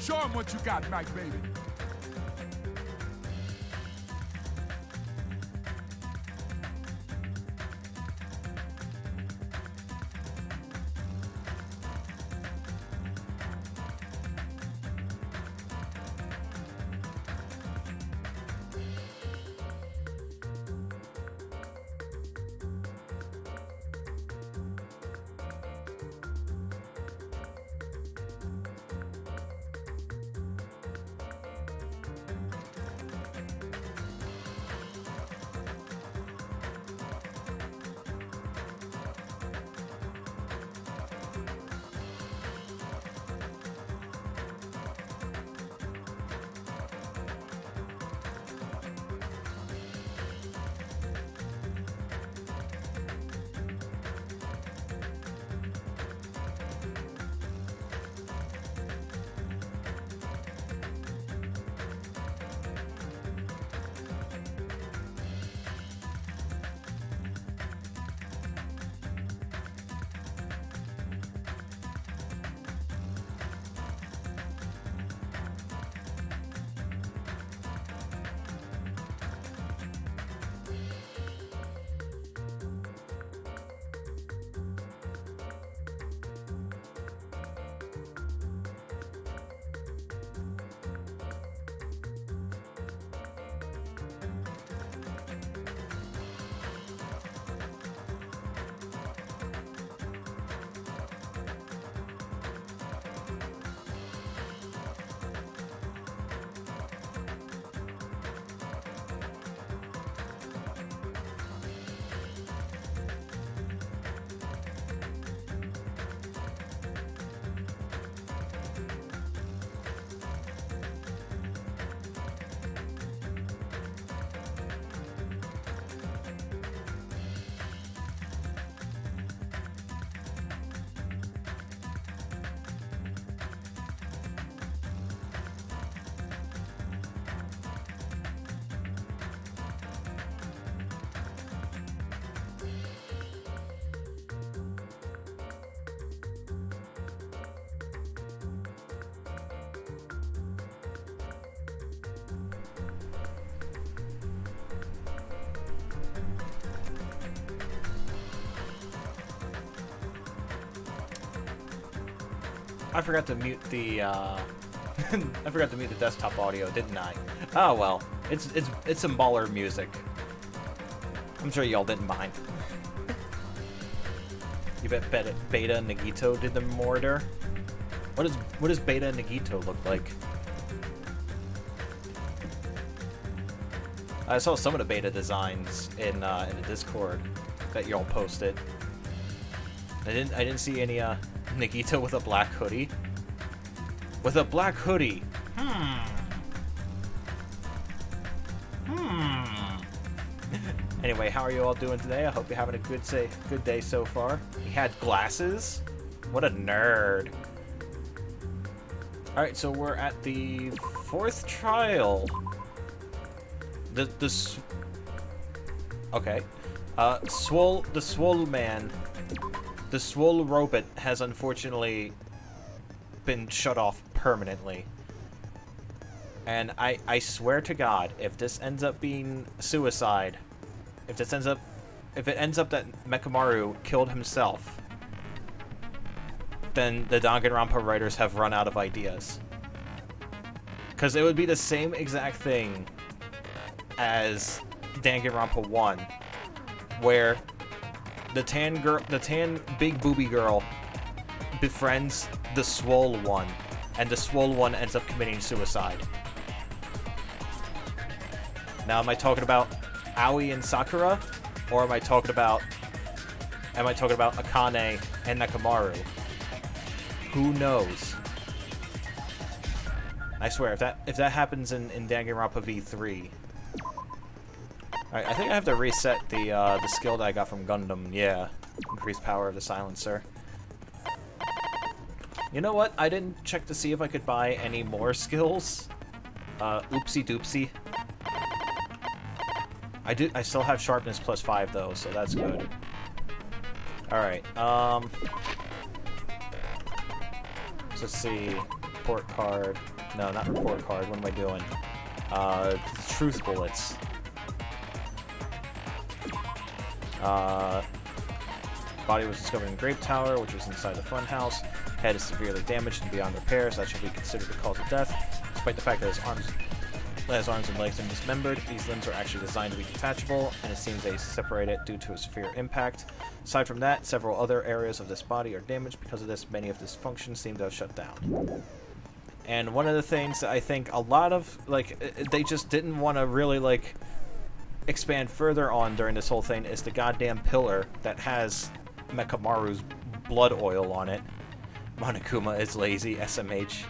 Show him what you got, Mike, baby. I forgot to mute the I forgot to mute the desktop audio, didn't I? Oh well, it's some baller music. I'm sure y'all didn't mind. You bet Beta and Nagito did the murder. What does Beta and Nagito look like? I saw some of the beta designs in the Discord that y'all posted. I didn't see any Nagito with a black hoodie. With a black hoodie. Anyway, how are you all doing today? I hope you're having a good day so far. He had glasses? What a nerd. Alright, so we're at the 4th trial. Okay. The Swole Man. The Swole Robot has unfortunately been shut off permanently. And I swear to God, if this ends up being suicide, if it ends up that Mechamaru killed himself, then the Danganronpa writers have run out of ideas. Because it would be the same exact thing as Danganronpa 1, where the tan big booby girl befriends the swole one, and the swole one ends up committing suicide. Now, am I talking about Aoi and Sakura, or am I talking about Akane and Nakamaru? Who knows? I swear, if that happens in Danganronpa V3. Alright, I think I have to reset the skill that I got from Gundam. Yeah, increased power of the silencer. You know what? I didn't check to see if I could buy any more skills. Oopsie doopsie. I still have sharpness +5 though, so that's good. Alright, so let's see. report card. No, not report card. What am I doing? Truth bullets. Body was discovered in Grape Tower, which was inside the funhouse. Head is severely damaged and beyond repair, so that should be considered the cause of death. Despite the fact that his arms and legs are dismembered, these limbs are actually designed to be detachable, and it seems they separated due to a severe impact. Aside from that, several other areas of this body are damaged. Because of this, many of these functions seem to have shut down. And one of the things that I think a lot of, like, they just didn't want to really, like, expand further on during this whole thing is the goddamn pillar that has Mechamaru's blood oil on it. Monokuma is lazy, SMH.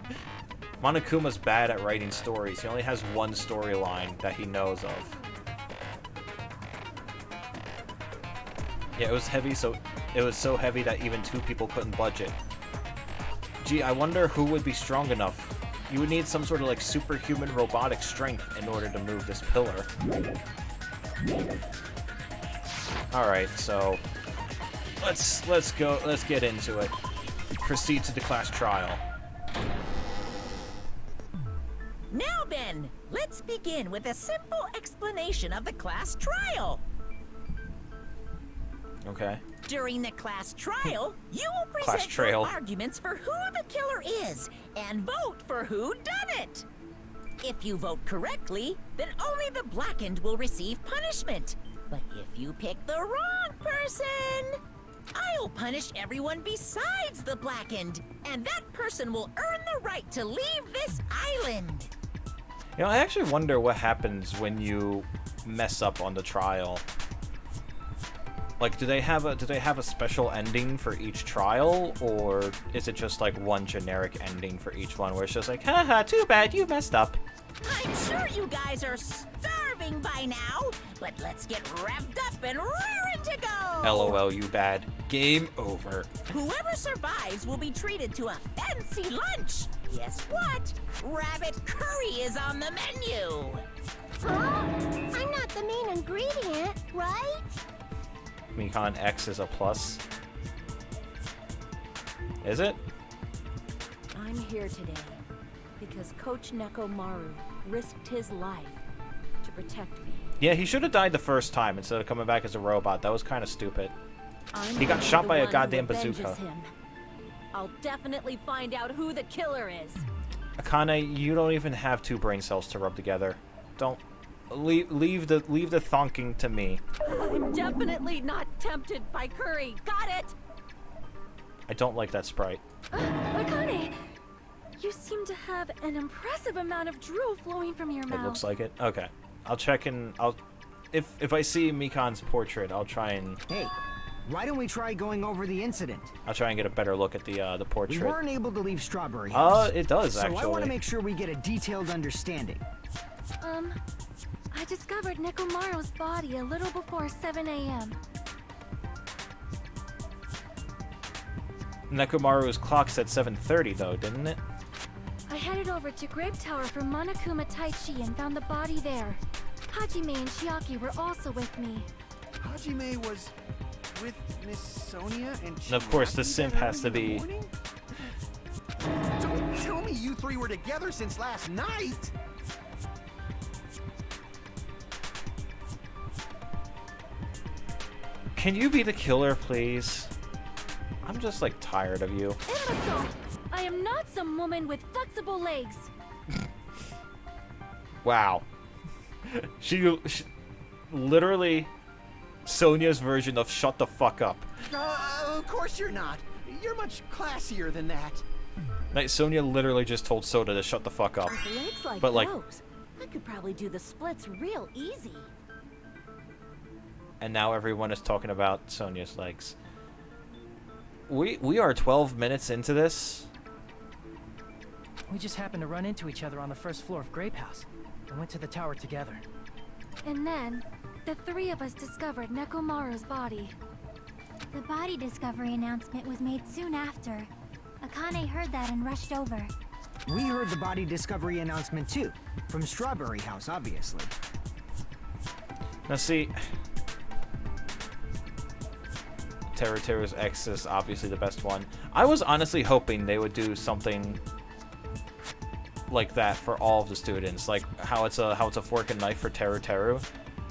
Monokuma's bad at writing stories. He only has one storyline that he knows of. Yeah, it was heavy, so it was so heavy that even two people couldn't budge it. Gee, I wonder who would be strong enough. You would need some sort of like superhuman robotic strength in order to move this pillar. Alright, so let's get into it. Proceed to the class trial. Now then, let's begin with a simple explanation of the class trial. Okay. During the class trial, you will present your arguments for who the killer is and vote for who done it. If you vote correctly, then only the blackened will receive punishment. But if you pick the wrong person, I'll punish everyone besides the blackened, and that person will earn the right to leave this island. You know, I actually wonder what happens when you mess up on the trial. Like, do they have a special ending for each trial, or is it just like one generic ending for each one where it's just like, haha, too bad you messed up? I'm sure you guys are starving by now, but let's get revved up and raring to go! LOL, you bad. Game over. Whoever survives will be treated to a fancy lunch. Guess what? Rabbit curry is on the menu. Huh? I'm not the main ingredient, right? Mikan X is a plus. Is it? I'm here today because Coach Nekomaru risked his life to protect me. Yeah, he should have died the first time instead of coming back as a robot. That was kind of stupid. He got shot by a goddamn bazooka. I'll definitely find out who the killer is. Akane, you don't even have two brain cells to rub together. Don't leave the thonking to me. I'm definitely not tempted by curry. Got it. I don't like that sprite. Akane, you seem to have an impressive amount of drool flowing from your mouth. It looks like it. Okay, I'll check and if I see Mikan's portrait, I'll try and. Hey, why don't we try going over the incident? I'll try and get a better look at the portrait. We weren't able to leave Strawberry House. It does actually. So I want to make sure we get a detailed understanding. I discovered Nekomaru's body a little before 7 a.m. Nekomaru's clock said 7:30 though, didn't it? I headed over to Grape Tower for Monokuma Taichi and found the body there. Hajime and Chiaki were also with me. Hajime was with Miss Sonia and Chiaki. And of course, the simp has to be. Don't tell me you three were together since last night. Can you be the killer, please? I'm just like tired of you. Imbecile! I am not some woman with flexible legs. Wow. she literally Sonia's version of shut the fuck up. Of course you're not. You're much classier than that. Like, Sonia literally just told Soda to shut the fuck up. With legs like But like, those, I could probably do the splits real easy. and now everyone is talking about Sonia's legs. We are 12 minutes into this. We just happened to run into each other on the first floor of Grape House and went to the tower together. And then, the three of us discovered Nekomaru's body. The body discovery announcement was made soon after. Akane heard that and rushed over. We heard the body discovery announcement too, from Strawberry House, obviously. Now see, Teru's X is obviously the best one. I was honestly hoping they would do something like that for all of the students, like how it's a fork and knife for Teru Teru,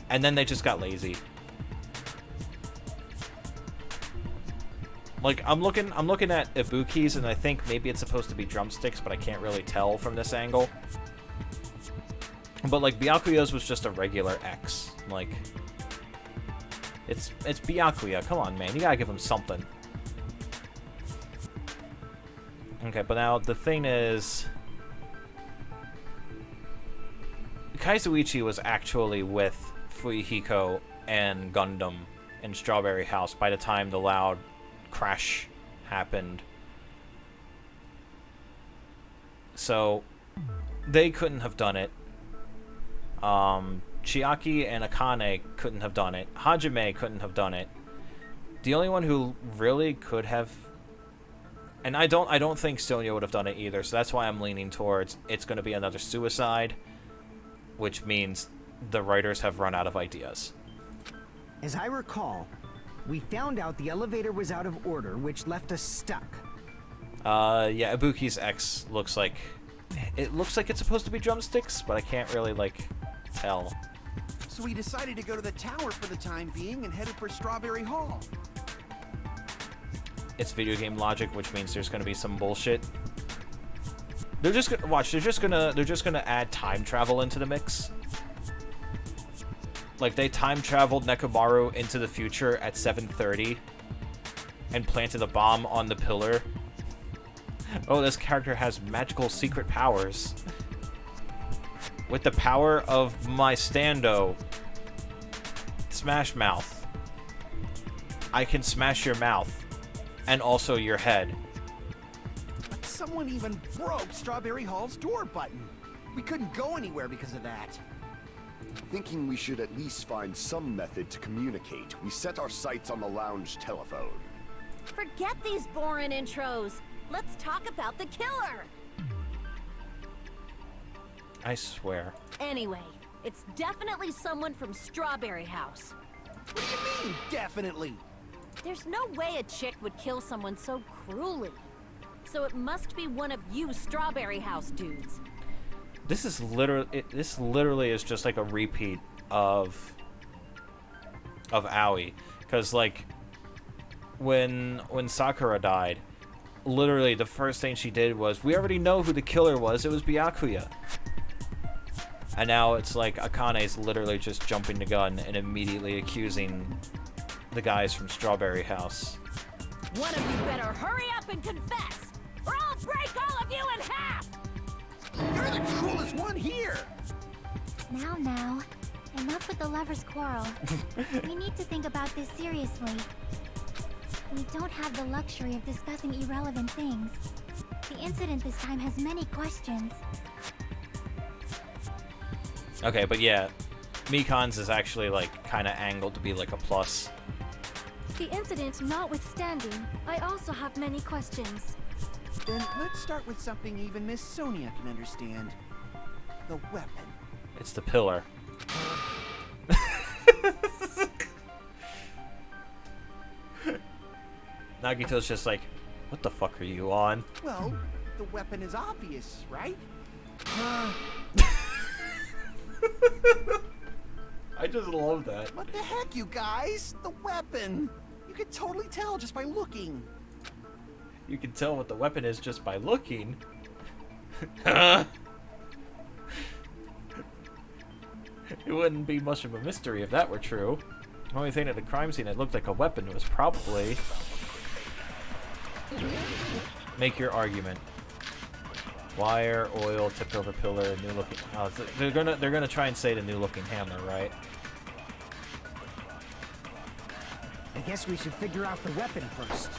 and then they just got lazy. Like I'm looking at Ibuki's, and I think maybe it's supposed to be drumsticks, but I can't really tell from this angle. But like Byakuya's was just a regular X. Like it's Byakuya. Come on, man, you gotta give him something. Okay, but now the thing is, Kaizuichi was actually with Fuyuhiko and Gundam in Strawberry House by the time the loud crash happened. So they couldn't have done it. Chiaki and Akane couldn't have done it. Hajime couldn't have done it. The only one who really could have, and I don't think Sonya would have done it either, so that's why I'm leaning towards it's going to be another suicide, which means the writers have run out of ideas. As I recall, we found out the elevator was out of order, which left us stuck. Yeah, Ibuki's X looks like it's supposed to be drumsticks, but I can't really, like, tell. So we decided to go to the tower for the time being and headed for Strawberry Hall. It's video game logic, which means there's gonna be some bullshit. They're just gonna watch. They're just gonna add time travel into the mix. Like they time traveled Nekomaru into the future at 7:30 and planted a bomb on the pillar. Oh, this character has magical secret powers. With the power of my stando, Smash Mouth, I can smash your mouth and also your head. But someone even broke Strawberry Hall's door button. We couldn't go anywhere because of that. Thinking we should at least find some method to communicate, we set our sights on the lounge telephone. Forget these boring intros. Let's talk about the killer. I swear. Anyway, it's definitely someone from Strawberry House. What do you mean, definitely? There's no way a chick would kill someone so cruelly. So it must be one of you Strawberry House dudes. This is literally is just like a repeat of Aoi, because like when Sakura died, literally the first thing she did was, we already know who the killer was. It was Byakuya. And now it's like Akane's literally just jumping the gun and immediately accusing the guys from Strawberry House. One of you better hurry up and confess, or I'll break all of you in half! You're the cruelest one here! Now, enough with the lovers' quarrel. We need to think about this seriously. We don't have the luxury of discussing irrelevant things. The incident this time has many questions. Okay, but yeah, Mikan's is actually like kind of angled to be like a plus. The incident notwithstanding, I also have many questions. Then let's start with something even Miss Sonia can understand. The weapon. It's the pillar. Nagito's just like, what the fuck are you on? Well, the weapon is obvious, right? I just love that. What the heck, you guys? The weapon! You can totally tell just by looking. You can tell what the weapon is just by looking. It wouldn't be much of a mystery if that were true. The only thing at the crime scene that looked like a weapon was probably... Make your argument. Wire, oil, tipped over pillar, new looking... Oh, they're gonna try and say the new looking hammer, right? I guess we should figure out the weapon first.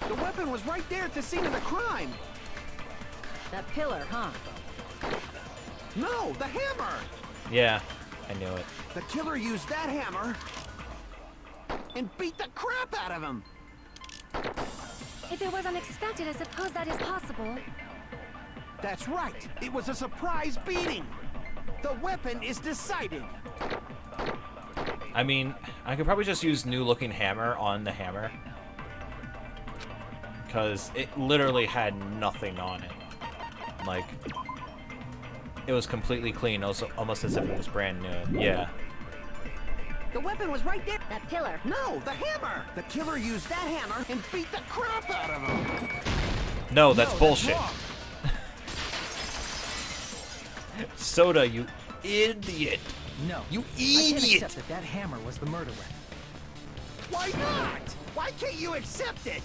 The weapon was right there at the scene of the crime! That pillar, huh? No, the hammer! Yeah, I knew it. The killer used that hammer and beat the crap out of him! If it was unexpected, I suppose that is possible. That's right! It was a surprise beating! The weapon is decided! I mean, I could probably just use new looking hammer on the hammer. Because it literally had nothing on it. Like, it was completely clean, also almost as if it was brand new. Yeah. The weapon was right there. That pillar. No, the hammer! The killer used that hammer and beat the crap out of him! No, that's No, bullshit. wrong. Soda, you idiot. No. You I can't idiot! accept that that hammer was the murder weapon. Why not? Why can't you accept it?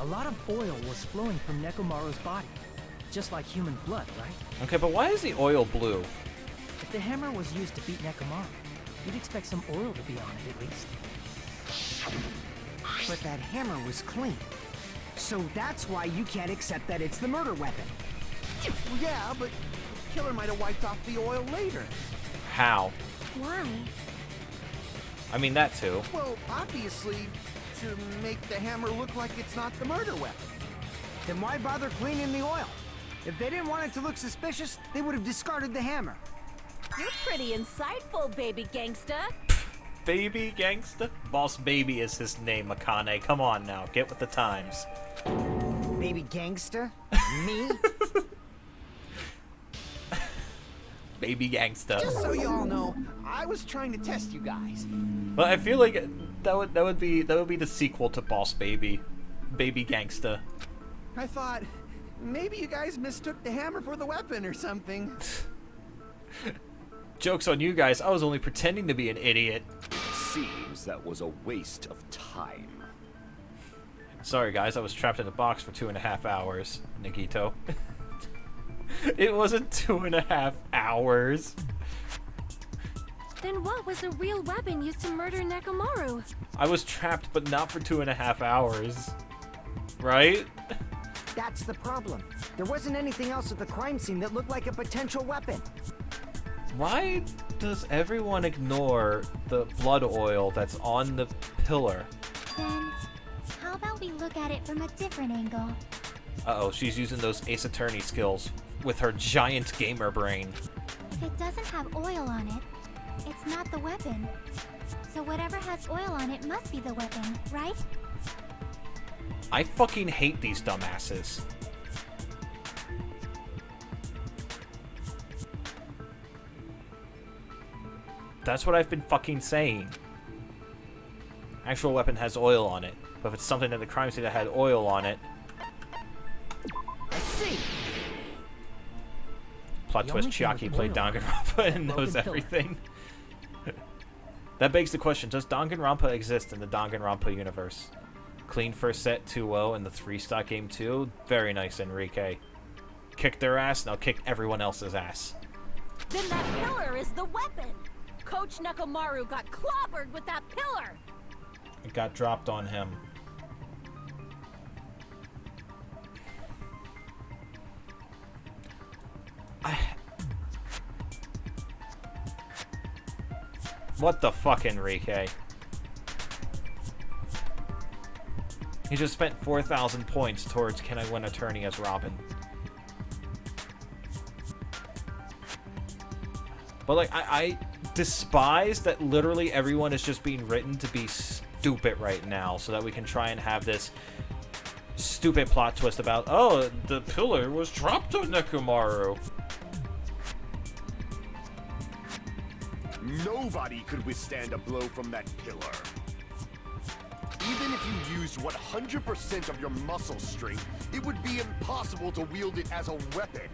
A lot of oil was flowing from Nekomaru's body. Just like human blood, right? Okay, but why is the oil blue? If the hammer was used to beat Nekomaru, you'd expect some oil to be on it at least. But that hammer was clean. So that's why you can't accept that it's the murder weapon. Yeah, but the killer might have wiped off the oil later. How? Why? I mean, that too. Well, obviously, to make the hammer look like it's not the murder weapon. Then why bother cleaning the oil? If they didn't want it to look suspicious, they would have discarded the hammer. You're pretty insightful, baby gangsta. Baby Gangsta? Boss Baby is his name, Akane. Come on now, get with the times. Baby gangster? Me? Baby Gangsta. Just so you all know, I was trying to test you guys. Well, I feel like that would be the sequel to Boss Baby. Baby Gangsta. I thought maybe you guys mistook the hammer for the weapon or something. Joke's on you guys, I was only pretending to be an idiot. Seems that was a waste of time. Sorry guys, I was trapped in a box for 2.5 hours, Nagito. It wasn't 2.5 hours. Then what was the real weapon used to murder Nekomaru? I was trapped, but not for 2.5 hours. Right? That's the problem. There wasn't anything else at the crime scene that looked like a potential weapon. Why does everyone ignore the blood oil that's on the pillar? Then, how about we look at it from a different angle? Uh-oh, she's using those Ace Attorney skills with her giant gamer brain. If it doesn't have oil on it, it's not the weapon. So whatever has oil on it must be the weapon, right? I fucking hate these dumbasses. That's what I've been fucking saying. Actual weapon has oil on it, but if it's something at the crime scene that had oil on it... I see. Plot The twist, only thing Chiaki with played oil on Danganronpa and broken knows pillar. everything. That begs the question, does Danganronpa exist in the Danganronpa universe? Clean first set 2-0 in the 3-stock game 2. Very nice, Enrique. Kick their ass, now kick everyone else's ass. Then that pillar is the weapon. Coach Nekomaru got clobbered with that pillar. It got dropped on him. What the fuck, Enrique? He just spent 4,000 points towards Can I Win Attorney as Robin. But like, I despise that literally everyone is just being written to be stupid right now so that we can try and have this stupid plot twist about, oh, the pillar was dropped on Nekomaru. Nobody could withstand a blow from that pillar. Even if you used 100% of your muscle strength, it would be impossible to wield it as a weapon.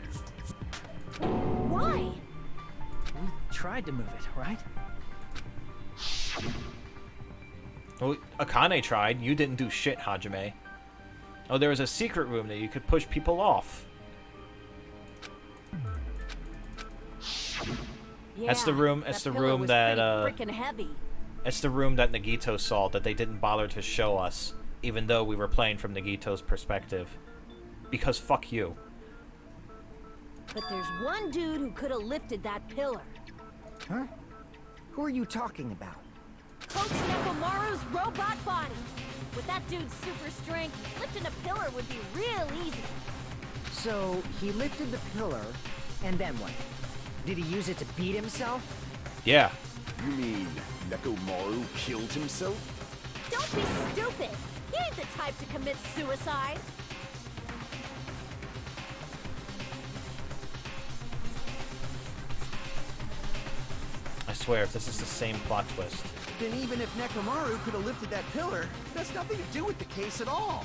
Why? We tried to move it, right? Well, Akane tried. You didn't do shit, Hajime. Oh, there was a secret room that you could push people off. Yeah, That's the room. That's the pillar room was that. pretty frickin' heavy. It's the room that Nagito saw that they didn't bother to show us, even though we were playing from Nagito's perspective. Because fuck you. But there's one dude who could have lifted that pillar. Huh? Who are you talking about? Coach Nekomaru's robot body. With that dude's super strength, lifting a pillar would be real easy. So, he lifted the pillar, and then what? Did he use it to beat himself? Yeah. You mean Nekomaru killed himself? Don't be stupid. He ain't the type to commit suicide. swear, if this is the same plot twist. Then even if Nekomaru could have lifted that pillar, that's nothing to do with the case at all.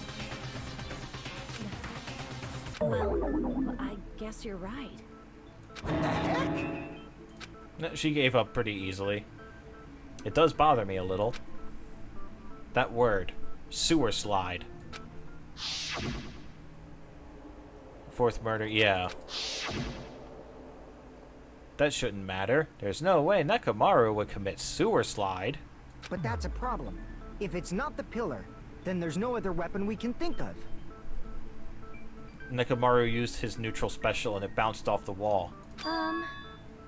Well, I guess you're right. What the heck? No, she gave up pretty easily. It does bother me a little. That word. Sewer slide. Fourth murder, yeah. That shouldn't matter. There's no way Nekomaru would commit sewer slide. But that's a problem. If it's not the pillar, then there's no other weapon we can think of. Nekomaru used his neutral special and it bounced off the wall.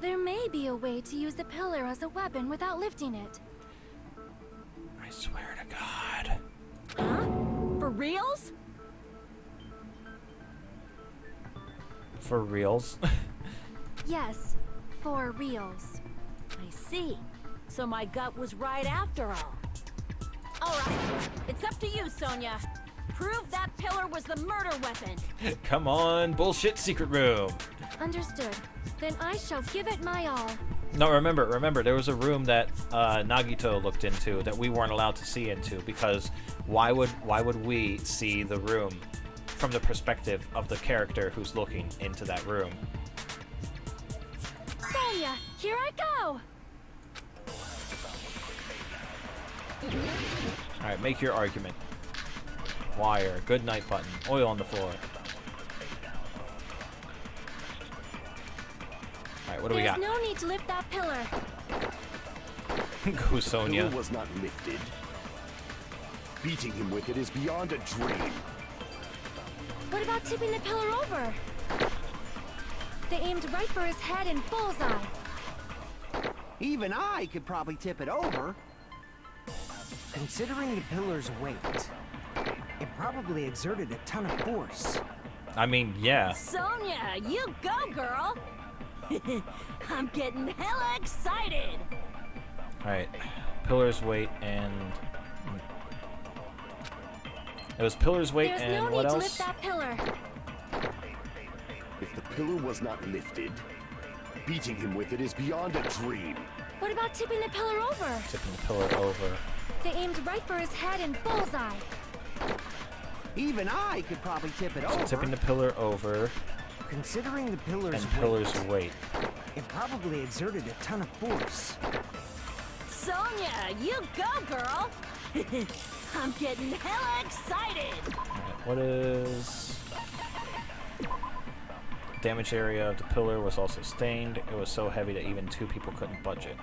There may be a way to use the pillar as a weapon without lifting it. I swear to God. Huh? For reals? For reals? Yes, for reals. I see. So my gut was right after all. All right, it's up to you, Sonia. Prove that pillar was the murder weapon. Come on, bullshit secret room. Understood. Then I shall give it my all. No, remember, there was a room that Nagito looked into that we weren't allowed to see into because why would we see the room from the perspective of the character who's looking into that room? Sonia, here I go! Alright, make your argument. Wire, good night button, oil on the floor. Alright, what do we got? There's no need to lift that pillar. Go, Sonia. The pillar was not lifted. Beating him with it is beyond a dream. What about tipping the pillar over? They aimed right for his head and bullseye. Even I could probably tip it over. Considering the pillar's weight, it probably exerted a ton of force. I mean, yeah. Sonia, you go, girl. I'm getting hella excited. Alright. Pillar's weight and... It was pillar's weight There's and no what need else? to lift that pillar. If the pillar was not lifted, beating him with it is beyond a dream. What about tipping the pillar over? Tipping the pillar over. They aimed right for his head and bullseye. Even I could probably tip it So over. tipping the pillar over Considering the pillar's and pillar's weight. it probably exerted a ton of force. Sonia, you go, girl. I'm getting hella excited. Alright, what is... Damage area of the pillar was also stained. It was so heavy that even two people couldn't budge it.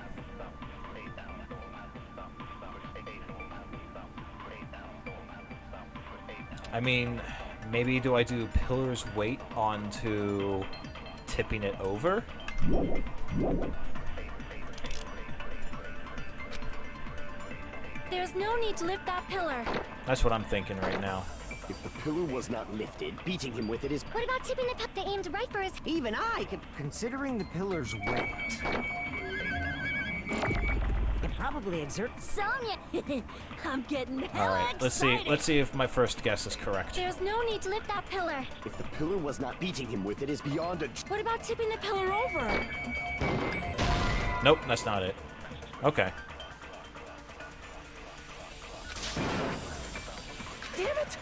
I mean, maybe do I do pillar's weight onto tipping it over? There's no need to lift that pillar. That's what I'm thinking right now. If the pillar was not lifted, beating him with it is... What about tipping the pillar? They aimed right for his... Even I could... Considering the pillar's weight, it probably exerts... Sonia, I'm getting hella Alright, excited. let's see if my first guess is correct. There's no need to lift that pillar. If the pillar was not beating him with it is beyond a... What about tipping the pillar over? Nope, that's not it. Okay. Damn it!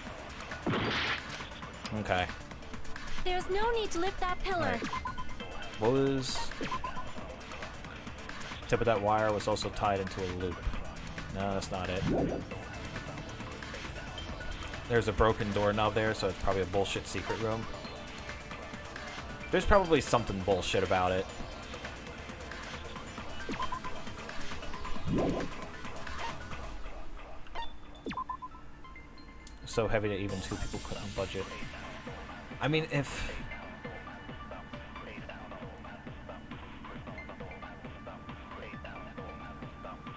Okay. There's no need to lift that pillar. Alright. What was... Tip of that wire was also tied into a loop. No, that's not it. There's a broken doorknob there, so it's probably a bullshit secret room. There's probably something bullshit about it. So heavy that even two people couldn't budge it. I mean, if...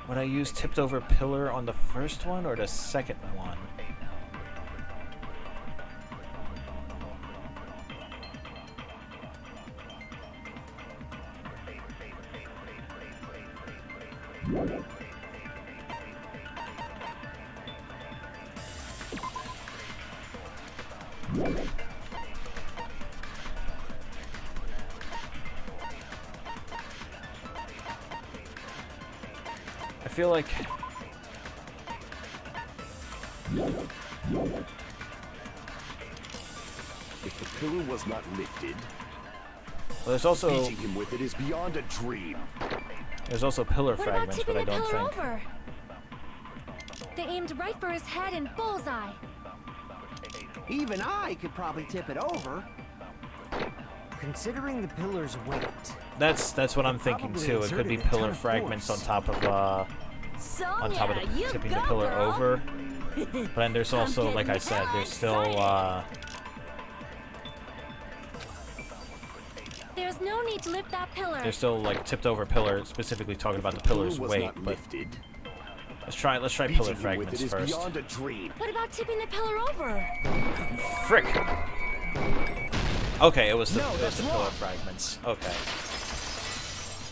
Would I use tipped over pillar on the first one or the second one? feel like... If the pillar was not lifted, Well, there's also beating him with it is beyond a dream. pillar What about fragments, tipping but I the don't pillar think. over? They aimed right for his head and bullseye. Even I could probably tip it over. Considering the pillar's weight, That's what I'm thinking Probably too. It could be exerted a ton pillar of fragments on force. top of Sonya, you tipping go, the pillar girl. over. But then there's I'm also, like I getting said, there's excited. still There's no need to lift that pillar. there's still like tipped over pillar, specifically talking about the Pillar pillar's was weight. not But lifted. let's try pillar Beating him with fragments it is first. beyond a dream. What about tipping the pillar over? Frick. Okay, it was the, No, it was that's the pillar wrong. fragments. Okay.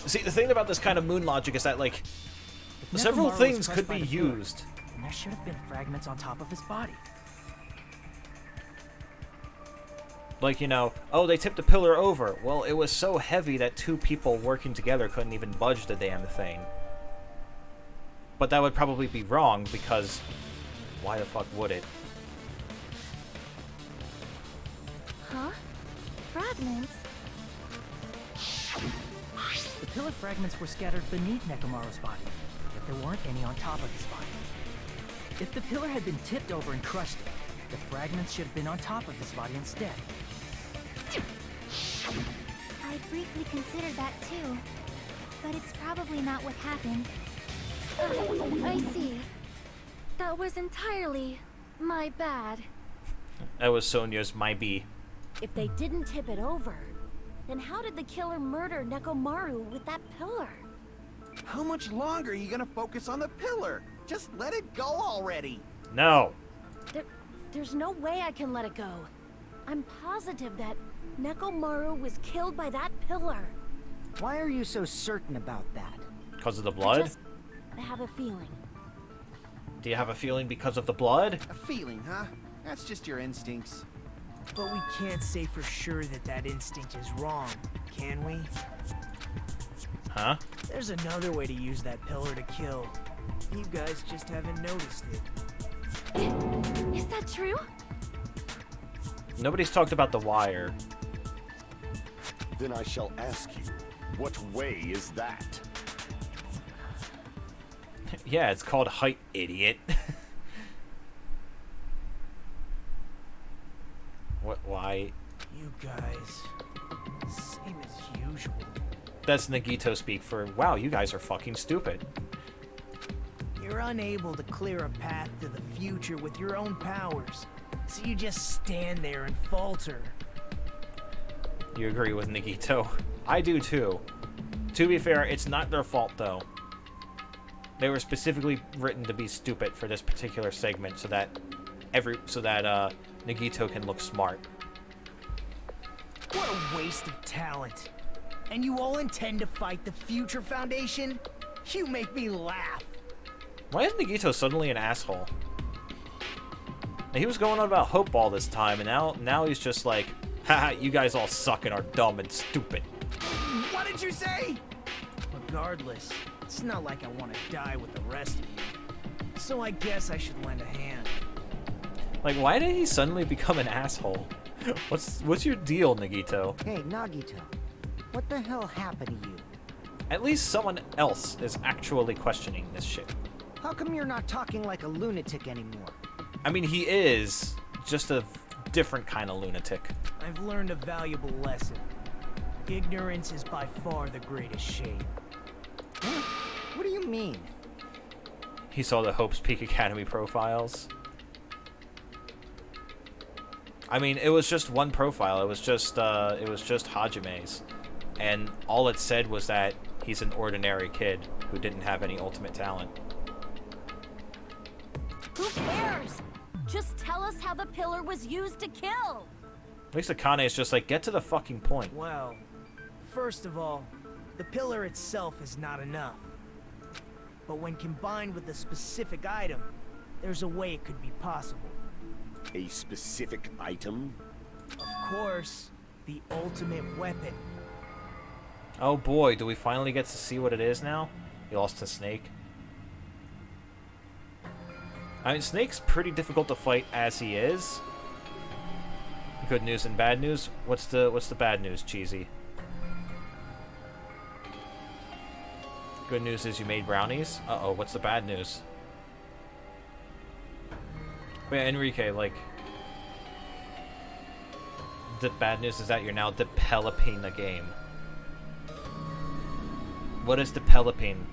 See, the thing about this kind of moon logic is that like several Nekomaru was things crushed could by be the pillar, used. And there should have been fragments on top of his body. Like, you know, oh, they tipped the pillar over. Well, it was so heavy that two people working together couldn't even budge the damn thing. But that would probably be wrong, because why the fuck would it? Huh? Fragments? The pillar fragments were scattered beneath Nekomaru's body, yet there weren't any on top of his body. If the pillar had been tipped over and crushed it, the fragments should have been on top of his body instead. I briefly considered that too. But it's probably not what happened. I see. That was entirely my bad. That was Sonya's my B. If they didn't tip it over, then how did the killer murder Nekomaru with that pillar? How much longer are you gonna focus on the pillar? Just let it go already. No. There's no way I can let it go. I'm positive that Nekomaru was killed by that pillar. why are you so certain about that? Because of the I blood? just have a feeling. Do you have a feeling because of the blood? A feeling, huh? That's just your instincts. But we can't say for sure that that instinct is wrong, can we? Huh? There's another way to use that pillar to kill. You guys just haven't noticed it. Is that true? Nobody's talked about the wire. Then I shall ask you, what way is that? Yeah, it's called height, idiot. What? Why? You guys, same as usual. That's Nagito speak for, wow, you guys are fucking stupid. You're unable to clear a path to the future with your own powers, so you just stand there and falter. You agree with Nagito? I do too. To be fair, it's not their fault though. They were specifically written to be stupid for this particular segment so that Nagito can look smart. What a waste of talent. And you all intend to fight the Future Foundation? You make me laugh. Why is Nagito suddenly an asshole? Now, he was going on about Hope all this time, and now he's just like, haha, you guys all suck and are dumb and stupid. What did you say? Regardless, it's not like I want to die with the rest of you. So I guess I should lend a hand. Like, why did he suddenly become an asshole? What's your deal, Nagito? Hey, Nagito, what the hell happened to you? At least someone else is actually questioning this shit. How come you're not talking like a lunatic anymore? I mean, he is just a different kind of lunatic. I've learned a valuable lesson. Ignorance is by far the greatest shame. Huh? What do you mean? He saw the Hope's Peak Academy profiles. I mean, it was just one profile. It was just Hajime's, and all it said was that he's an ordinary kid who didn't have any ultimate talent. Who cares? Just tell us how the pillar was used to kill. At least Akane is just like, get to the fucking point. Well, first of all, the pillar itself is not enough. But when combined with a specific item, there's a way it could be possible. A specific item? Of course, the ultimate weapon. Oh boy, do we finally get to see what it is now? He lost to Snake. I mean, Snake's pretty difficult to fight as he is. Good news and bad news. What's the bad news, Cheesy? Good news is you made brownies. Uh-oh, what's the bad news? Wait, Enrique, like... The bad news is that you're now developing a game. What is developing?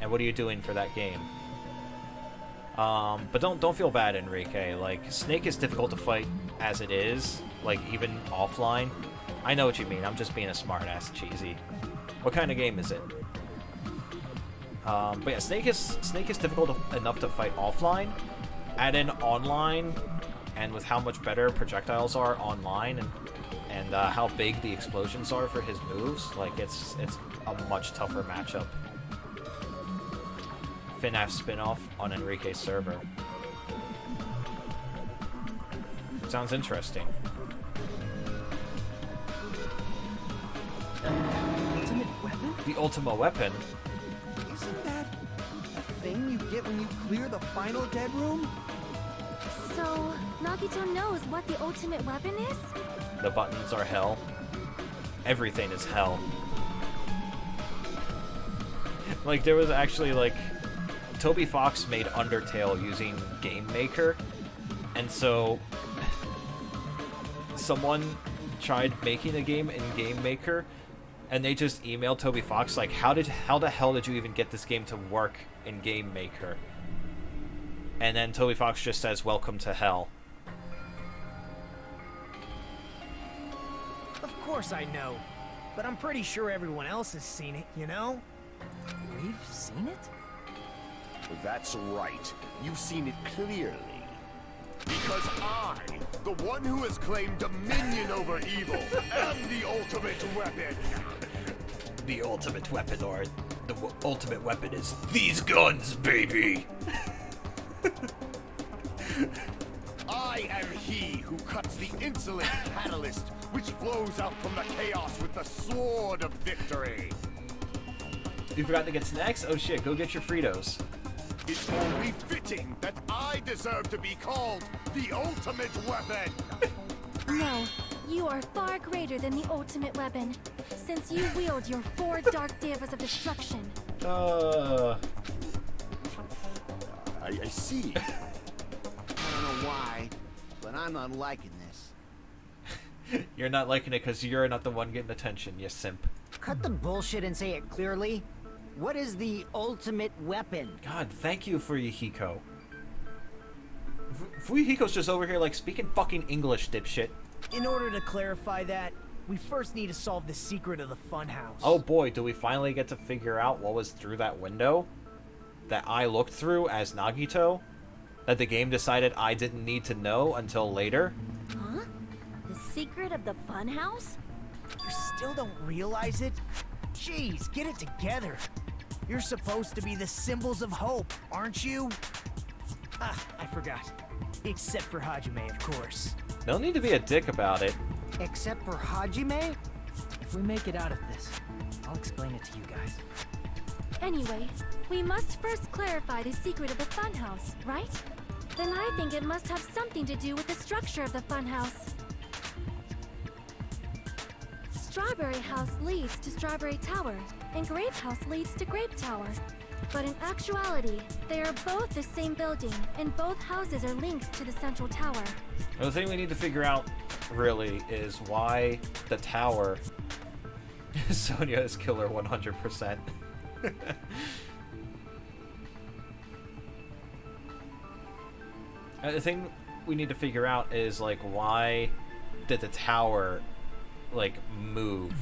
And what are you doing for that game? But don't feel bad, Enrique. Like, Snake is difficult to fight as it is. Like, even offline. I know what you mean. I'm just being a smartass, Cheesy. What kind of game is it? But yeah, Snake is difficult enough to fight offline. Add in online, and with how much better projectiles are online, and how big the explosions are for his moves, like it's a much tougher matchup. FNAF spinoff on Enrique's server. Sounds interesting. Ultimate weapon? The ultimate weapon? Isn't that a thing you get when you clear the final dead room? So, Nagito knows what the ultimate weapon is? The buttons are hell. Everything is hell. Like, there was actually, like... Toby Fox made Undertale using Game Maker. And so... Someone tried making a game in Game Maker, and they just emailed Toby Fox, like, how the hell did you even get this game to work in Game Maker? And then Toby Fox just says, welcome to hell. Of course I know, but I'm pretty sure everyone else has seen it, you know? We've seen it? That's right. You've seen it clearly. Because I, the one who has claimed dominion over evil, am the ultimate weapon. The ultimate weapon, or the ultimate weapon is these guns, baby! I am he who cuts the insolent catalyst which flows out from the chaos with the sword of victory. You forgot to get snacks? Oh shit, go get your Fritos. It's only fitting that I deserve to be called the ultimate weapon. No, you are far greater than the ultimate weapon, since you wield your 4 dark devas of destruction. I see. I don't know why, but I'm not liking this. You're not liking it because you're not the one getting attention, you simp. Cut the bullshit and say it clearly. What is the ultimate weapon? God, thank you, Fuyuhiko. Fuyuhiko's just over here, like, speaking fucking English, dipshit. In order to clarify that, we first need to solve the secret of the funhouse. Oh boy, do we finally get to figure out what was through that window that I looked through as Nagito? That the game decided I didn't need to know until later? Huh? The secret of the funhouse? You still don't realize it? Jeez, get it together. You're supposed to be the symbols of hope, aren't you? Ah, I forgot. Except for Hajime, of course. No need to be a dick about it. Except for Hajime? If we make it out of this, I'll explain it to you guys. Anyway, we must first clarify the secret of the funhouse, right? Then I think it must have something to do with the structure of the funhouse. Strawberry House leads to Strawberry Tower, and Grape House leads to Grape Tower. But in actuality, they are both the same building, and both houses are linked to the central tower. The thing we need to figure out, really, is why the tower... Sonya is killer 100%. The thing we need to figure out is, like, why did the tower, like, move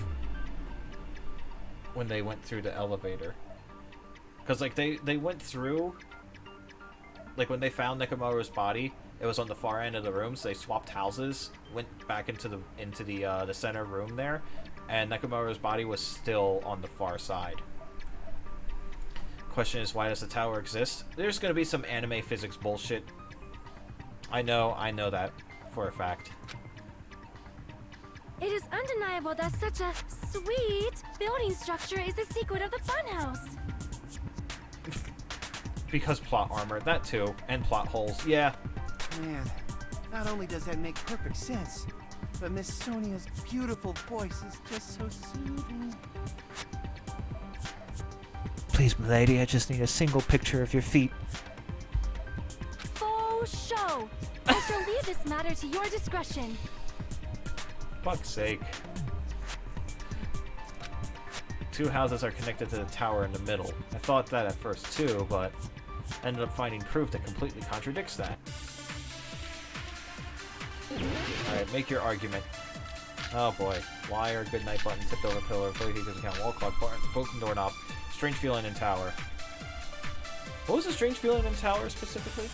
when they went through the elevator? Because, like, they went through, like, when they found Nekomaru's body, it was on the far end of the room, so they swapped houses, went back into the center room there, and Nekomaru's body was still on the far side. Question is, why does the tower exist? There's gonna be some anime physics bullshit. I know that for a fact. It is undeniable that such a sweet building structure is the secret of the funhouse. Because plot armor, that too, and plot holes, yeah. Man, not only does that make perfect sense, but Miss Sonia's beautiful voice is just so soothing. Please, milady, I just need a single picture of your feet. Faux show! I shall leave this matter to your discretion. Fuck's sake. Two houses are connected to the tower in the middle. I thought that at first too, but ended up finding proof that completely contradicts that. Alright, make your argument. Oh boy. Wire, goodnight button, tipped over pillar, Furry's account, wall clock, broken doorknob, strange feeling in tower. What was the strange feeling in tower specifically?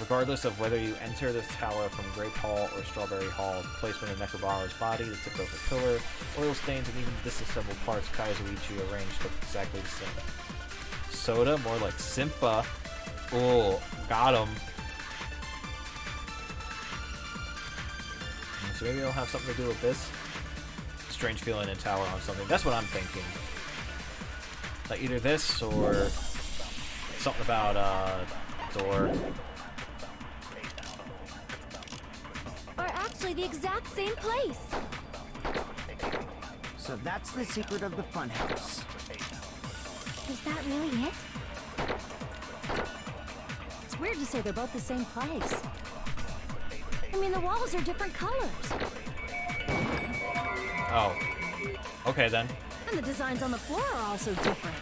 Regardless of whether you enter this tower from Grape Hall or Strawberry Hall, the placement of Nekomaru's body, the tipped over pillar, oil stains, and even disassembled parts Kaizuichi arranged look exactly the same. Soda? More like Simpa. Oh, got him. So maybe it'll have something to do with this? Strange feeling in tower on something. That's what I'm thinking. Like either this or something about door. Are actually the exact same place. So that's the secret of the funhouse. Is that really it? It's weird to say they're both the same place. I mean, the walls are different colors. Oh. Okay then. And the designs on the floor are also different.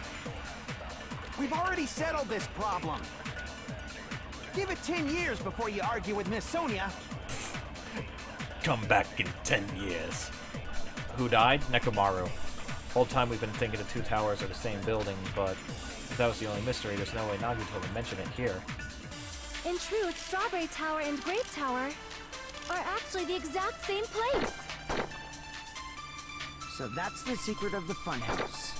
We've already settled this problem. Give it 10 years before you argue with Miss Sonia. Come back in 10 years. Who died? Nekomaru. Whole time we've been thinking the two towers are the same building, but if that was the only mystery, there's no way Nagito would mention it here. In truth, Strawberry Tower and Grape Tower are actually the exact same place. So that's the secret of the funhouse.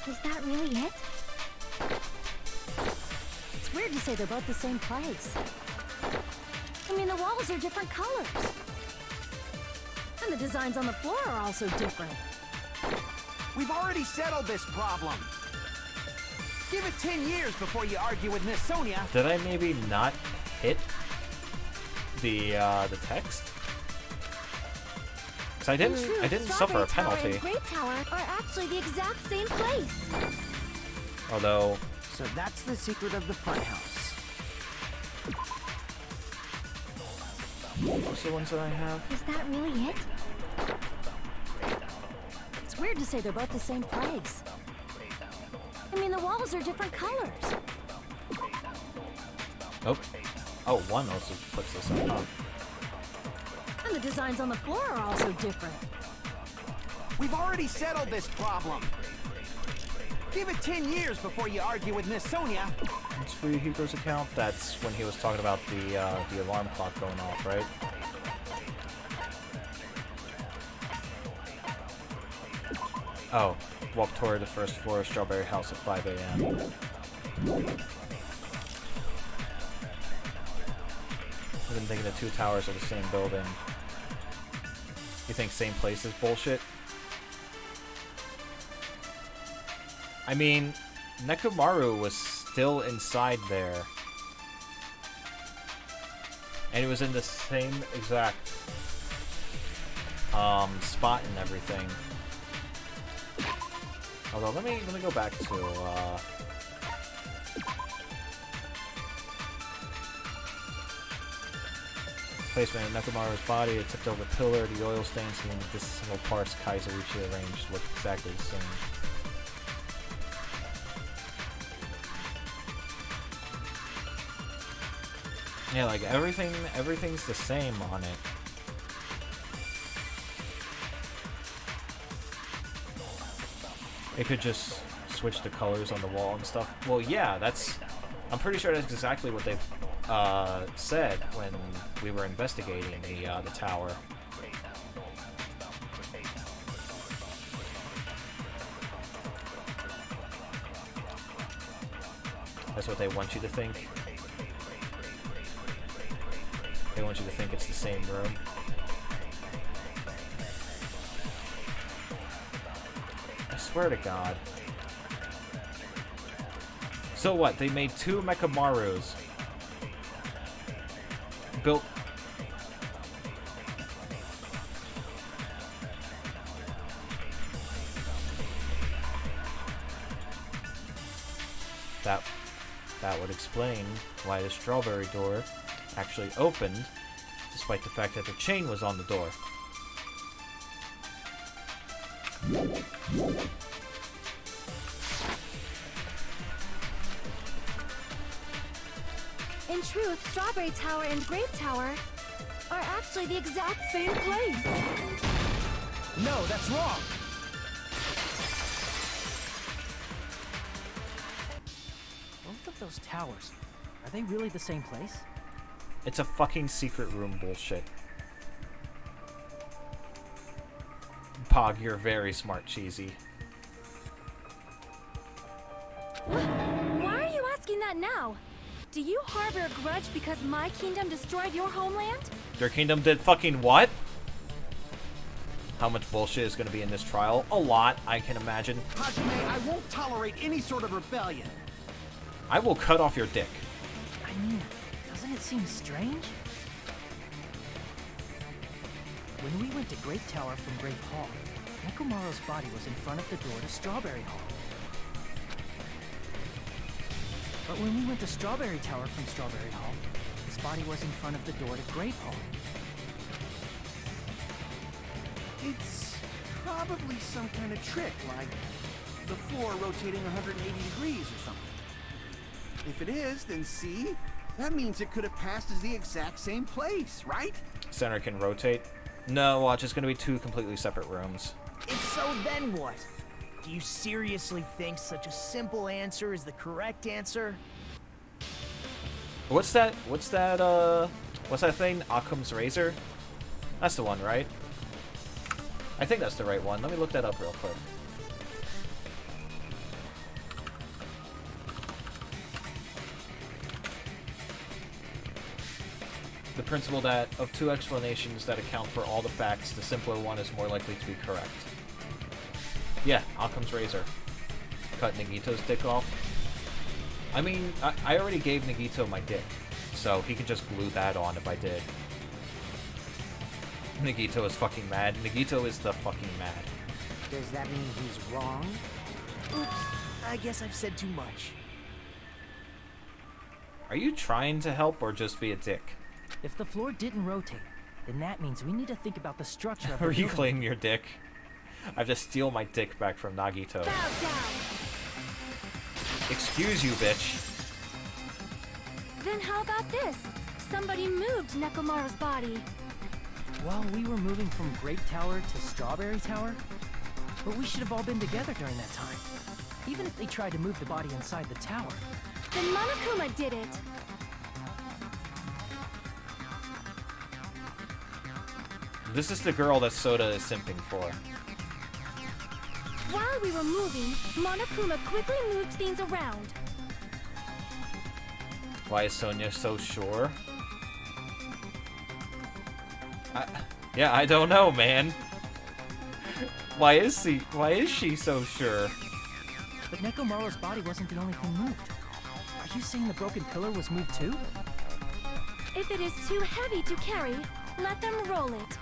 Is that really it? It's weird to say they're both the same place. I mean, the walls are different colors. And the designs on the floor are also different. We've already settled this problem. Give it 10 years before you argue with Miss Sonia. Did I maybe not hit the text? Because I didn't suffer a penalty. And Grape Tower are actually the exact same place. Although, So that's the secret of the funhouse. what's the ones that I have? Is that really it? It's weird to say they're both the same place. I mean, the walls are different colors. Oh. Oh, one also puts this up. Huh? And the designs on the floor are also different. We've already settled this problem. Give it 10 years before you argue with Miss Sonia. It's for Hiko's account. That's when he was talking about the alarm clock going off, right? Oh, walk toward the first floor of Strawberry House at 5 a.m. I've been thinking the two towers are the same building. You think same place is bullshit? I mean, Nekomaru was still inside there. And he was in the same exact spot and everything. Although let me go back to placement of Nekomaru's body, a tipped over pillar, the oil stains and the disassembled parts Kaizuichi arranged look exactly the same. Yeah, like everything's the same on it. It could just switch the colors on the wall and stuff. Well, yeah, I'm pretty sure that's exactly what they've said when we were investigating the tower. That's what they want you to think. They want you to think it's the same room. swear to God. So what? They made 2 Mekamarus. Built... That would explain why the strawberry door actually opened, despite the fact that the chain was on the door. In truth, Strawberry Tower and Grape Tower are actually the exact same place. No, that's wrong. Both of those towers, are they really the same place? It's a fucking secret room bullshit. Pog, you're very smart, Cheesy. Why are you asking that now? Do you harbor a grudge because my kingdom destroyed your homeland? Your kingdom did fucking what? How much bullshit is going to be in this trial? A lot, I can imagine. Hajime, I won't tolerate any sort of rebellion. I will cut off your dick. I mean, doesn't it seem strange? When we went to Grape Tower from Grape Hall, Nekomaru's body was in front of the door to Strawberry Hall. But when we went to Strawberry Tower from Strawberry Hall, his body was in front of the door to Grape Hall. It's probably some kind of trick, like the floor rotating 180 degrees or something. If it is, then see? That means it could have passed as the exact same place, right? Center can rotate. No, watch, it's going to be 2 completely separate rooms. If so, then what? Do you seriously think such a simple answer is the correct answer? What's that thing? Occam's razor? That's the one, right? I think that's the right one. Let me look that up real quick. The principle that of 2 explanations that account for all the facts, the simpler one is more likely to be correct. Yeah, Occam's razor. Cut Nagito's dick off. I mean, I already gave Nagito my dick, so he could just glue that on if I did. Nagito is fucking mad. Nagito is the fucking mad. Does that mean he's wrong? Oops, I guess I've said too much. Are you trying to help or just be a dick? If the floor didn't rotate, then that means we need to think about the structure of the building. Reclaim your dick. I have to steal my dick back from Nagito. Bow down. Excuse you, bitch. Then how about this? Somebody moved Nekomaru's body. Well, we were moving from Grape Tower to Strawberry Tower, but we should have all been together during that time. Even if they tried to move the body inside the tower. Then Monokuma did it. This is the girl that Soda is simping for. While we were moving, Monokuma quickly moved things around. Why is Sonia so sure? Yeah, I don't know, man. Why is she so sure? But Nekomaru's body wasn't the only thing moved. Are you saying the broken pillar was moved too? If it is too heavy to carry, let them roll it.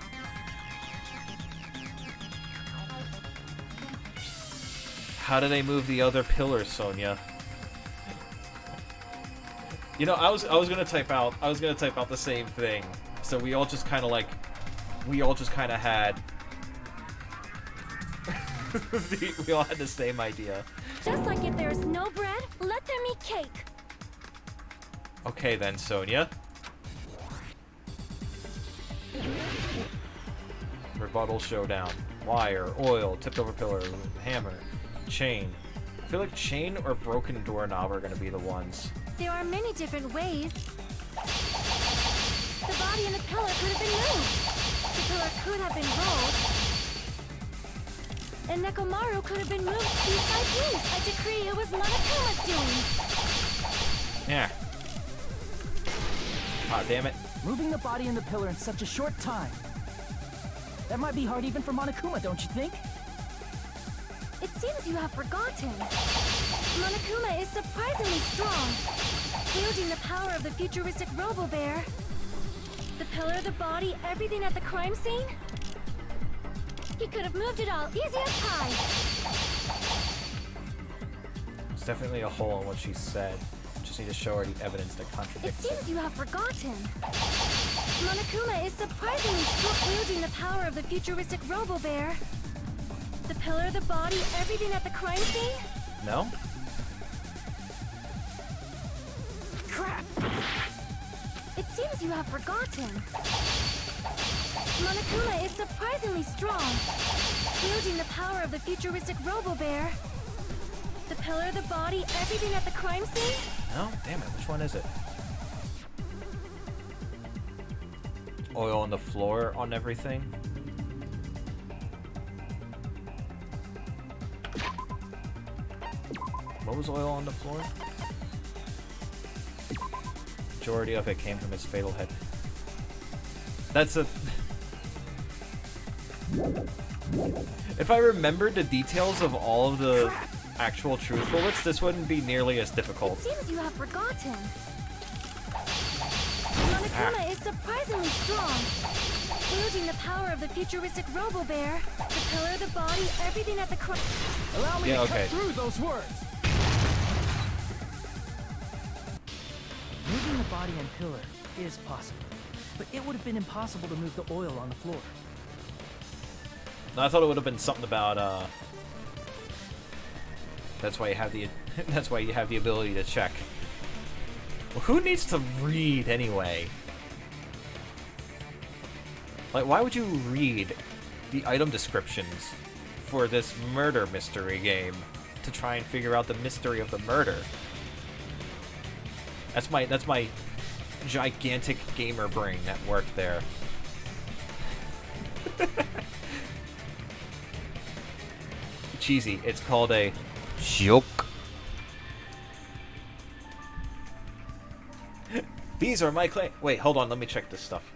How do they move the other pillars, Sonia? You know, I was gonna type out the same thing. So we all just kind of had we all had the same idea. Just like if there's no bread, let them eat cake. Okay then, Sonia. Rebuttal showdown. Wire, oil, tipped over pillar, hammer, chain. I feel like chain or broken doorknob are gonna be the ones. There are many different ways. The body and the pillar could have been moved. The pillar could have been rolled. And Nekomaru could have been moved piece by piece. I decree it was Monokuma's doing. Yeah. Ah, damn it. Moving the body and the pillar in such a short time. That might be hard even for Monokuma, don't you think? It's seems you have forgotten. Monokuma is surprisingly strong, wielding the power of the futuristic Robo-Bear. The pillar, the body, everything at the crime scene? He could have moved it all, easy as pie. There's definitely a hole in what she said. Just need to show her the evidence that It contradicts it. seems you have forgotten. Monokuma is surprisingly strong, wielding the power of the futuristic Robo-Bear. The pillar, the body, everything at the crime scene? No? Crap! It seems you have forgotten. Monokuma is surprisingly strong, wielding the power of the futuristic Robo-Bear. The pillar, the body, everything at the crime scene? No? Damn it, which one is it? Oil on the floor on everything? What was oil on the floor? Majority of it came from his fatal head. That's a... If I remembered the details of all of the actual truth bullets, this wouldn't be nearly as difficult. It seems you have forgotten. Monokuma is surprisingly strong, wielding the power of the futuristic Robo-Bear. The pillar, the body, everything at the crime... Allow me Yeah, to okay. cut through those words. Moving the body and pillar is possible, but it would have been impossible to move the oil on the floor. I thought it would have been something about that's why you have the that's why you have the ability to check. Well, who needs to read anyway? Like, why would you read the item descriptions for this murder mystery game to try and figure out the mystery of the murder? That's my gigantic gamer brain that worked there. Cheesy. It's called a joke. These are my claim. Wait, hold on. Let me check this stuff.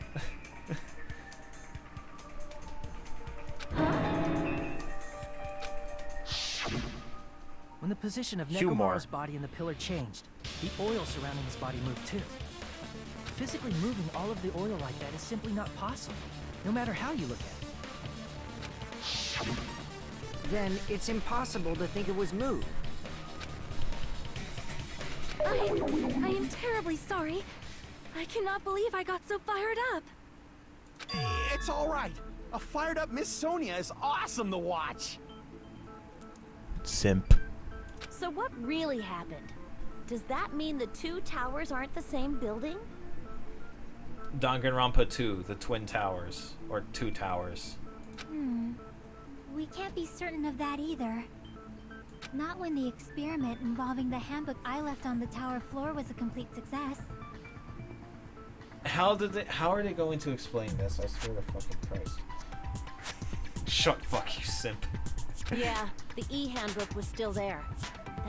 When the position of Humor. Nekomaru's body in the pillar changed, the oil surrounding his body moved too. Physically moving all of the oil like that is simply not possible, no matter how you look at it. Then it's impossible to think it was moved. I am terribly sorry. I cannot believe I got so fired up. It's all right. A fired up Miss Sonia is awesome to watch. Simp. So what really happened? Does that mean the two towers aren't the same building? Danganronpa 2, the Twin Towers. Or Two Towers. We can't be certain of that either. Not when the experiment involving the handbook I left on the tower floor was a complete success. How are they going to explain this? I swear to fucking Christ. Shut fuck you, simp. Yeah, the e-handbook was still there.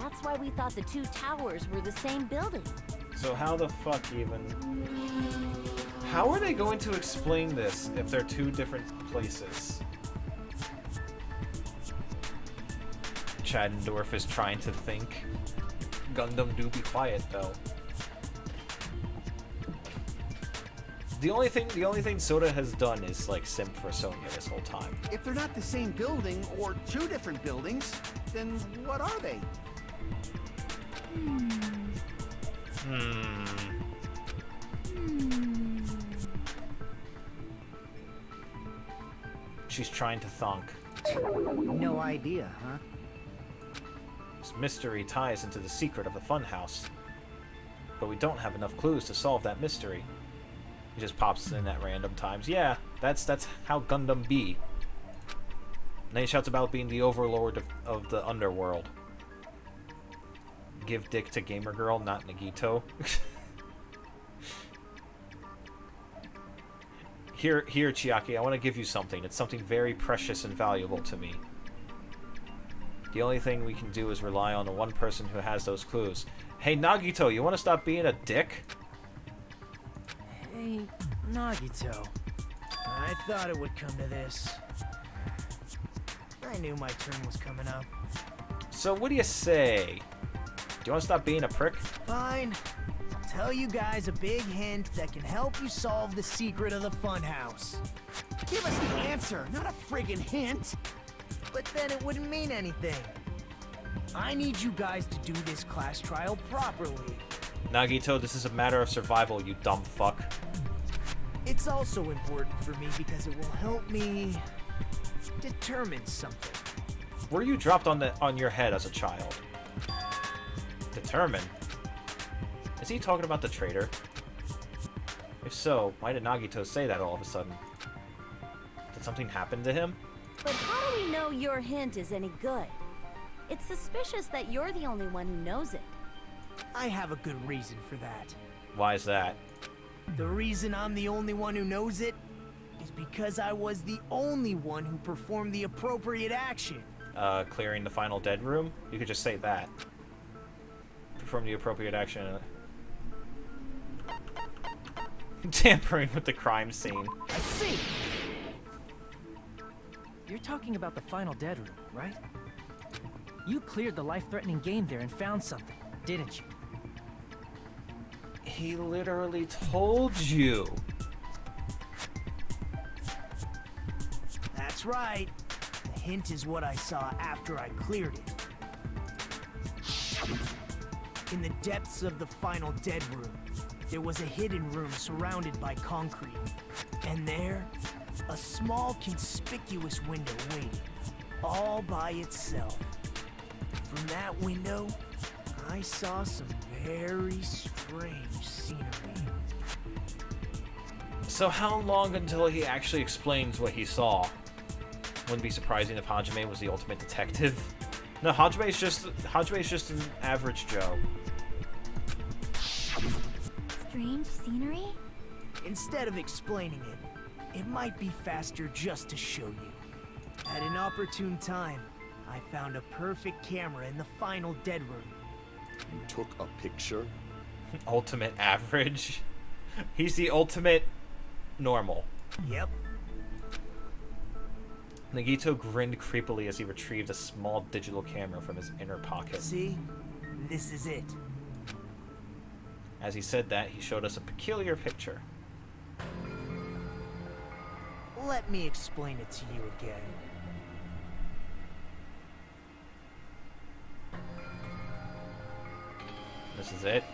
That's why we thought the two towers were the same building. So how the fuck even... How are they going to explain this if they're two different places? Chadendorf is trying to think. Gundam do be quiet though. The only thing Soda has done is like simp for Sonya this whole time. If they're not the same building or two different buildings, then what are they? She's trying to thunk. No idea, huh? This mystery ties into the secret of the funhouse. But we don't have enough clues to solve that mystery. He just pops in at random times. Yeah, that's how Gundam be. And then he shouts about being the overlord of the underworld. Give dick to gamer girl, not Nagito. Here, Chiaki, I want to give you something. It's something very precious and valuable to me. The only thing we can do is rely on the one person who has those clues. Hey, Nagito, you want to stop being a dick? Hey, Nagito. I thought it would come to this. I knew my turn was coming up. So what do you say? Do you want to stop being a prick? Fine. I'll tell you guys a big hint that can help you solve the secret of the funhouse. Give us the answer, not a friggin' hint. But then it wouldn't mean anything. I need you guys to do this class trial properly. Nagito, this is a matter of survival, you dumb fuck. It's also important for me because it will help me determine something. Were you dropped on your head as a child? Determine? Is he talking about the traitor? If so, why did Nagito say that all of a sudden? Did something happen to him? But how do we know your hint is any good? It's suspicious that you're the only one who knows it. I have a good reason for that. Why is that? The reason I'm the only one who knows it is because I was the only one who performed the appropriate action. Clearing the final dead room? You could just say that. Perform the appropriate action. Tampering with the crime scene. I see! You're talking about the final dead room, right? You cleared the life-threatening game there and found something, didn't you? He literally told you. That's right. The hint is what I saw after I cleared it. In the depths of the final dead room, there was a hidden room surrounded by concrete. And there, a small conspicuous window waiting, all by itself. From that window, I saw some very strange scenery. So how long until he actually explains what he saw? Wouldn't be surprising if Hajime was the ultimate detective. No, Hajime's just an average Joe. Strange scenery? Instead of explaining it, it might be faster just to show you. At an opportune time, I found a perfect camera in the final dead room. You took a picture? Ultimate average? He's the ultimate normal. Yep. Nagito grinned creepily as he retrieved a small digital camera from his inner pocket. See? This is it. As he said that, he showed us a peculiar picture. Let me explain it to you again. This is it.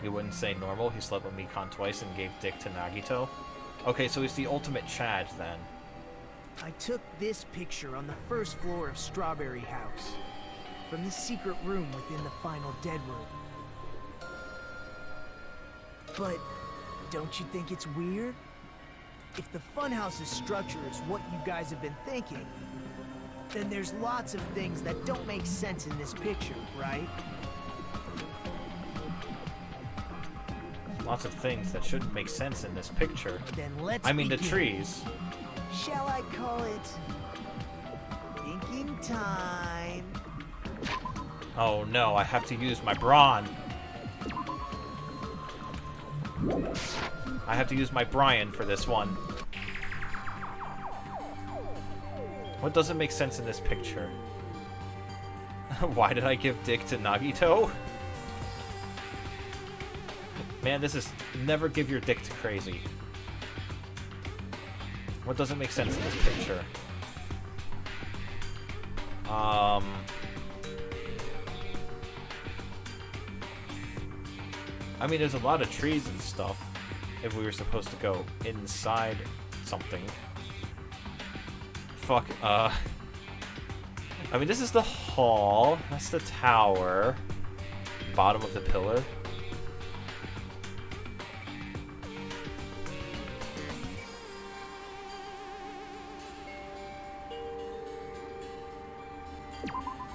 He wouldn't say normal. He slept with Mikan twice and gave dick to Nagito. Okay, so he's the ultimate Chad then. I took this picture on the first floor of Strawberry House, from the secret room within the final dead room. But don't you think it's weird? If the funhouse's structure is what you guys have been thinking, then there's lots of things that don't make sense in this picture, right? Lots of things that shouldn't make sense in this picture. Then let's I mean, the begin. trees. Shall I call it thinking time? Oh no, I have to use my brawn. I have to use my Brian for this one. What doesn't make sense in this picture? Why did I give dick to Nagito? Man, this is never give your dick to Crazy. What doesn't make sense in this picture? I mean, there's a lot of trees and stuff. If we were supposed to go inside something. Fuck, I mean, this is the hall. That's the tower. Bottom of the pillar.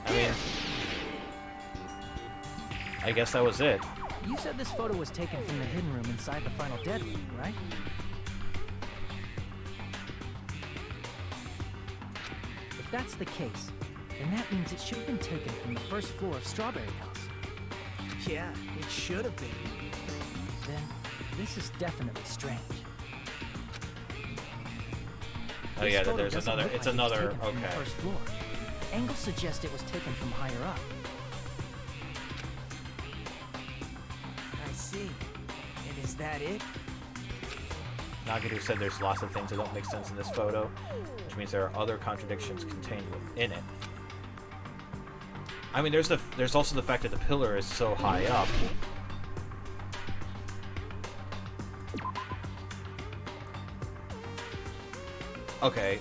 I mean, I guess that was it. You said this photo was taken from the hidden room inside the final dead room, right? If that's the case, then that means it should have been taken from the first floor of Strawberry House. Yeah, it should have been. Then, this is definitely strange. Oh yeah, photo there's doesn't another. look It's like another. taken from the Okay. first floor. Angles suggest it was taken from higher up. I see. And is that it? Nagito said there's lots of things that don't make sense in this photo, which means there are other contradictions contained within it. I mean, there's also the fact that the pillar is so high up. Okay.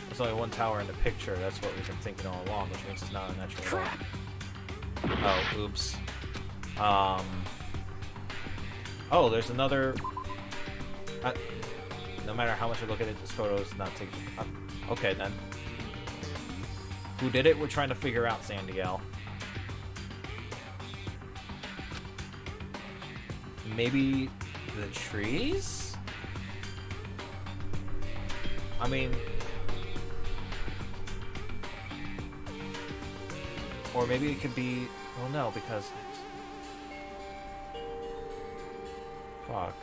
There's only one tower in the picture. That's what we've been thinking all along, which means it's not a natural law. Oh, oops. Oh, there's another. No matter how much I look at it, this photo is not taken. Okay, then. Who did it? We're trying to figure out, Sandiel. Maybe the trees? I mean... Or maybe it could be... Well, no, because... Fuck.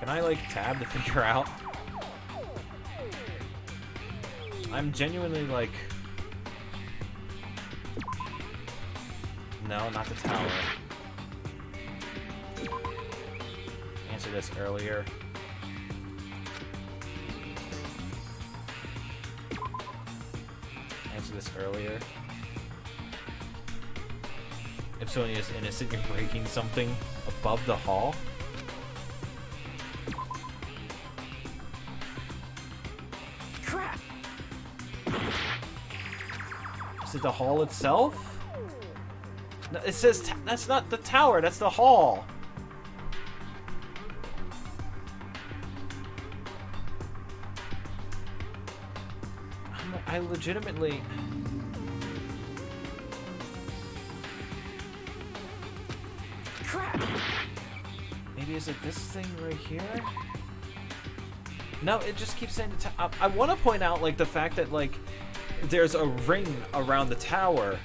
Can I, like, tab to figure out? I'm genuinely, like... No, not the tower. Answer this earlier. Answer this earlier. If Sonia is innocent, you're breaking something above the hall? Crap! Is it the hall itself? No, it says that's not the tower, that's the hall. I legitimately... Crap! Maybe is it this thing right here? No, it just keeps saying I want to point out, like, the fact that, like, there's a ring around the tower.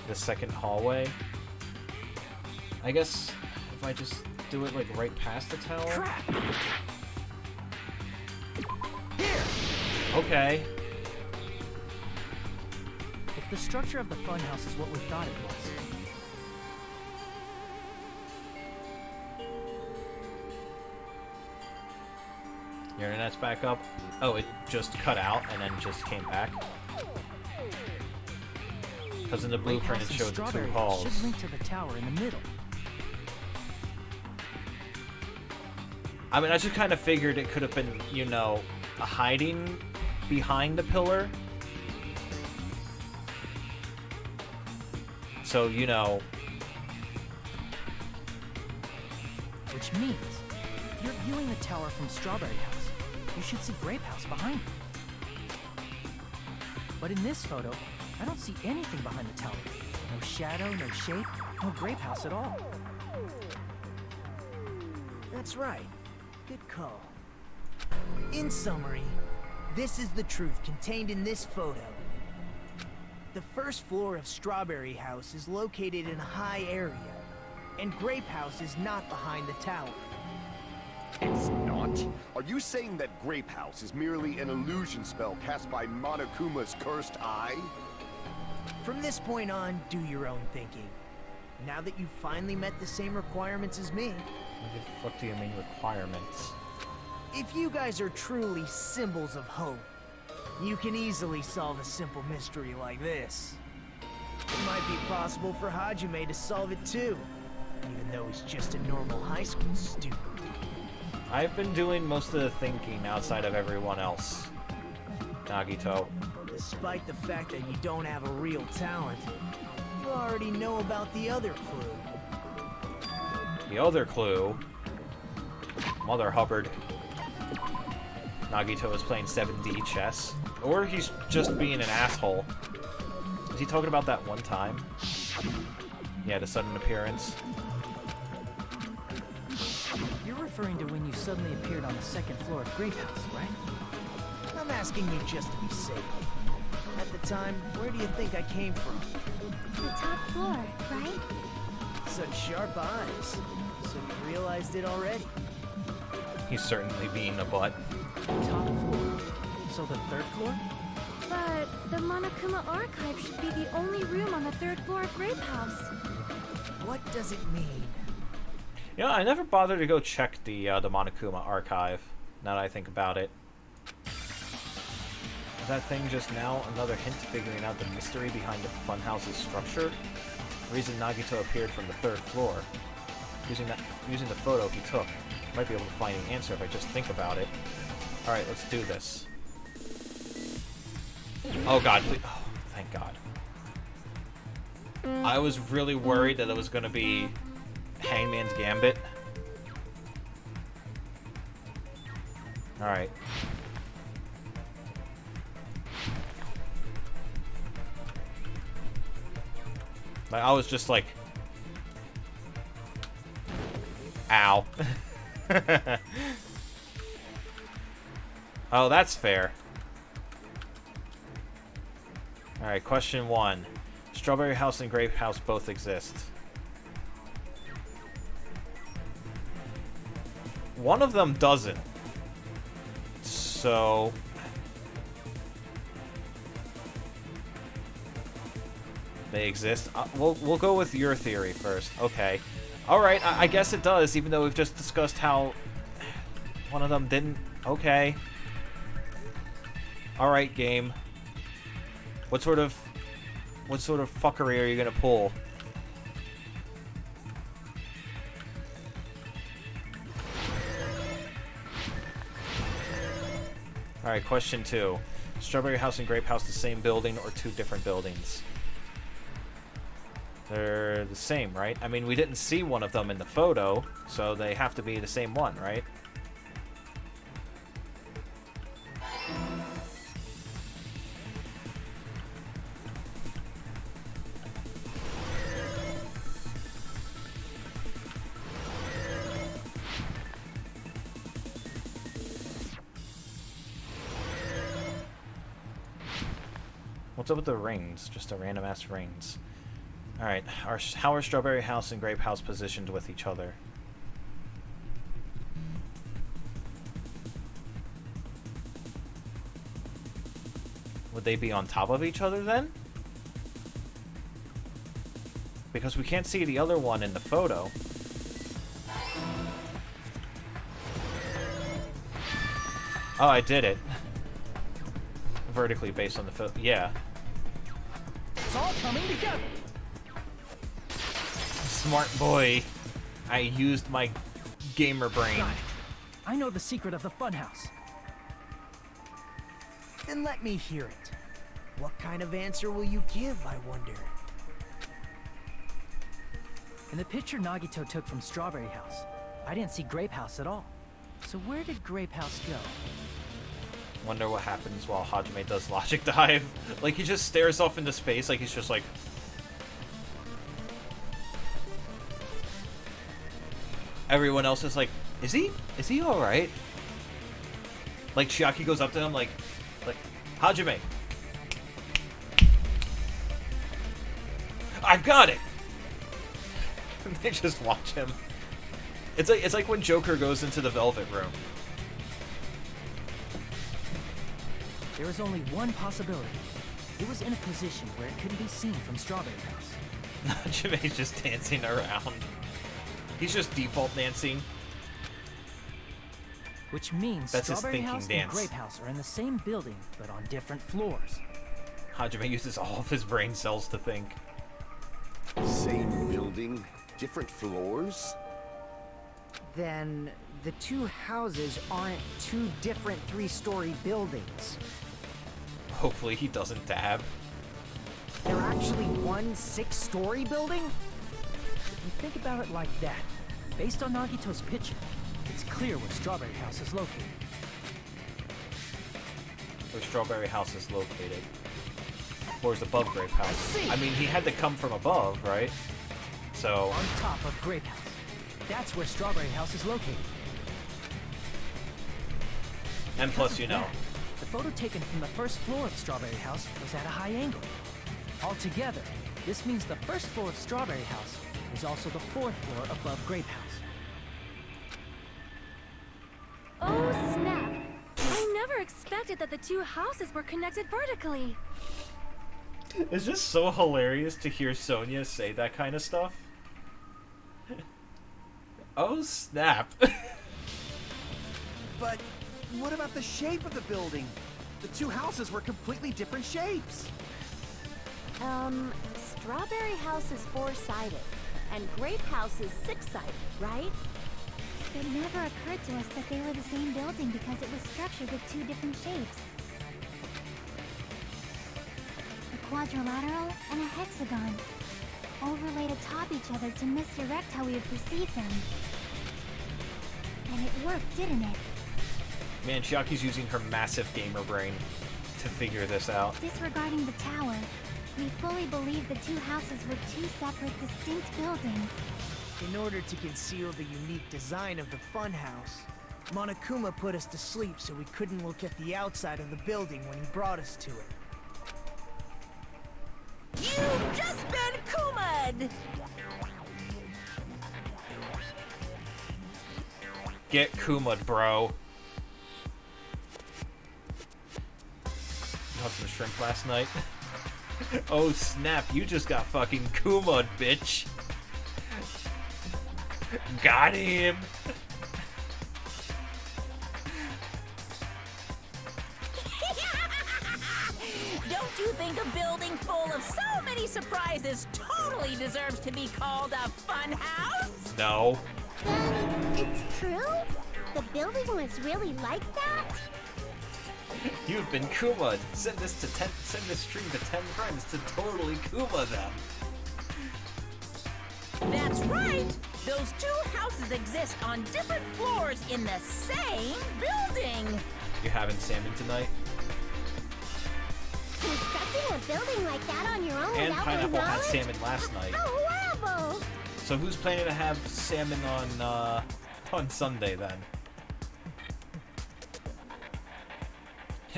The second hallway. I guess if I just do it, like, right past the tower. Crap! Okay. If the structure of the funhouse is what we thought it was, Your internet's back up. Oh, it just cut out and then just came back. Because in the blueprint it showed the two halls. should link to the tower in the middle. I mean, I just kind of figured it could have been, you know, a hiding behind the pillar. So, you know... Which means, if you're viewing the tower from Strawberry House, you should see Grape House behind you. But in this photo, I don't see anything behind the tower. No shadow, no shape, no Grape House at all. That's right. Good call. In summary, this is the truth contained in this photo. The first floor of Strawberry House is located in a high area, and Grape House is not behind the tower. It's not? Are you saying that Grape House is merely an illusion spell cast by Monokuma's cursed eye? From this point on, do your own thinking. Now that you've finally met the same requirements as me, What the fuck do you mean requirements? if you guys are truly symbols of hope, you can easily solve a simple mystery like this. It might be possible for Hajime to solve it too, even though he's just a normal high school student. I've been doing most of the thinking outside of everyone else. Nagito. Despite the fact that you don't have a real talent, you already know about the other clue. The other clue... Mother Hubbard. Nagito is playing 7D chess. Or he's just being an asshole. Is he talking about that one time? Yeah, the sudden appearance. You're referring to when you suddenly appeared on the second floor of Grape House, right? I'm asking you just to be safe. At the time, where do you think I came from? The top floor, right? such sharp eyes. So you realized it already. He's certainly being a butt. Top floor. So the third floor? But the Monokuma Archive should be the only room on the third floor of Grape House. What does it mean? You know, I never bothered to go check the Monokuma archive, now that I think about it. Is that thing just now another hint to figuring out the mystery behind the funhouse's structure? The reason Nagito appeared from the third floor. Using the photo he took. Might be able to find an answer if I just think about it. Alright, let's do this. Oh god, please. Oh, thank god. I was really worried that it was gonna be Hangman's Gambit. Alright. Like, I was just like... Ow. Oh, that's fair. Alright, question 1. Strawberry House and Grape House both exist. One of them doesn't. So... they exist. We'll go with your theory first. Okay. Alright, I guess it does, even though we've just discussed how one of them didn't. Okay. Alright, game. What sort of fuckery are you gonna pull? Alright, question 2. Strawberry House and Grape House the same building or two different buildings? They're the same, right? I mean, we didn't see one of them in the photo, so they have to be the same one, right? What's up with the rings? Just a random ass rings. Alright, how are Strawberry House and Grape House positioned with each other? Would they be on top of each other then? Because we can't see the other one in the photo. Oh, I did it. Vertically based on the photo. Yeah. It's all coming together. Smart boy. I used my gamer brain. Got it. I know the secret of the funhouse. Then let me hear it. What kind of answer will you give, I wonder? In the picture Nagito took from Strawberry House, I didn't see Grape House at all. So where did Grape House go? Wonder what happens while Hajime does logic dive. Like, he just stares off into space, like he's just like... Everyone else is like, is he alright? Like, Chiaki goes up to him like, Hajime! I've got it! They just watch him. It's like when Joker goes into the Velvet Room. There is only one possibility. It was in a position where it couldn't be seen from Strawberry House. Hajime's just dancing around. He's just default dancing. Which means that's Strawberry his thinking House dance. and Grape House are in the same building, but on different floors. Hajime uses all of his brain cells to think. Same building, different floors? Then the two houses aren't two different three-story buildings. Hopefully he doesn't dab. They're actually one six-story building? If you think about it like that, based on Nagito's picture, it's clear where Strawberry House is located. Where Strawberry House is located. Floors above Grape House. I mean, he had to come from above, right? So... on top of Grape House. That's where Strawberry House is located. And plus, you know. The photo taken from the first floor of Strawberry House was at a high angle. Altogether, this means the first floor of Strawberry House is also the 4th floor above Grape House. Oh, snap! I never expected that the two houses were connected vertically. It's just so hilarious to hear Sonya say that kind of stuff. Oh, snap. But what about the shape of the building? The two houses were completely different shapes. Strawberry House is 4-sided, and Grape House is 6-sided, right? It never occurred to us that they were the same building because it was structured with two different shapes. A quadrilateral and a hexagon, overlaid atop each other to misdirect how we would perceive them. And it worked, didn't it? Man, Chiaki's using her massive gamer brain to figure this out. Disregarding the tower, we fully believe the two houses were two separate, distinct buildings. In order to conceal the unique design of the funhouse, Monokuma put us to sleep so we couldn't look at the outside of the building when he brought us to it. You've just been Kuma'd! Get Kuma'd, bro. Had some shrimp last night. Oh snap, you just got fucking Kuma'd, bitch. Got him. Don't you think a building full of so many surprises totally deserves to be called a fun house? No. It's true? The building was really like that? You've been Kuma'd. Send this stream to 10 friends to totally Kuma them. That's right! Those two houses exist on different floors in the same building! You having salmon tonight? Constructing a building like that on your own And without Pineapple my had knowledge? salmon last night. How horrible! So who's planning to have salmon on Sunday then?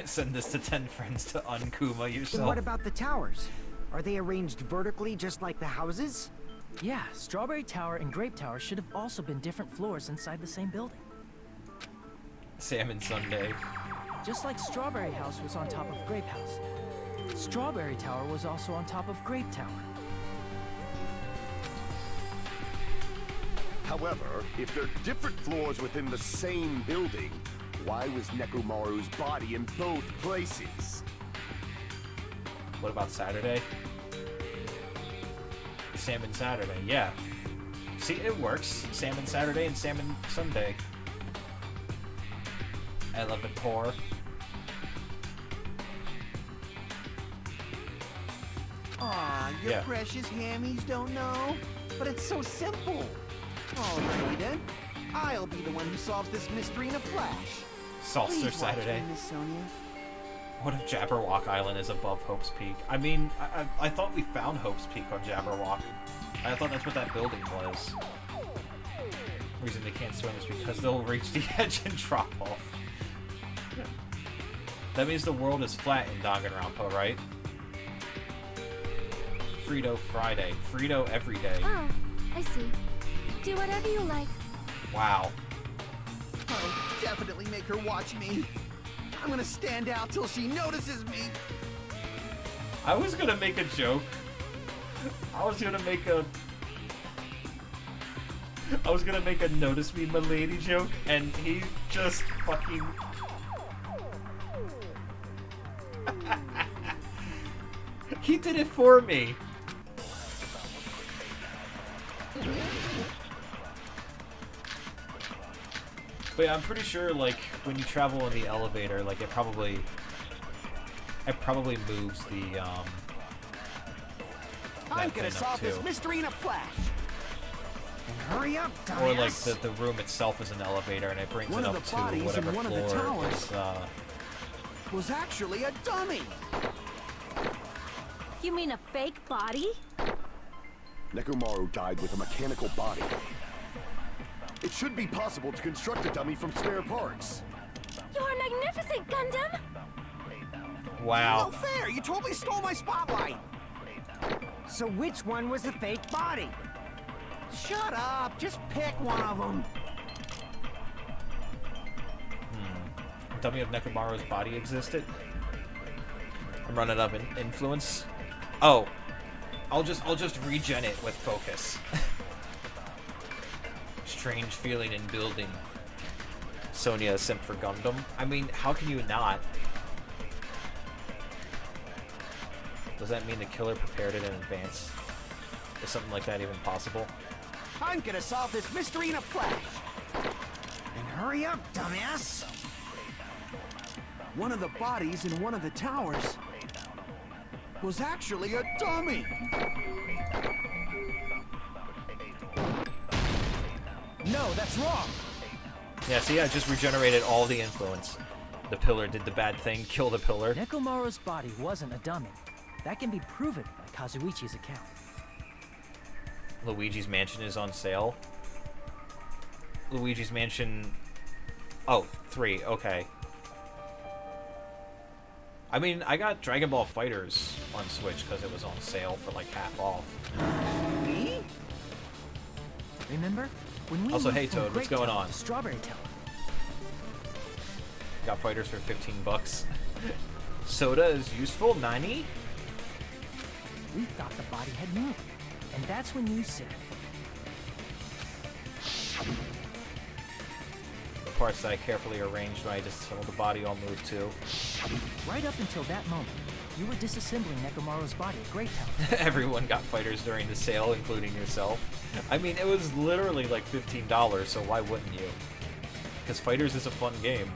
Send this to 10 friends to unkuma yourself. And what about the towers? Are they arranged vertically just like the houses? Yeah, Strawberry Tower and Grape Tower should have also been different floors inside the same building. Salmon Sunday. Just like Strawberry House was on top of Grape House, Strawberry Tower was also on top of Grape Tower. However, if they're different floors within the same building, why was Nekomaru's body in both places? What about Saturday? Salmon Saturday, yeah. See, it works. Salmon Saturday and Salmon Sunday. I love it poor. Aw, your Yeah. precious hammies don't know? But it's so simple. Alrighty then. I'll be the one who solves this mystery in a flash. Salsa Please watch Saturday. me, Miss Sonia. What if Jabberwock Island is above Hope's Peak? I mean, I thought we found Hope's Peak on Jabberwock. I thought that's what that building was. The reason they can't swim is because they'll reach the edge and drop off. That means the world is flat in Danganronpa, right? Frito Friday. Frito every day. Oh, I see. Do whatever you like. Wow. I'll definitely make her watch me. I'm gonna stand out till she notices me. I was gonna make a joke. I was gonna make a notice me milady joke, and he just fucking... He did it for me. But yeah, I'm pretty sure, like, when you travel in the elevator, like, it probably moves the, I'm that gonna thing up solve this too. mystery in a flash. Hurry up, dumbass! Or like the room itself is an elevator and it brings One it of up the to bodies in whatever one of the floor towers. is, Was actually a dummy. You mean a fake body? Nekomaru died with a mechanical body. It should be possible to construct a dummy from spare parts. You're magnificent, Gundam! wow. No fair! You totally stole my spotlight. So which one was the fake body? Shut up! Just pick one of them. Dummy of Nekomaru's body existed. I'm running up in influence. Oh, I'll just regen it with focus. Strange feeling in building. Sonya is simp for Gundam. I mean, how can you not? Does that mean the killer prepared it in advance? Is something like that even possible? I'm gonna solve this mystery in a flash. And hurry up, dumbass! One of the bodies in one of the towers was actually a dummy. No, that's wrong. Yeah, see, I just regenerated all the influence. The pillar did the bad thing, kill the pillar. Nekomaru's body wasn't a dummy. That can be proven by Kazuichi's account. Luigi's Mansion is on sale. Luigi's Mansion... Oh, 3, okay. I mean, I got Dragon Ball FighterZ on Switch because it was on sale for like half off. Me? Remember? When we Also, moved hey from Toad, what's Great going Tower on? to Strawberry Tower. Got FighterZ for 15 bucks. Soda is useful, 90? We thought the body had moved. And that's when you said, The parts that I carefully arranged when I disassembled the body all moved too. right up until that moment, you were disassembling Nekomaru's body at Great Tower. Everyone got FighterZ during the sale, including yourself. I mean, it was literally like $15, so why wouldn't you? Because FighterZ is a fun game.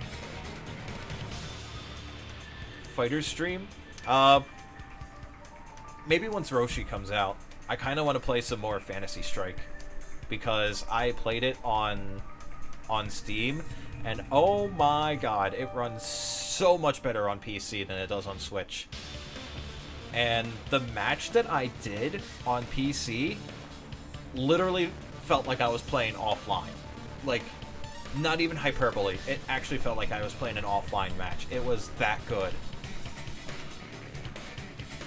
FighterZ stream? Maybe once Roshi comes out. I kind of want to play some more Fantasy Strike. Because I played it on Steam, and oh my god, it runs so much better on PC than it does on Switch. And the match that I did on PC literally felt like I was playing offline. Like, not even hyperbole. It actually felt like I was playing an offline match. It was that good.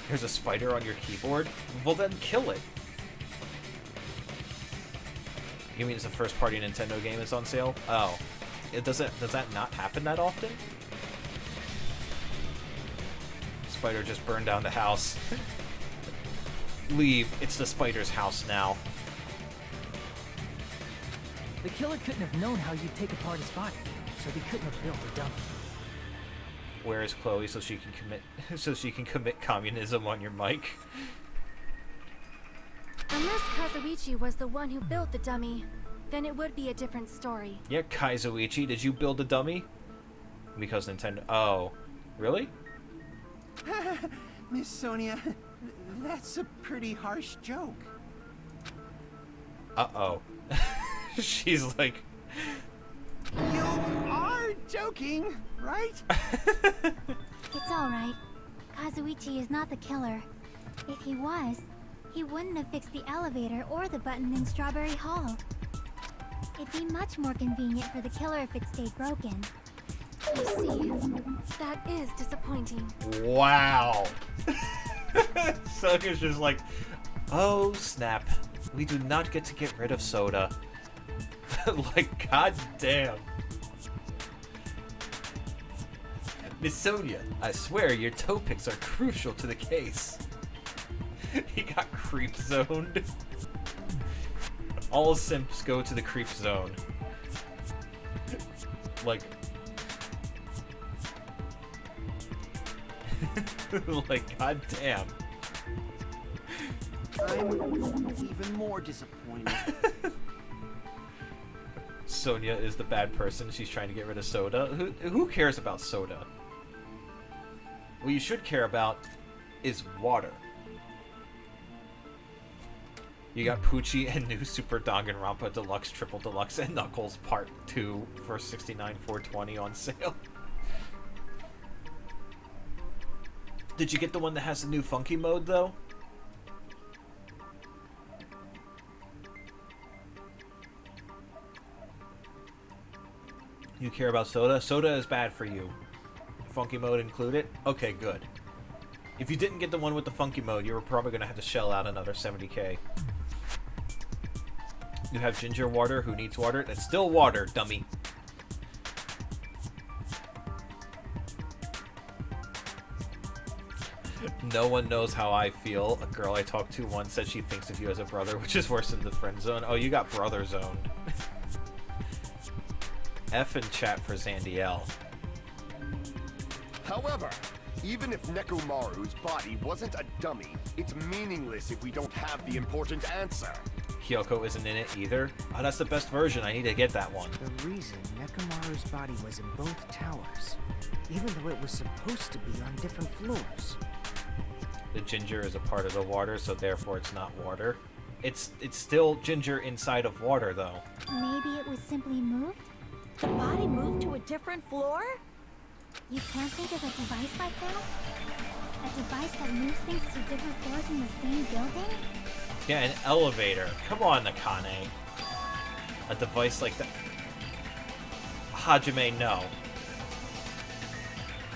There's a spider on your keyboard? Well then kill it. You mean it's a first-party Nintendo game is on sale? Oh. Does that not happen that often? Spider just burned down the house. Leave. It's the spider's house now. The killer couldn't have known how you'd take apart his body, so they couldn't have built a dummy. Where is Chloe so she can commit communism on your mic? Unless Kazuichi was the one who built the dummy, then it would be a different story. Yeah, Kaizuichi, did you build a dummy? Because Nintendo... Oh. Really? Miss Sonia, that's a pretty harsh joke. Uh-oh. She's like... You are joking, right? It's alright. Kazuichi is not the killer. If he was, he wouldn't have fixed the elevator or the button in Strawberry Hall. It'd be much more convenient for the killer if it stayed broken. I see. That is disappointing. Wow. Sonya's just like, oh snap. We do not get to get rid of Soda. Like, goddamn. Miss Sonia, I swear your toe picks are crucial to the case. He got creep zoned. All simps go to the creep zone. Like... like, goddamn. I'm even more disappointed. Sonia is the bad person. She's trying to get rid of Soda. Who cares about Soda? What you should care about is water. You got Poochie and new Super Danganronpa Deluxe, Triple Deluxe, and Knuckles Part 2 for $69,420 on sale. Did you get the one that has the new funky mode, though? You care about Soda? Soda is bad for you. Funky mode included? Okay, good. If you didn't get the one with the funky mode, you were probably going to have to shell out another $70K. You have ginger water. Who needs water? That's still water, dummy. No one knows how I feel. A girl I talked to once said she thinks of you as a brother, which is worse than the friend zone. Oh, you got brother zoned. F in chat for Zandiel. However, even if Nekomaru's body wasn't a dummy, it's meaningless if we don't have the important answer. Hyoko isn't in it either. Oh, that's the best version. I need to get that one. The reason Nekomaru's body was in both towers, even though it was supposed to be on different floors. The ginger is a part of the water, so therefore it's not water. It's still ginger inside of water, though. Maybe it was simply moved? The body moved to a different floor? You can't think of a device like that? A device that moves things to different floors in the same building? Yeah, an elevator. Come on, Nakane. A device like that. Hajime, no.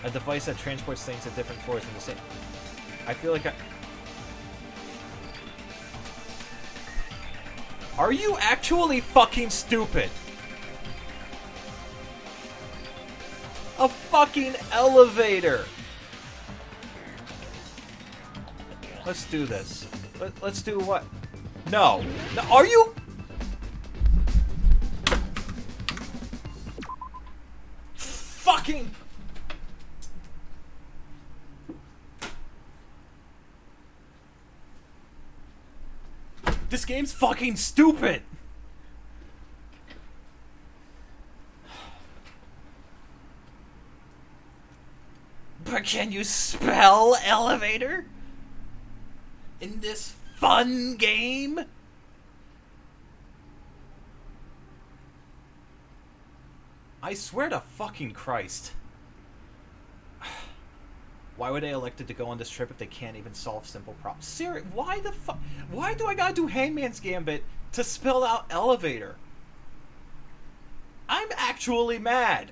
A device that transports things to different floors in the same... I feel like I... Are you actually fucking stupid? A fucking elevator! Let's do this. Let's do what? No. No, are you? Fucking... This game's fucking stupid! But can you spell elevator? In this fun game? I swear to fucking Christ. Why were they elected to go on this trip if they can't even solve simple problems? Seriously, why the fuck? Why do I gotta do Hangman's Gambit to spell out elevator? I'm actually mad.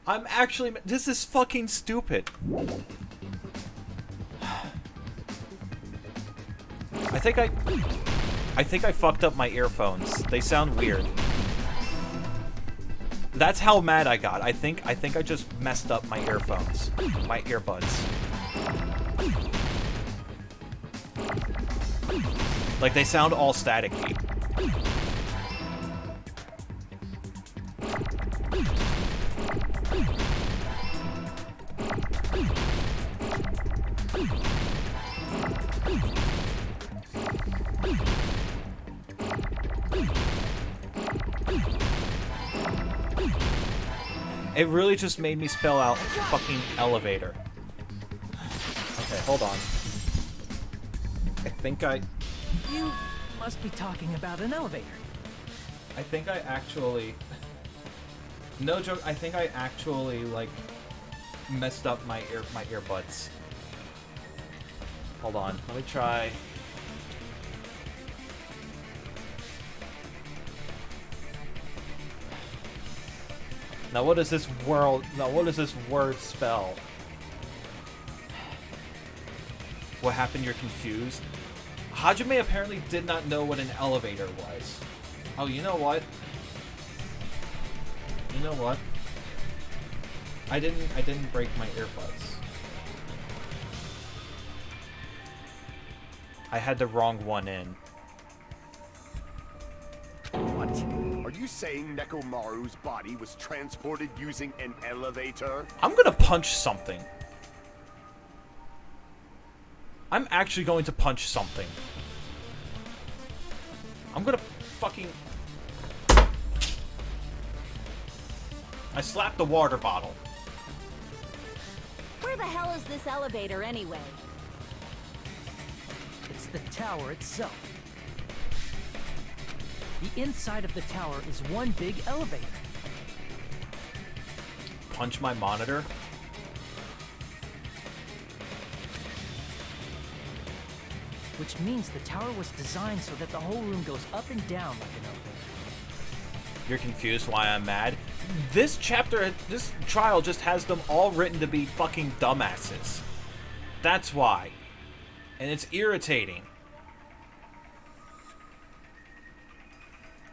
I'm actually mad. This is fucking stupid. I think I fucked up my earphones. They sound weird. That's how mad I got. I think I just messed up my earphones. My earbuds. Like, they sound all staticky. It really just made me spell out fucking elevator. Okay, hold on. I think I... You must be talking about an elevator. I think I actually... No joke, I think I actually, like, messed up my earbuds. Hold on, let me try... Now what does this word spell? What happened? You're confused? Hajime apparently did not know what an elevator was. Oh, you know what? You know what? I didn't break my earbuds. I had the wrong one in. What? Are you saying Nekomaru's body was transported using an elevator? I'm gonna punch something. I'm actually going to punch something. I'm gonna fucking... I slapped the water bottle. Where the hell is this elevator anyway? It's the tower itself. The inside of the tower is one big elevator. Punch my monitor? Which means the tower was designed so that the whole room goes up and down like an elevator. You're confused why I'm mad? This trial just has them all written to be fucking dumbasses. That's why. And it's irritating.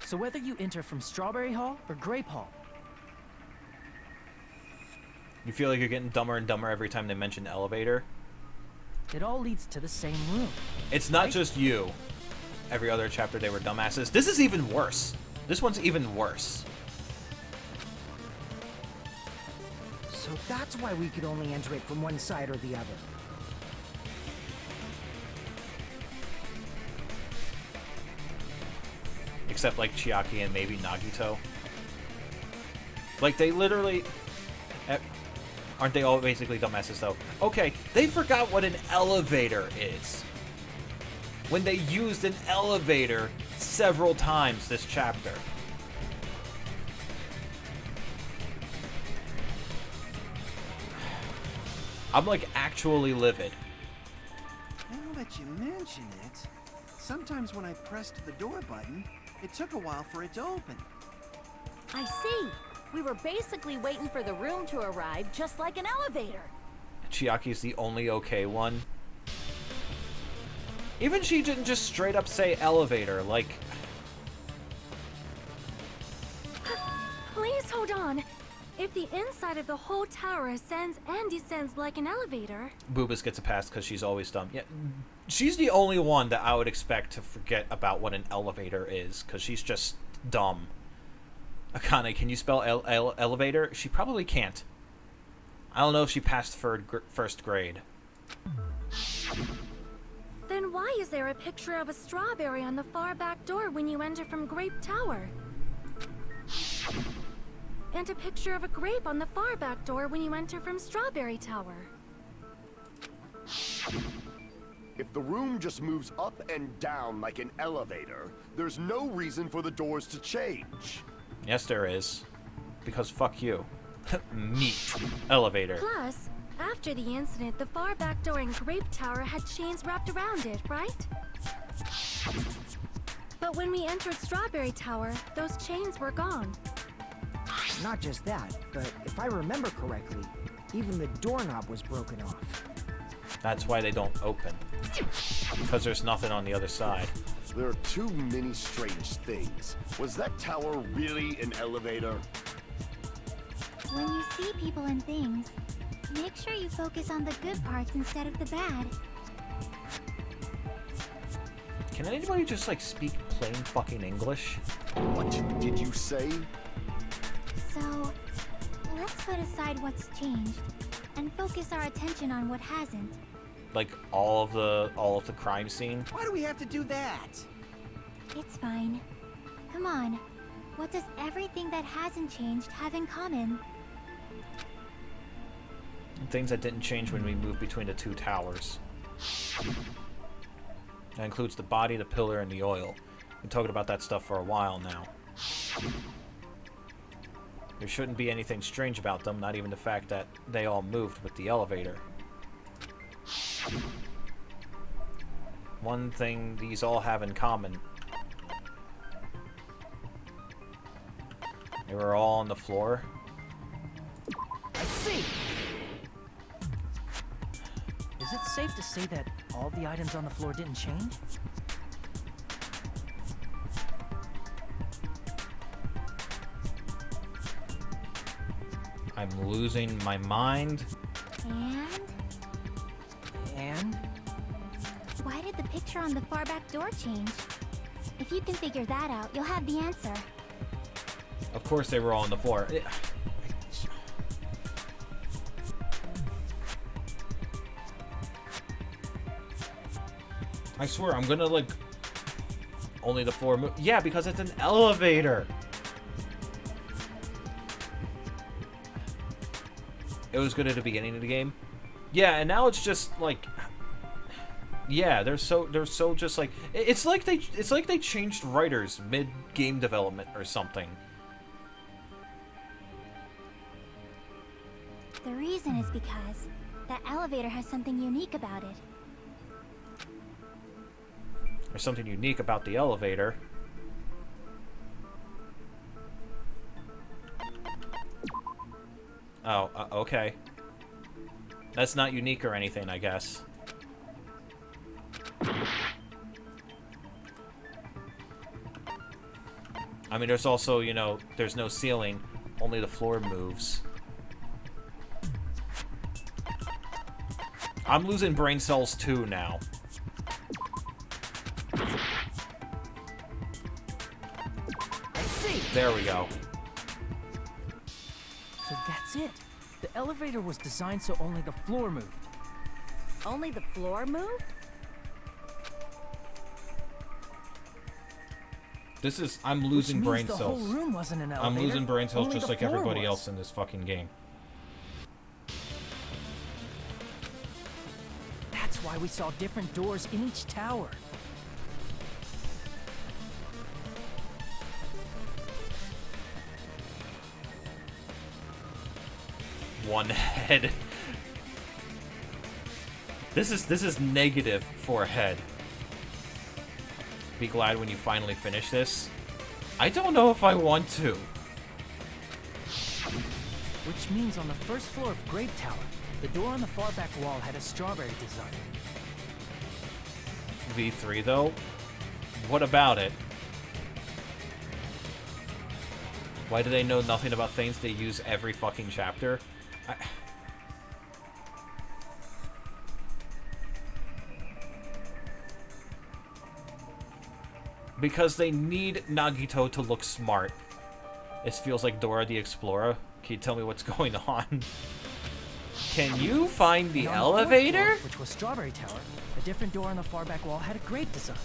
So whether you enter from Strawberry Hall or Grape Hall, You feel like you're getting dumber and dumber every time they mention elevator? it all leads to the same room. It's not just you. Every other chapter they were dumbasses. This is even worse. This one's even worse. So that's why we could only enter it from one side or the other. Except like Chiaki and maybe Nagito. Like they literally... Aren't they all basically dumbasses though? Okay, they forgot what an elevator is. When they used an elevator several times this chapter. I'm like actually livid. Now that you mention it, sometimes when I pressed the door button, it took a while for it to open. I see. We were basically waiting for the room to arrive, just like an elevator. Chiaki's the only okay one. Even she didn't just straight up say elevator, like... Please hold on. If the inside of the whole tower ascends and descends like an elevator... Boobas gets a pass because she's always dumb. Yeah, she's the only one that I would expect to forget about what an elevator is, because she's just dumb. Akane, can you spell elevator? She probably can't. I don't know if she passed first grade. Then why is there a picture of a strawberry on the far back door when you enter from Grape Tower? And a picture of a grape on the far back door when you enter from Strawberry Tower? If the room just moves up and down like an elevator, there's no reason for the doors to change. Yes, there is. Because fuck you. Meat. Elevator. Plus, after the incident, the far back door in Grape Tower had chains wrapped around it, right? But when we entered Strawberry Tower, those chains were gone. Not just that, but if I remember correctly, even the doorknob was broken off. That's why they don't open. Because there's nothing on the other side. There are too many strange things. Was that tower really an elevator? When you see people and things, make sure you focus on the good parts instead of the bad. Can anybody just like speak plain fucking English? What did you say? So, let's put aside what's changed and focus our attention on what hasn't. Like all of the crime scene? Why do we have to do that? It's fine. Come on. What does everything that hasn't changed have in common? Things that didn't change when we moved between the two towers. That includes the body, the pillar, and the oil. Been talking about that stuff for a while now. There shouldn't be anything strange about them, not even the fact that they all moved with the elevator. One thing these all have in common. They were all on the floor. I see! Is it safe to say that all the items on the floor didn't change? I'm losing my mind. And? Why did the picture on the far back door change? If you can figure that out, you'll have the answer. Of course they were all on the floor. I swear, I'm gonna like... Only the floor move. Yeah, because it's an elevator. It was good at the beginning of the game. Yeah, and now it's just like... Yeah, they're so just like... It's like they changed writers mid-game development or something. The reason is because that elevator has something unique about it. There's something unique about the elevator. Oh, okay. That's not unique or anything, I guess. I mean, there's also, you know, there's no ceiling. Only the floor moves. I'm losing brain cells too now. I see. There we go. So that's it. The elevator was designed so only the floor moved. Only the floor moved? This is, I'm losing brain the cells. whole room wasn't an elevator. I'm losing brain cells Only just the like floor everybody was. else in this fucking game. That's why we saw different doors in each tower. One head. This is negative for a head. Be glad when you finally finish this. I don't know if I want to. Which means on the first floor of Grape Tower, the door on the far back wall had a strawberry design. V3 though? What about it? Why do they know nothing about things they use every fucking chapter? Because they need Nagito to look smart. This feels like Dora the Explorer. Can you tell me what's going on? Can you find the And on the fourth elevator? floor, which was Strawberry Tower, a different door on the far back wall had a grape design.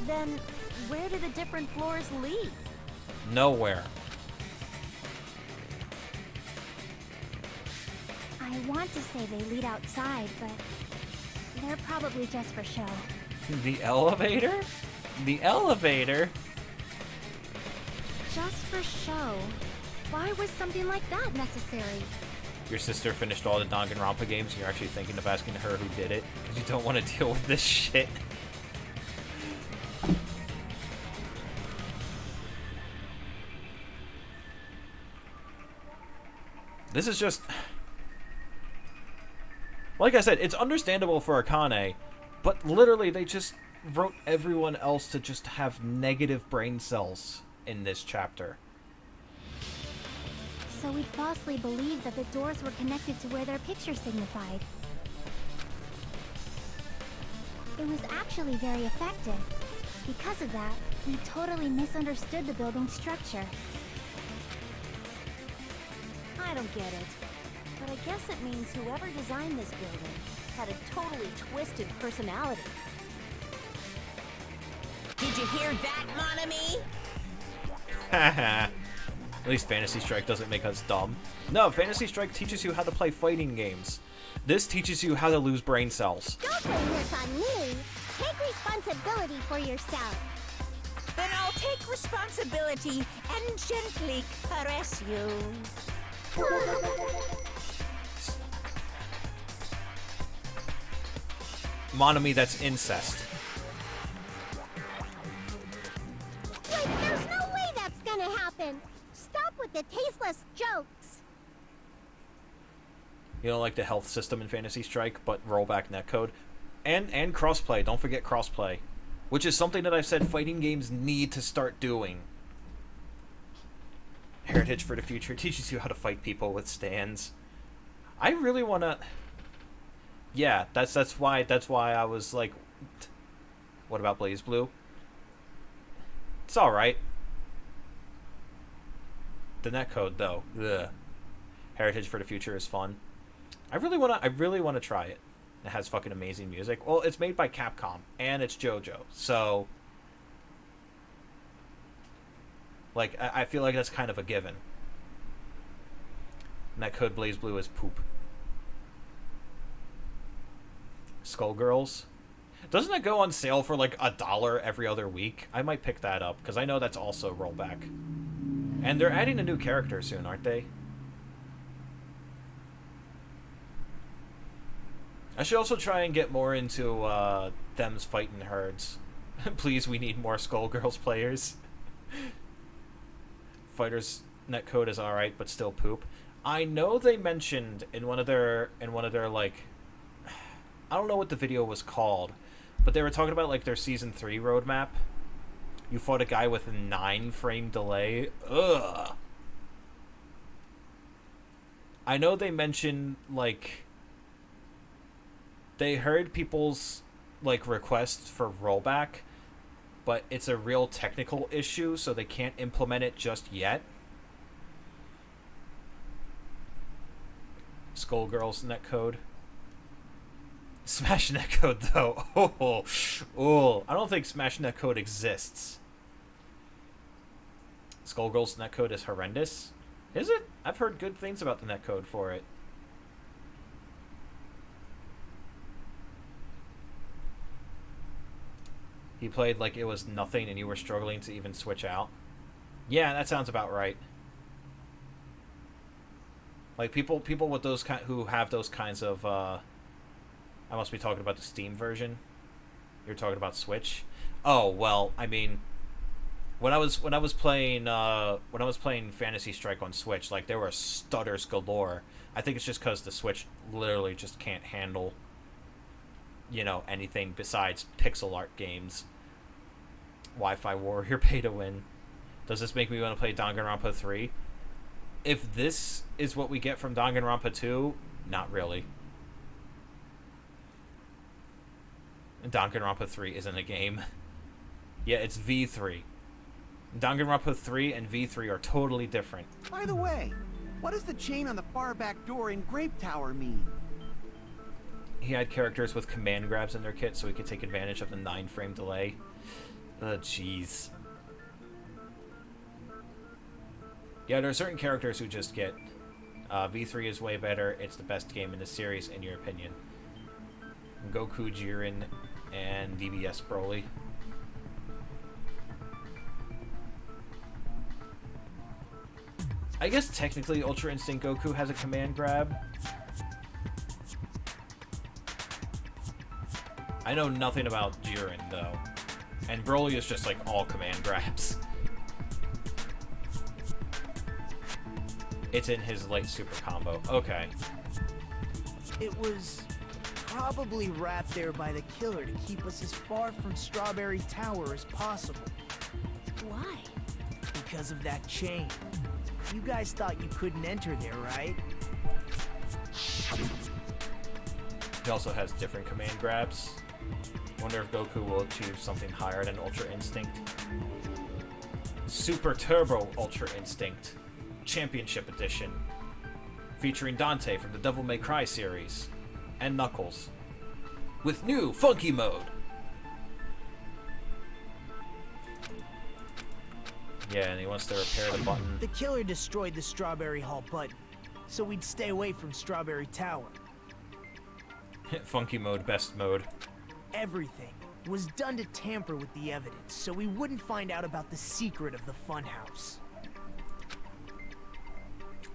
Then, where do the different floors lead? Nowhere. I want to say they lead outside, but they're probably just for show. The elevator? The elevator? Just for show? Why was something like that necessary? Your sister finished all the Danganronpa games and you're actually thinking of asking her who did it because you don't want to deal with this shit. This is just... Like I said, it's understandable for Akane, but literally they just wrote everyone else to just have negative brain cells in this chapter. So we falsely believed that the doors were connected to where their picture signified. It was actually very effective. Because of that, we totally misunderstood the building's structure. I don't get it. But I guess it means whoever designed this building had a totally twisted personality. Did you hear that, Monami? Haha. At least Fantasy Strike doesn't make us dumb. No, Fantasy Strike teaches you how to play fighting games. This teaches you how to lose brain cells. Don't blame this on me. Take responsibility for yourself. Then I'll take responsibility and gently caress you. Monami, that's incest. Wait, there's no way that's gonna happen. Stop with the tasteless jokes. You don't like the health system in Fantasy Strike, but rollback netcode. And crossplay. Don't forget crossplay. Which is something that I've said fighting games need to start doing. Heritage for the Future teaches you how to fight people with stands. I really want to... Yeah, that's why I was like... What about Blaze Blue? It's alright. The netcode, though. Ugh. Heritage for the Future is fun. I really want to try it. It has fucking amazing music. Well, it's made by Capcom, and it's JoJo, so... Like, I feel like that's kind of a given. Netcode Blaze Blue is poop. Skullgirls? Doesn't that go on sale for like $1 every other week? I might pick that up, because I know that's also rollback. And they're adding a new character soon, aren't they? I should also try and get more into them's fighting herds. Please, we need more Skullgirls players. Fighters netcode is alright, but still poop. I know they mentioned in one of their like, I don't know what the video was called, but they were talking about like their season 3 roadmap. You fought a guy with a 9-frame delay? Ugh. I know they mentioned, like, they heard people's, like, requests for rollback, but it's a real technical issue, so they can't implement it just yet. Skullgirls netcode. Smash netcode, though. Oh, I don't think Smash netcode exists. Skullgirls netcode is horrendous. Is it? I've heard good things about the netcode for it. He played like it was nothing and you were struggling to even switch out. Yeah, that sounds about right. Like people with those who have those kinds of I must be talking about the Steam version. You're talking about Switch. Oh, well, I mean, when I was playing Fantasy Strike on Switch, like there were stutters galore. I think it's just because the Switch literally just can't handle, you know, anything besides pixel art games. Wi-Fi Warrior pay to win. Does this make me want to play Danganronpa 3? If this is what we get from Danganronpa 2, not really. Danganronpa 3 isn't a game. Yeah, it's V3. Danganronpa 3 and V3 are totally different. By the way, what does the chain on the far back door in Grape Tower mean? He had characters with command grabs in their kit so he could take advantage of the 9-frame delay. Oh, jeez. Yeah, there are certain characters who just get... V3 is way better. It's the best game in the series, in your opinion. Goku, Jiren, and BillVS Broly. I guess technically Ultra Instinct Goku has a command grab. I know nothing about Jiren, though. And Broly is just like all command grabs. It's in his light super combo. Okay. It was probably wrapped there by the killer to keep us as far from Strawberry Tower as possible. Why? Because of that chain. You guys thought you couldn't enter there, right? He also has different command grabs. Wonder if Goku will achieve something higher than Ultra Instinct. Super Turbo Ultra Instinct Championship Edition, featuring Dante from the Devil May Cry series, and Knuckles, with new Funky Mode. Yeah, and he wants to repair the button. The killer destroyed the Strawberry Hall button, so we'd stay away from Strawberry Tower. Funky Mode, best mode. Everything was done to tamper with the evidence, so we wouldn't find out about the secret of the funhouse.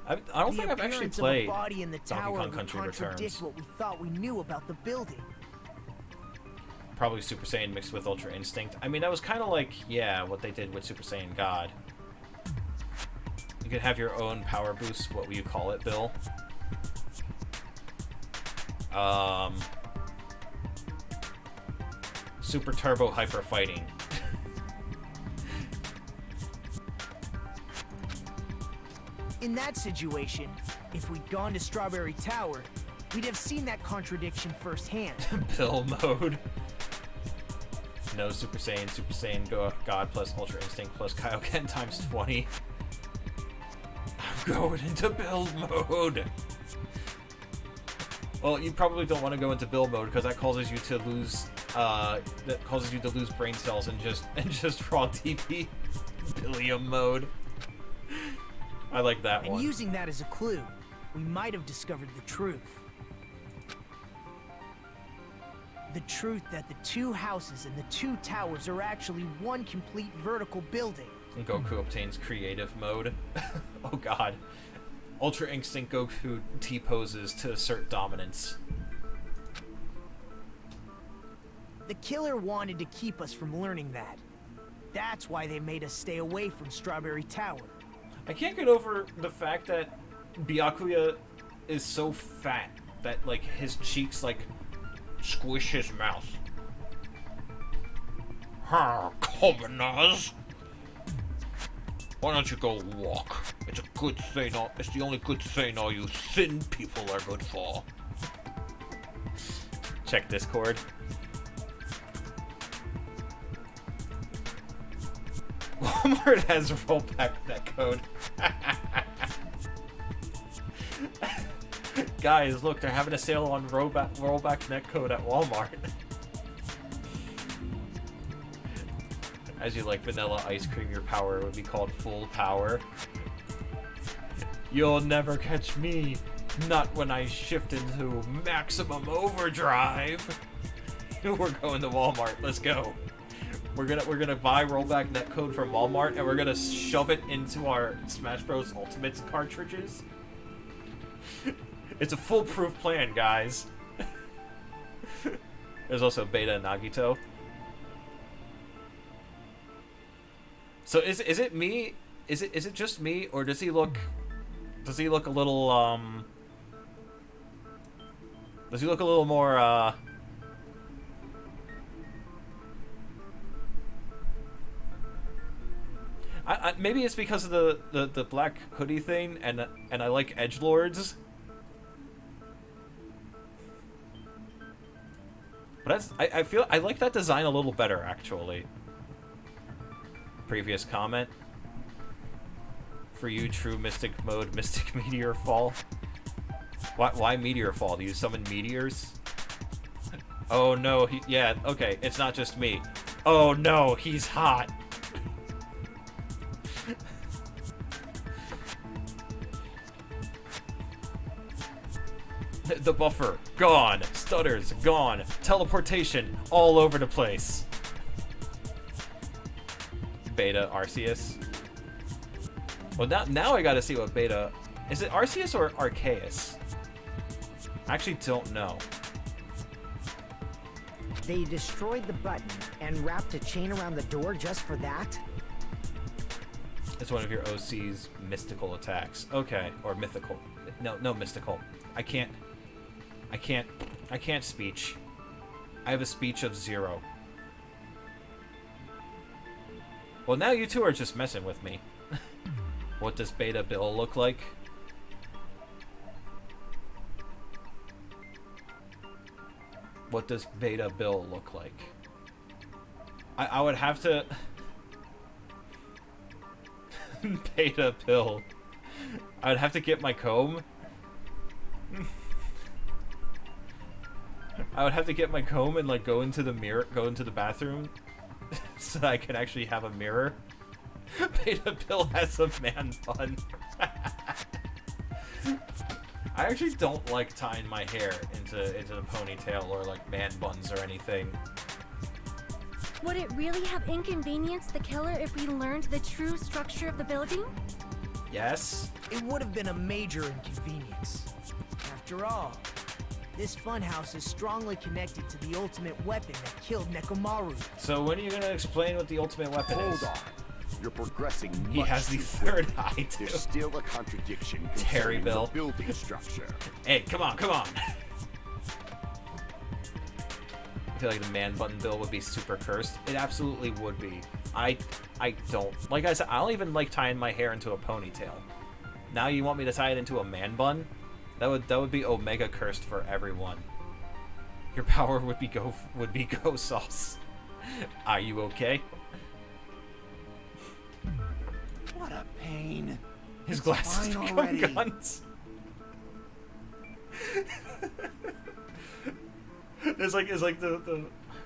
I don't think I've actually played the body in the tower Donkey Kong Country Returns. What we thought we knew about the building. Probably Super Saiyan mixed with Ultra Instinct. I mean, that was kind of like, yeah, what they did with Super Saiyan God. You could have your own power boost. What will you call it, Bill? Super Turbo Hyper Fighting. In that situation, if we'd gone to Strawberry Tower, we'd have seen that contradiction firsthand. Bill mode. No Super Saiyan God plus Ultra Instinct plus Kaioken times 20. I'm going into build mode. Well, you probably don't want to go into build mode because that causes you to lose brain cells and just raw TP Billium mode. I like that one. And using that as a clue, we might have discovered the truth. The truth that the two houses and the two towers are actually one complete vertical building. And Goku obtains creative mode. Oh god. Ultra Instinct Goku T-poses to assert dominance. The killer wanted to keep us from learning that. That's why they made us stay away from Strawberry Tower. I can't get over the fact that Byakuya is so fat that, like, his cheeks, like, squish his mouth. Commoners. Why don't you go walk? It's a good thing. It's the only good thing all you thin people are good for. Check Discord. Walmart has rollback netcode. Guys, look, they're having a sale on rollback netcode at Walmart. As you like vanilla ice cream, your power would be called full power. You'll never catch me. Not when I shift into maximum overdrive. We're going to Walmart. Let's go. We're gonna buy rollback netcode from Walmart and we're gonna shove it into our Smash Bros. Ultimates cartridges. It's a foolproof plan, guys. There's also Beta Nagito. So is it me? Is it just me, or does he look a little does he look a little more maybe it's because of the black hoodie thing, and I like edgelords. But I feel I like that design a little better, actually. Previous comment. For you, true Mystic Mode, Mystic Meteor Fall. Why Meteor Fall? Do you summon meteors? Oh no, yeah, okay, it's not just me. Oh no, he's hot. The buffer, gone. Stutters, gone. Teleportation, all over the place. Beta Arceus. Well, now I gotta see what Beta... Is it Arceus or Arceus? I actually don't know. They destroyed the button and wrapped a chain around the door just for that? It's one of your OC's mystical attacks. Okay, or mythical. No, mystical. I can't speech. I have a speech of 0. Well, now you two are just messing with me. What does Beta Bill look like? What does Beta Bill look like? I would have to... Beta Bill. I would have to get my comb. I would have to get my comb and like go into the mirror, go into the bathroom, so that I can actually have a mirror. Beta Bill has a man bun. I actually don't like tying my hair into a ponytail or like man buns or anything. Would it really have inconvenienced the killer if we learned the true structure of the building? Yes. It would have been a major inconvenience. After all, this funhouse is strongly connected to the ultimate weapon that killed Nekomaru. So when are you gonna explain what the ultimate weapon is? Hold on. You're progressing much He has the too third quickly. eye, too. There's still a contradiction Terry concerning Bill. the building structure. Hey, come on. I feel like the man button bill would be super cursed. It absolutely would be. I don't. Like I said, I don't even like tying my hair into a ponytail. Now you want me to tie it into a man bun? That would be omega cursed for everyone. Your power would be go sauce. Are you okay? What a pain. His It's glasses fine become already. guns. It's like the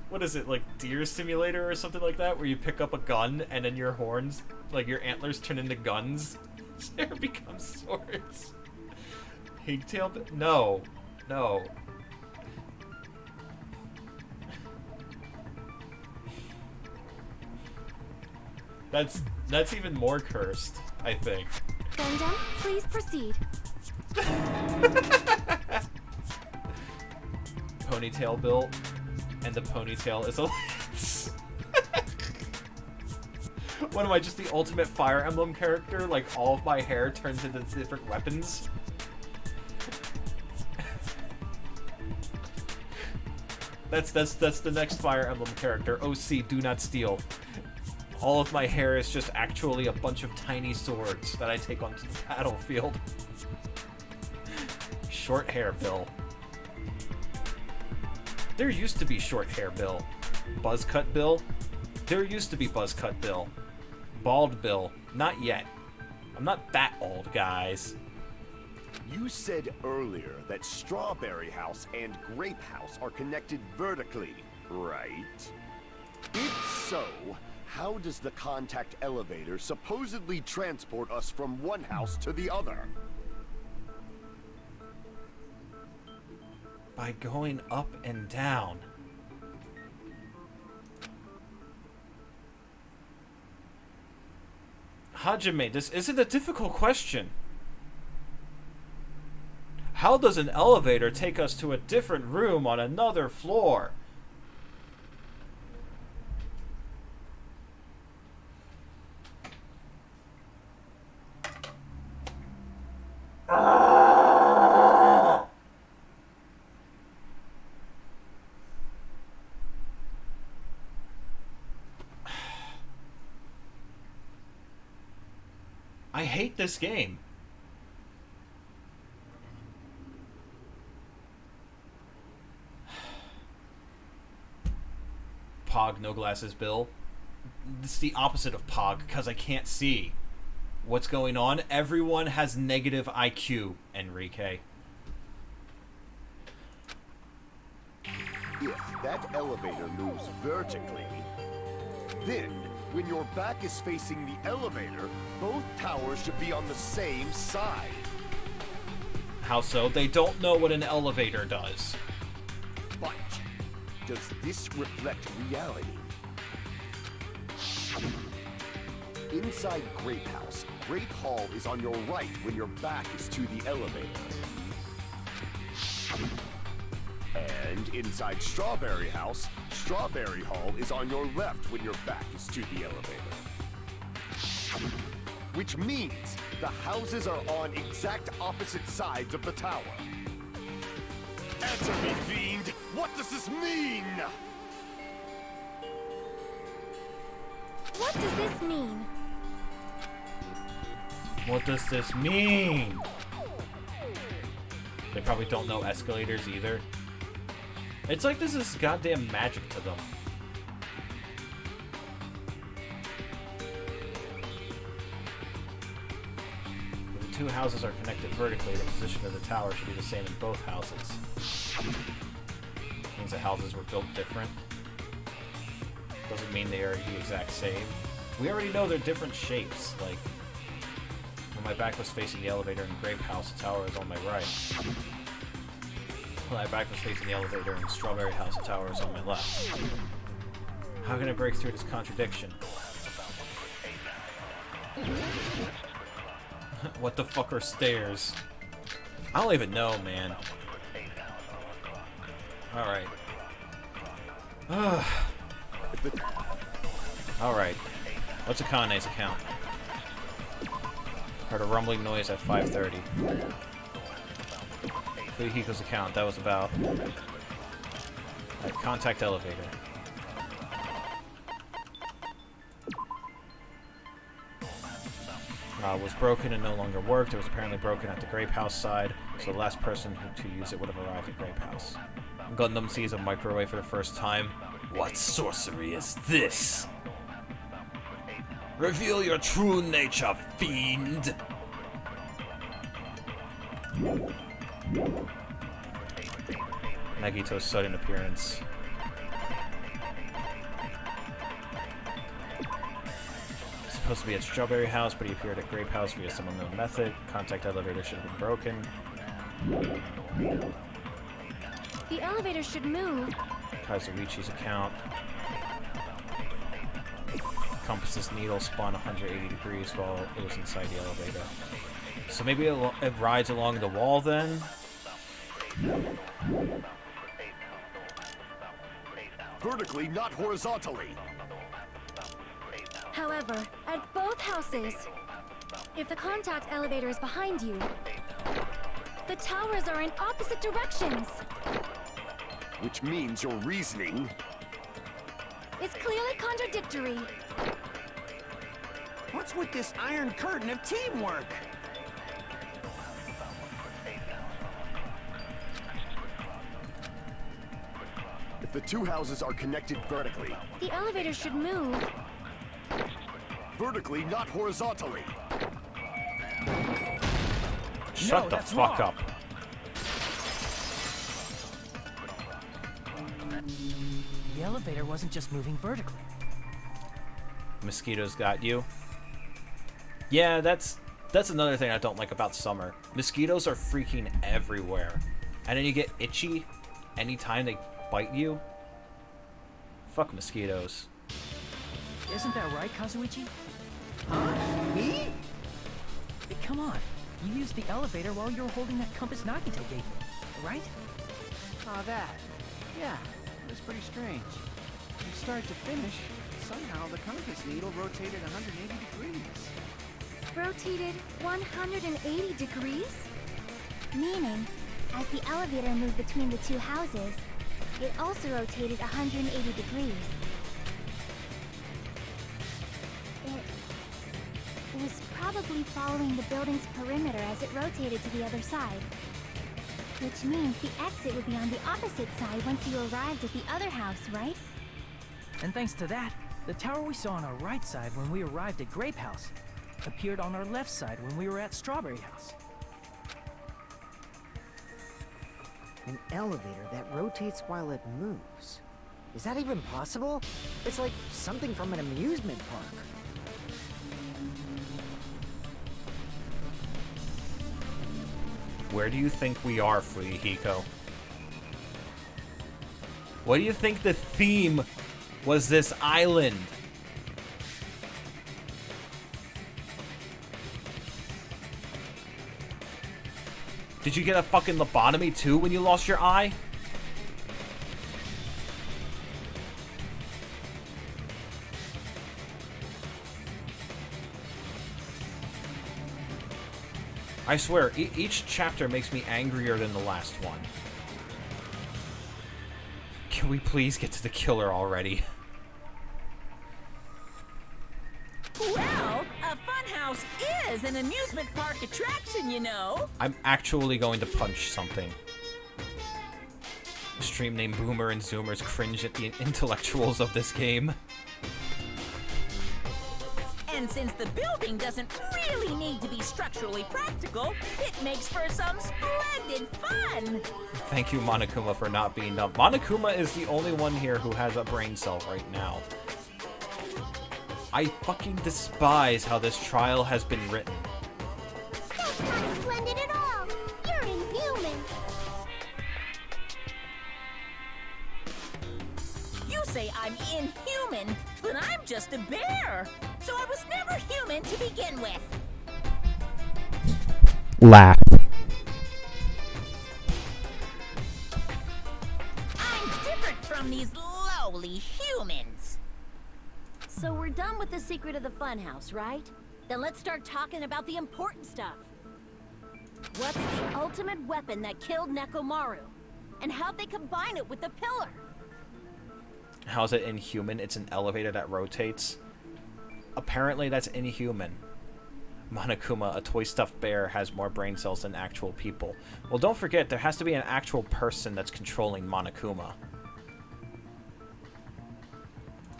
what is it, like Deer Simulator or something like that, where you pick up a gun and then your horns, like your antlers, turn into guns. His hair becomes swords. Pigtail? No. That's even more cursed, I think. Gundam, please proceed. Ponytail built, and the ponytail is a lance. What am I, just the ultimate Fire Emblem character? Like all of my hair turns into different weapons? That's the next Fire Emblem character. OC, do not steal. All of my hair is just actually a bunch of tiny swords that I take onto the battlefield. Short hair, Bill. There used to be short hair, Bill. Buzz cut, Bill. There used to be buzz cut, Bill. Bald, Bill. Not yet. I'm not that old, guys. You said earlier that Strawberry House and Grape House are connected vertically, right? If so, how does the contact elevator supposedly transport us from one house to the other? By going up and down. Hajime, this isn't a difficult question. How does an elevator take us to a different room on another floor? I hate this game. Pog, no glasses, Bill. It's the opposite of Pog, because I can't see what's going on. Everyone has negative IQ, Enrique. If that elevator moves vertically, then when your back is facing the elevator, both towers should be on the same side. How so? They don't know what an elevator does. But does this reflect reality? Inside Grape House, Grape Hall is on your right when your back is to the elevator. And inside Strawberry House, Strawberry Hall is on your left when your back is to the elevator. Which means the houses are on exact opposite sides of the tower. Answer me, fiend! What does this mean? What does this mean? What does this mean? They probably don't know escalators either. It's like this is goddamn magic to them. If the two houses are connected vertically, the position of the tower should be the same in both houses. Means the houses were built different. Doesn't mean they are the exact same. We already know they're different shapes. Like, when my back was facing the elevator in Grape House, the tower is on my right. When my back was facing the elevator in Strawberry House, the tower is on my left. How can I break through this contradiction? What the fuck are stairs? I don't even know, man. Alright. Alright. What's Akane's account? Heard a rumbling noise at 5:30. Hiko's account, that was about... Alright, contact elevator. Was broken and no longer worked. It was apparently broken at the Grape House side, so the last person to use it would have arrived at Grape House. Gundam sees a microwave for the first time. What sorcery is this? Reveal your true nature, fiend! Nagito's sudden appearance. Supposed to be at Strawberry House, but he appeared at Grape House via some unknown method. Contact elevator should have been broken. The elevator should move. Kazuichi's account. Compass's needle spun 180 degrees while it was inside the elevator. So maybe it rides along the wall then? Vertically, not horizontally. However, at both houses, if the contact elevator is behind you, the towers are in opposite directions. which means your reasoning... It's clearly contradictory. What's with this iron curtain of teamwork? If the two houses are connected vertically... The elevator should move. Vertically, not horizontally. Shut the fuck up. The elevator wasn't just moving vertically. Mosquitoes got you. Yeah, that's another thing I don't like about summer. Mosquitoes are freaking everywhere. And then you get itchy anytime they bite you. Fuck mosquitoes. Isn't that right, Kazuichi? Me? Hey, come on. You used the elevator while you were holding that compass Nagito gave you, right? Oh, that. Yeah, it was pretty strange. From start to finish, somehow the compass needle rotated 180 degrees. Rotated 180 degrees? Meaning, as the elevator moved between the two houses, it also rotated 180 degrees. It was probably following the building's perimeter as it rotated to the other side. Which means the exit would be on the opposite side once you arrived at the other house, right? And thanks to that, the tower we saw on our right side when we arrived at Grape House appeared on our left side when we were at Strawberry House. An elevator that rotates while it moves. Is that even possible? It's like something from an amusement park. Where do you think we are, Fuyuhiko? What do you think the theme was this island? Did you get a fucking lobotomy too when you lost your eye? I swear, each chapter makes me angrier than the last one. Can we please get to the killer already? Well, a funhouse is an amusement park attraction, you know. I'm actually going to punch something. A stream named Boomer and Zoomers cringe at the intellectuals of this game. And since the building doesn't really need to be structurally practical, it makes for some splendid fun. Thank you, Monokuma, for not being dumb. Monokuma is the only one here who has a brain cell right now. I fucking despise how this trial has been written. That's not splendid at all. You're inhuman. You say I'm inhuman, but I'm just a bear. So I was never human to begin with. Laugh. I'm different from these lowly humans. So we're done with the secret of the funhouse, right? Then let's start talking about the important stuff. What's the ultimate weapon that killed Nekomaru? And how'd they combine it with the pillar? How's it inhuman? It's an elevator that rotates. Apparently that's inhuman. Monokuma, a toy stuffed bear, has more brain cells than actual people. Well, don't forget, there has to be an actual person that's controlling Monokuma.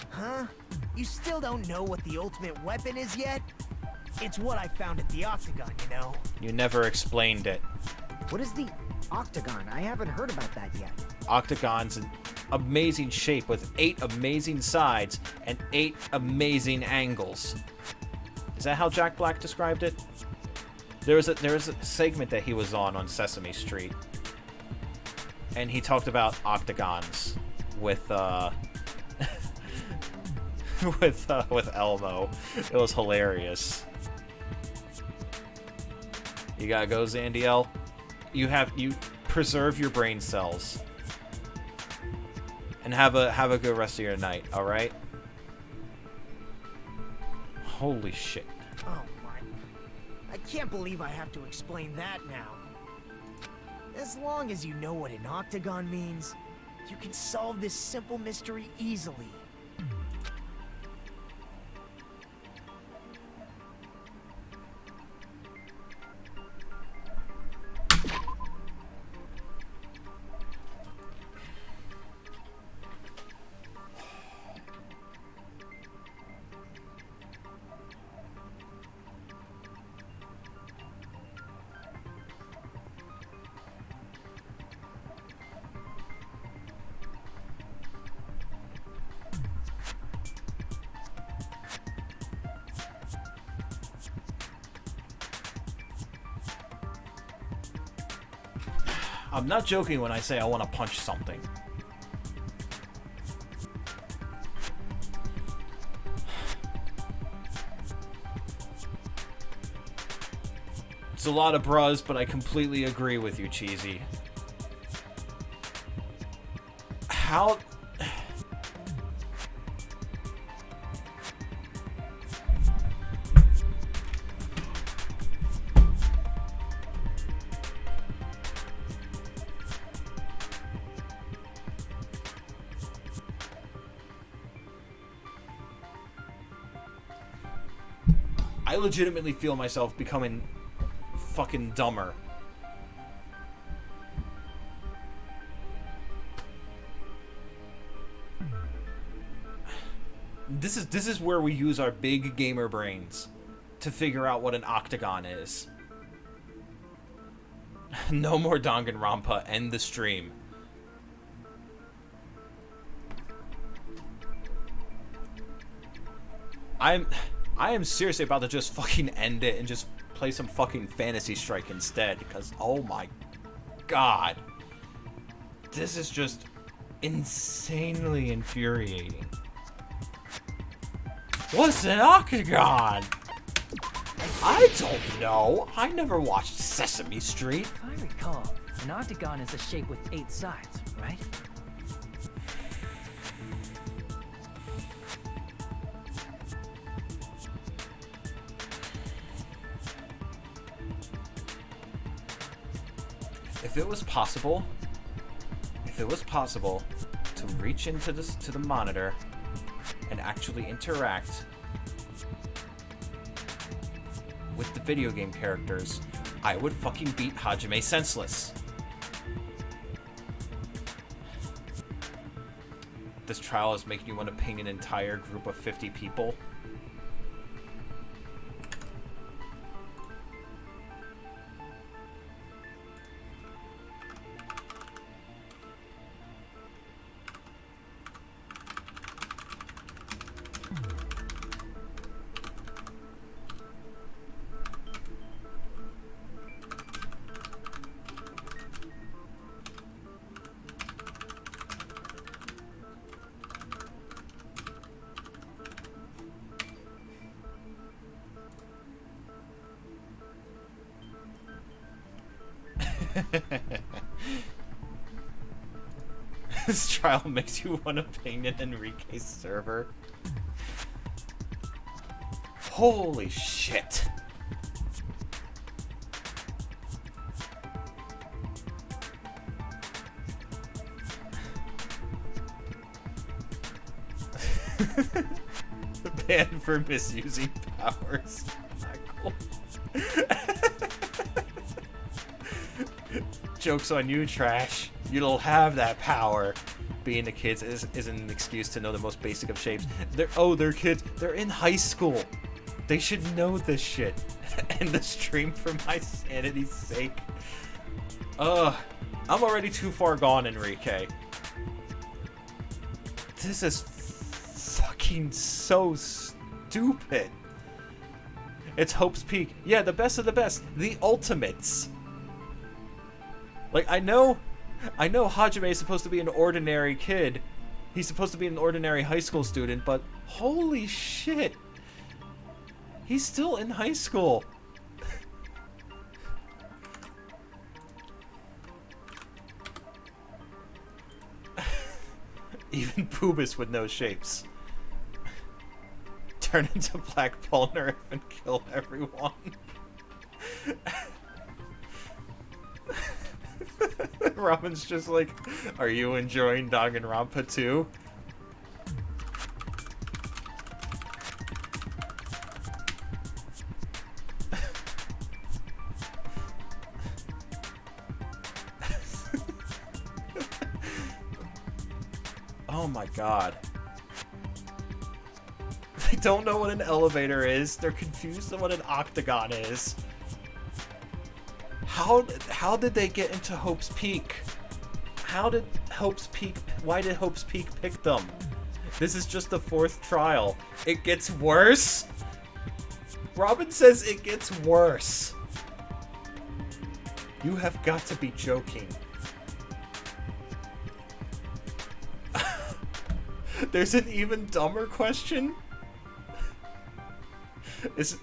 Huh? You still don't know what the ultimate weapon is yet? It's what I found at the Octagon, you know? You never explained it. What is the Octagon? I haven't heard about that yet. Octagon's an amazing shape with 8 amazing sides and 8 amazing angles. Is that how Jack Black described it? There was a segment that he was on Sesame Street, and he talked about octagons with with Elmo. It was hilarious. You gotta go, Zandiel. You preserve your brain cells. And have a good rest of your night, alright? Holy shit. Oh my. I can't believe I have to explain that now. As long as you know what an octagon means, You can solve this simple mystery easily. I'm not joking when I say I want to punch something. It's a lot of bras, but I completely agree with you, Cheesy. How... I legitimately feel myself becoming fucking dumber. This is where we use our big gamer brains to figure out what an octagon is. No more Danganronpa. End the stream. I am seriously about to just fucking end it and just play some fucking Fantasy Strike instead, because oh my god. This is just insanely infuriating. What's an octagon? I don't know. I never watched Sesame Street. If I recall, an octagon is a shape with 8 sides, right? If it was possible to reach into this to the monitor and actually interact with the video game characters, I would fucking beat Hajime senseless. This trial is making you want to ping an entire group of 50 people. This trial makes you want to ping an Enrique's server. Holy shit. Banned for misusing powers. Not cool. Joke's on you, Trash. You'll have that power. Being the kids isn't an excuse to know the most basic of shapes. They're kids. They're in high school. They should know this shit. And the stream for my sanity's sake. I'm already too far gone, Enrique. This is fucking so stupid. It's Hope's Peak. Yeah, the best of the best. The ultimates. Like, I know Hajime is supposed to be an ordinary kid. He's supposed to be an ordinary high school student, but holy shit. He's still in high school. Even Pubis with no shapes. Turn into Black Polnareff and kill everyone. Robin's just like, are you enjoying Danganronpa 2? Oh my god. They don't know what an elevator is. They're confused on what an octagon is. How did they get into Hope's Peak? Why did Hope's Peak pick them? This is just the 4th trial. It gets worse? Robin says it gets worse. You have got to be joking. There's an even dumber question? Is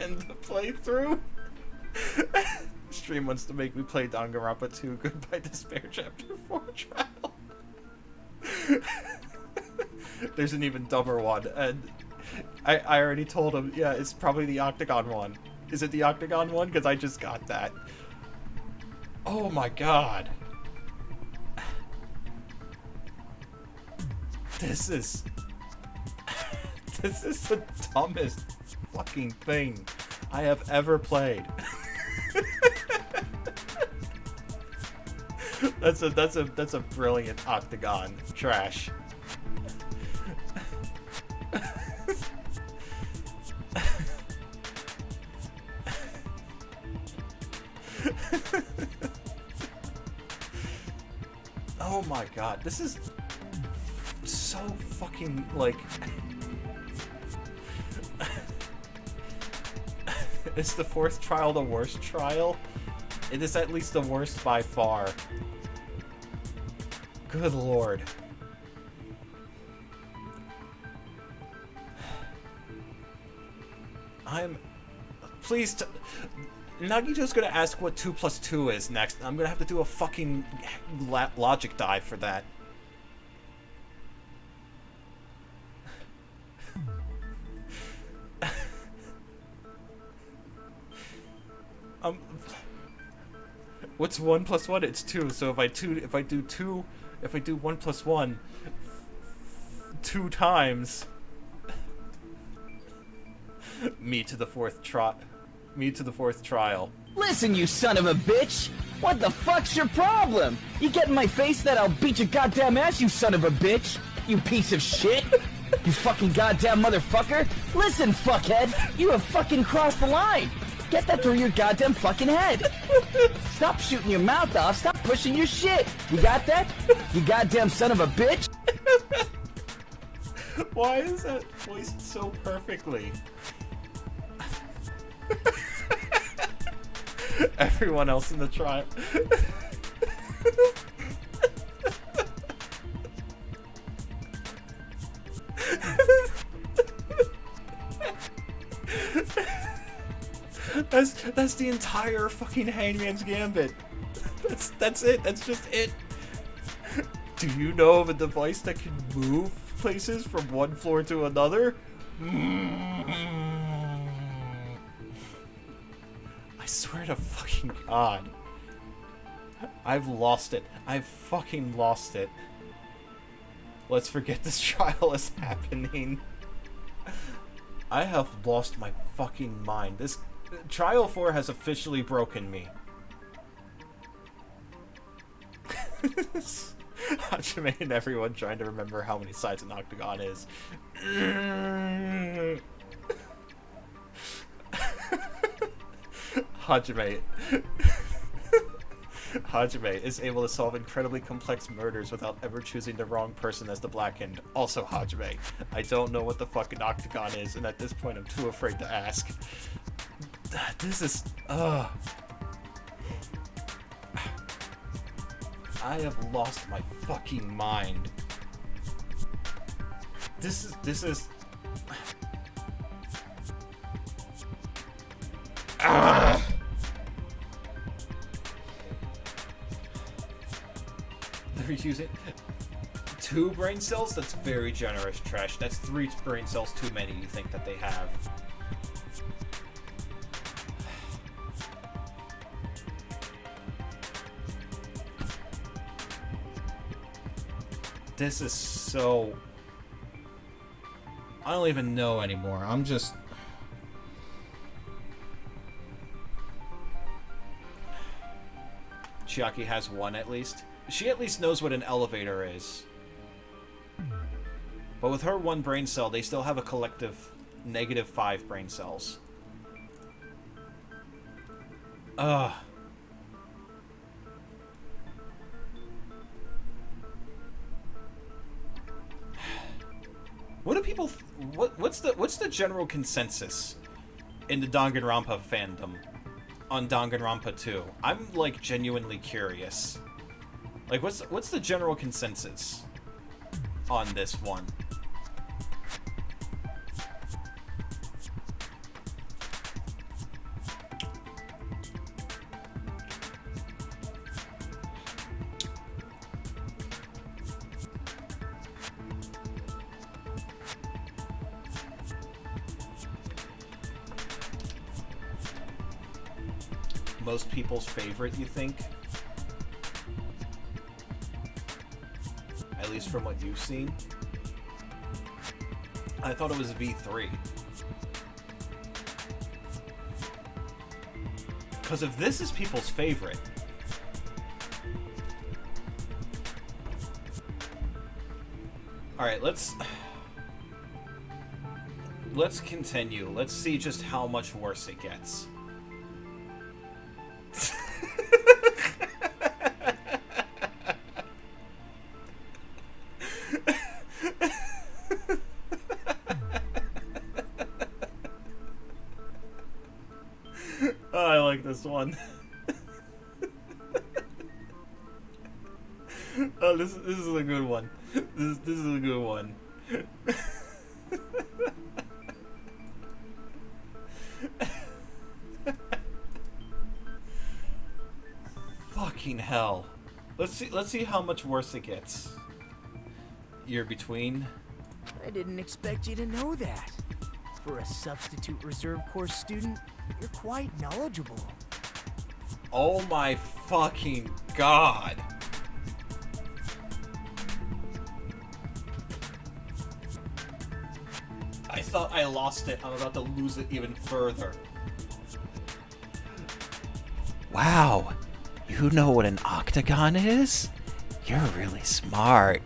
end the playthrough? Stream wants to make me play Danganronpa 2 Goodbye Despair Chapter 4 trial. There's an even dumber one, and I already told him, yeah, it's probably the Octagon one. Is it the Octagon one? Because I just got that. Oh my god. This is the dumbest fucking thing I have ever played. That's a brilliant Octagon trash. Oh my god, this is so fucking, like... Is the 4th trial the worst trial? It is at least the worst by far. Good lord. Please Nagito's gonna ask what 2 plus 2 is next. I'm gonna have to do a fucking logic dive for that. What's 1 plus 1? It's 2. So if I do 1 plus 1 2 times, me to the 4th trial. Listen, you son of a bitch! What the fuck's your problem? You get in my face that I'll beat your goddamn ass, you son of a bitch! You piece of shit! You fucking goddamn motherfucker! Listen, fuckhead! You have fucking crossed the line! Get that through your goddamn fucking head! Stop shooting your mouth off, stop pushing your shit! You got that? You goddamn son of a bitch! Why is that voiced so perfectly? Everyone else in the trial. That's the entire fucking Hangman's Gambit. That's it. That's just it. Do you know of a device that can move places from one floor to another? I swear to fucking God. I've lost it. I've fucking lost it. Let's forget this trial is happening. I have lost my fucking mind. This Trial 4 has officially broken me. Hajime and everyone trying to remember how many sides an octagon is. Hajime is able to solve incredibly complex murders without ever choosing the wrong person as the Black Hand. Also Hajime. I don't know what the fucking octagon is, and at this point I'm too afraid to ask. This is... I have lost my fucking mind. This is... They're using 2 brain cells? That's very generous, Trash. That's 3 brain cells too many, you think that they have. This is so... I don't even know anymore. I'm just... Chiaki has 1 at least. She at least knows what an elevator is. But with her 1 brain cell, they still have a collective -5 brain cells. Ugh. What do people... What's the general consensus in the Danganronpa fandom on Danganronpa 2? I'm, like, genuinely curious. Like, what's the general consensus on this one? Most people's favorite, you think? At least from what you've seen? I thought it was V3. Because if this is people's favorite... Alright, let's continue. Let's see just how much worse it gets. Oh, I like this one. Oh, this is a good one. This is a good one. Fucking hell. Let's see how much worse it gets. You're between. I didn't expect you to know that. For a substitute reserve course student, you're quite knowledgeable. Oh my fucking god. I thought I lost it. I'm about to lose it even further. Wow. You know what an octagon is? You're really smart.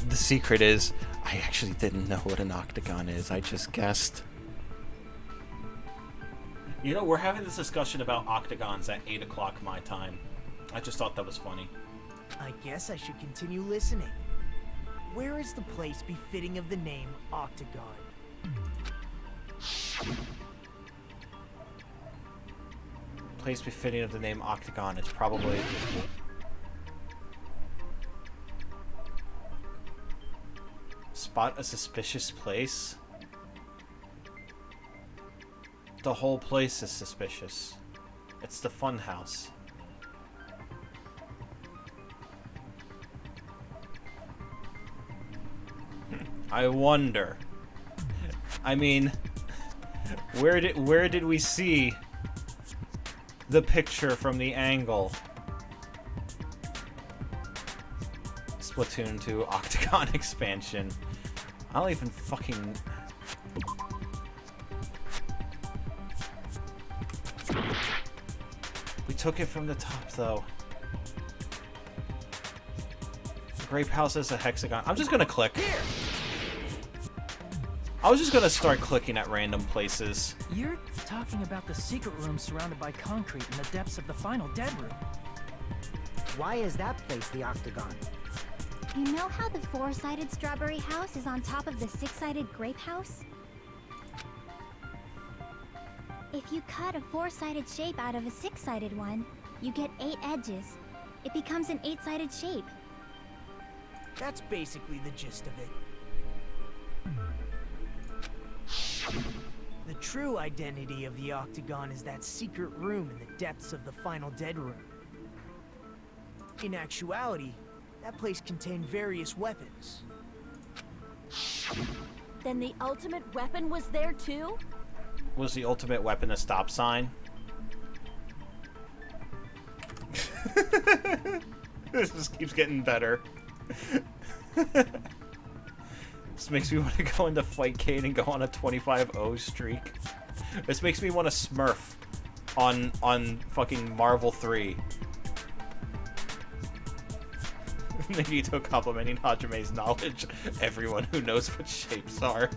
The secret is, I actually didn't know what an octagon is. I just guessed. You know, we're having this discussion about octagons at 8 o'clock my time. I just thought that was funny. I guess I should continue listening. Where is the place befitting of the name Octagon? Place befitting of the name Octagon is probably... Spot a suspicious place? The whole place is suspicious. It's the fun house. I wonder. I mean, where did we see the picture from the angle? Splatoon 2 Octagon expansion. I don't even fucking... We took it from the top, though. Grape House is a hexagon. I'm just gonna click. I was just gonna start clicking at random places. You're talking about the secret room surrounded by concrete in the depths of the final dead room. Why is that place the Octagon? You know how the 4-sided strawberry house is on top of the 6-sided grape house? If you cut a 4-sided shape out of a 6-sided one, you get 8 edges. It becomes an 8-sided shape. That's basically the gist of it. The true identity of the Octagon is that secret room in the depths of the final Dead Room. In actuality, that place contained various weapons. Then the ultimate weapon was there too? Was the ultimate weapon a stop sign? This just keeps getting better. This makes me want to go into Fightcade and go on a 25-0 streak. This makes me want to smurf on fucking Marvel 3. Nagito complimenting Hajame's knowledge. Everyone who knows what shapes are.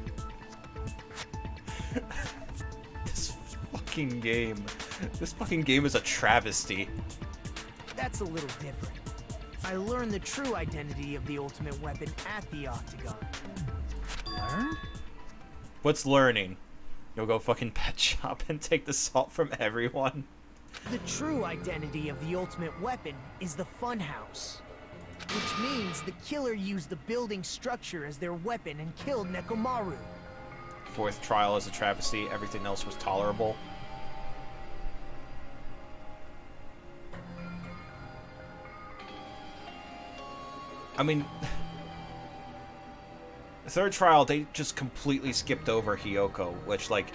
This fucking game. This fucking game is a travesty. That's a little different. I learned the true identity of the ultimate weapon at the Octagon. Learn? What's learning? You'll go fucking pet shop and take the salt from everyone? The true identity of the ultimate weapon is the Funhouse. Which means the killer used the building structure as their weapon and killed Nekomaru. Fourth trial is a travesty. Everything else was tolerable. I mean, the third trial, they just completely skipped over Hiyoko, which, like,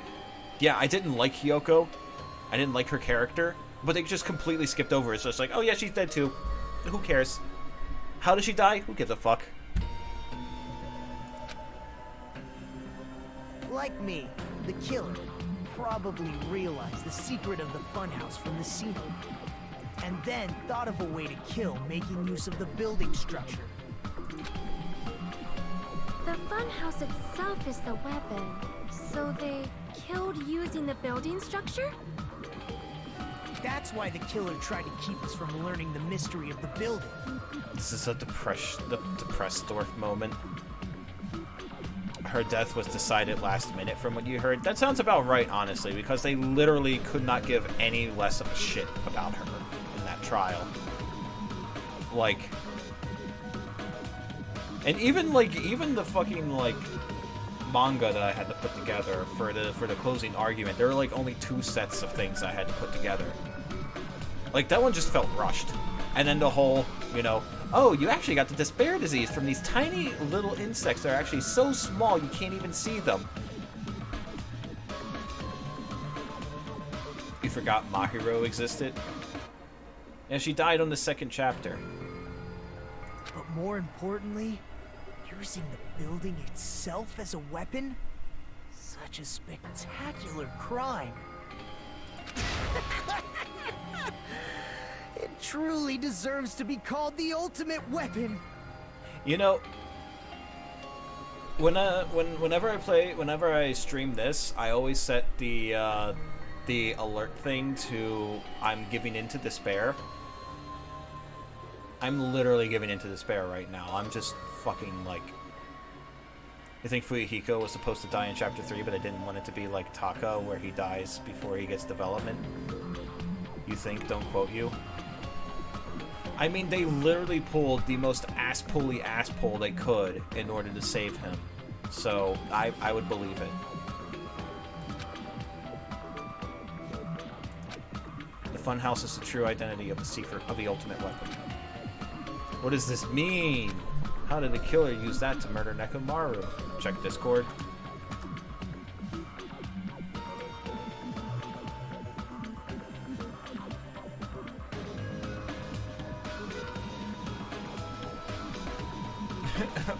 yeah, I didn't like Hiyoko. I didn't like her character, but they just completely skipped over it. So it's like, oh yeah, she's dead too. Who cares? How did she die? Who gives a fuck? Like me, the killer probably realized the secret of the Funhouse from the scene, and then thought of a way to kill making use of the building structure. The funhouse itself is the weapon, so they killed using the building structure? That's why the killer tried to keep us from learning the mystery of the building. This is a depressed Dorf moment. Her death was decided last minute from what you heard. That sounds about right, honestly, because they literally could not give any less of a shit about her in that trial. Like... And even the fucking, like, manga that I had to put together for the closing argument, there were, like, only 2 sets of things I had to put together. Like, that one just felt rushed. And then the whole, you know, oh, you actually got the despair disease from these tiny little insects that are actually so small you can't even see them. You forgot Mahiro existed? And she died on the 2nd chapter. But more importantly, using the building itself as a weapon? Such a spectacular crime. It truly deserves to be called the ultimate weapon. You know, whenever I stream this, I always set the alert thing to I'm giving into despair. I'm literally giving into despair right now. I'm just fucking like... I think Fuyuhiko was supposed to die in Chapter 3, but I didn't want it to be like Taka, where he dies before he gets development. You think, don't quote you. I mean, they literally pulled the most ass-pulley ass-pull they could in order to save him. So, I would believe it. The Funhouse is the true identity of the secret of the ultimate weapon. What does this mean? How did the killer use that to murder Nekomaru? Check Discord.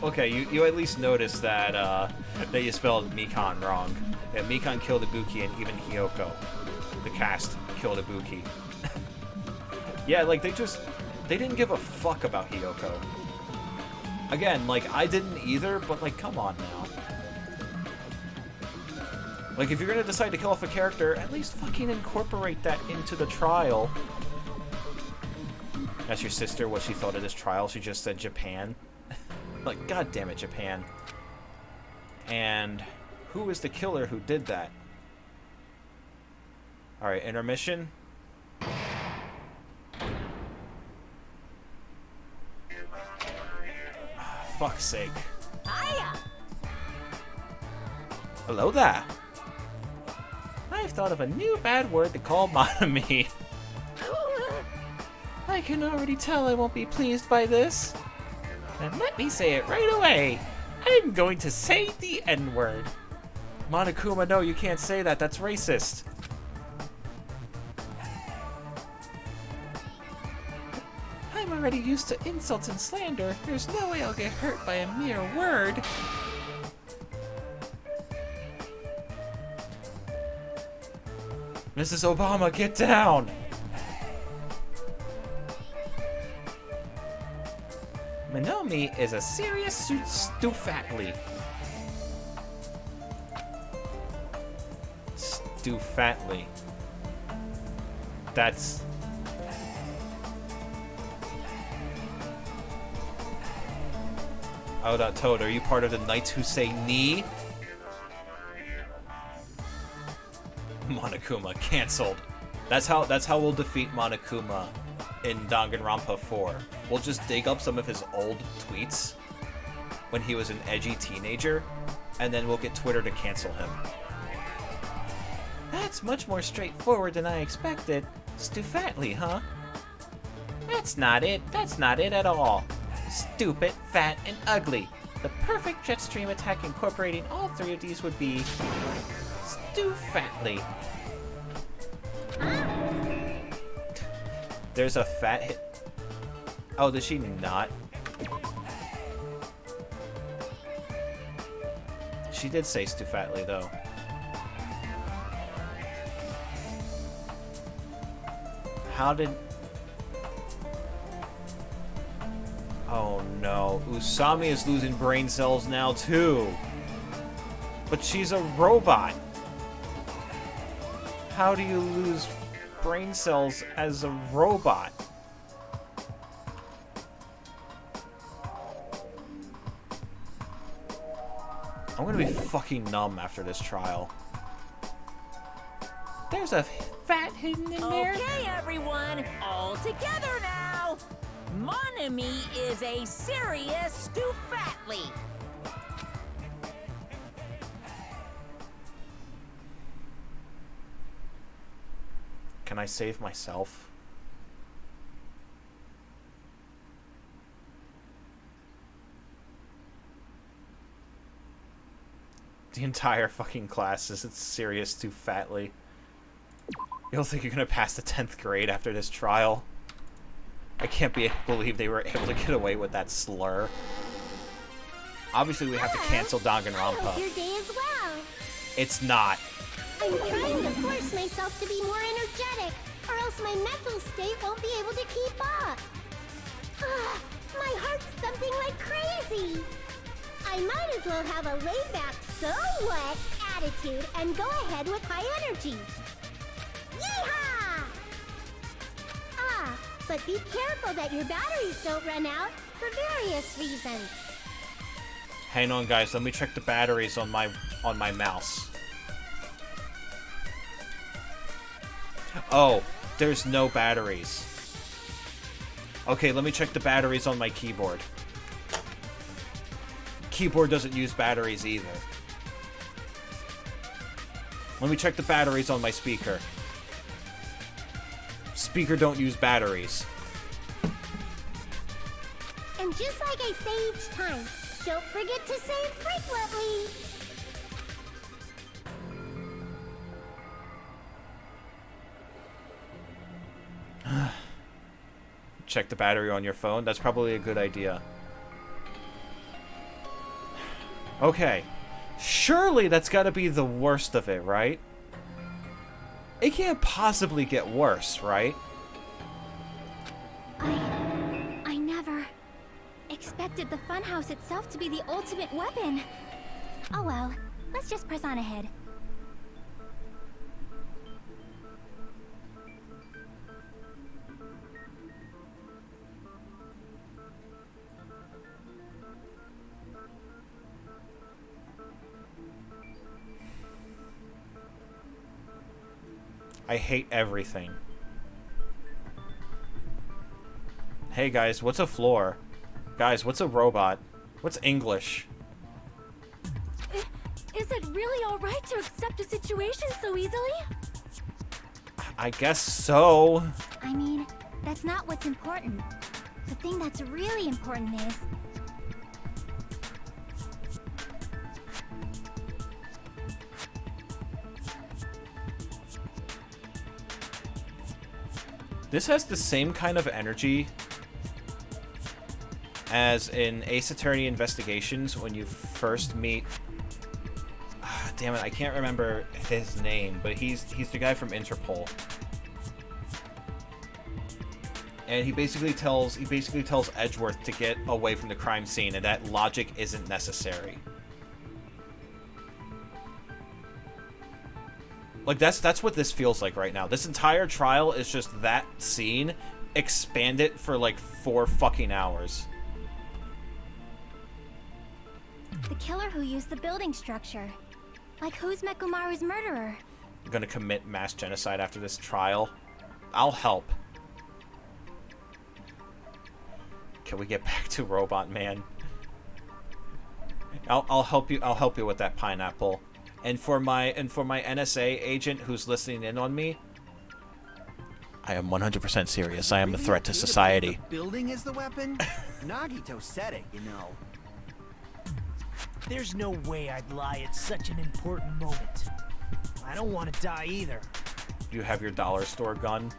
Okay, you at least noticed that that you spelled Mikan wrong. Yeah, Mikan killed Ibuki, and even Hiyoko, the cast, killed Ibuki. Yeah, like they didn't give a fuck about Hiyoko. Again, like, I didn't either, but, like, come on now. Like, if you're gonna decide to kill off a character, at least fucking incorporate that into the trial. That's your sister, what she thought of this trial. She just said Japan. Like, god damn it, Japan. And who is the killer who did that? Alright, intermission. fuck's sake. Hiya! Hello there. I've thought of a new bad word to call Monami. I can already tell I won't be pleased by this. And let me say it right away. I'm going to say the N-word. Monokuma, no, you can't say that. That's racist. I'm already used to insults and slander. There's no way I'll get hurt by a mere word. Mrs. Obama, get down! Minomi is a serious stoufatly. Stoufatly. That's... Oh, that Toad, are you part of the Knights who say knee? Monokuma, cancelled. That's how we'll defeat Monokuma in Danganronpa 4. We'll just dig up some of his old tweets when he was an edgy teenager, and then we'll get Twitter to cancel him. That's much more straightforward than I expected. Stoufatly, huh? That's not it. That's not it at all. Stupid, fat, and ugly. The perfect jet stream attack incorporating all three of these would be Stoufatly. There's a fat hit. Oh, does she not? She did say Stoufatly, though. How did... Oh no, Usami is losing brain cells now too. But she's a robot. How do you lose brain cells as a robot? I'm gonna be fucking numb after this trial. There's a fat hidden in there. Okay, everyone, all together now. Monami is a serious stoufatly. Can I save myself? The entire fucking class is serious stoufatly. You don't think you're gonna pass the 10th grade after this trial? I can't believe they were able to get away with that slur. Obviously, we have to cancel Danganronpa. Your day is well. It's not. I'm trying to force myself to be more energetic, or else my mental state won't be able to keep up. My heart's thumping like crazy. I might as well have a laid-back, so what attitude and go ahead with high energy. Yeehaw! But be careful that your batteries don't run out for various reasons. Hang on, guys. Let me check the batteries on my mouse. Oh, there's no batteries. Okay, let me check the batteries on my keyboard. Keyboard doesn't use batteries either. Let me check the batteries on my speaker. Speaker don't use batteries. And just like I say each time, don't forget to save frequently. Check the battery on your phone. That's probably a good idea. Okay. Surely that's got to be the worst of it, right? It can't possibly get worse, right? I never expected the funhouse itself to be the ultimate weapon. Oh well, let's just press on ahead. I hate everything. Hey guys, what's a floor? Guys, what's a robot? What's English? Is it really alright to accept a situation so easily? I guess so. I mean, that's not what's important. The thing that's really important is... This has the same kind of energy as in Ace Attorney Investigations when you first meet... damn it, I can't remember his name, but he's the guy from Interpol. And he basically tells Edgeworth to get away from the crime scene and that logic isn't necessary. Like, that's what this feels like right now. This entire trial is just that scene expanded for like 4 fucking hours. The killer who used the building structure. Like, who's Mekumaru's murderer? I'm gonna commit mass genocide after this trial. I'll help. Can we get back to Robot Man? I'll help you. I'll help you with that pineapple. And for my NSA agent who's listening in on me, I am 100% serious. I am a threat to society. The building is the weapon? Nagito said it, you know. There's no way I'd lie at such an important moment. I don't want to die either. You have your dollar store gun.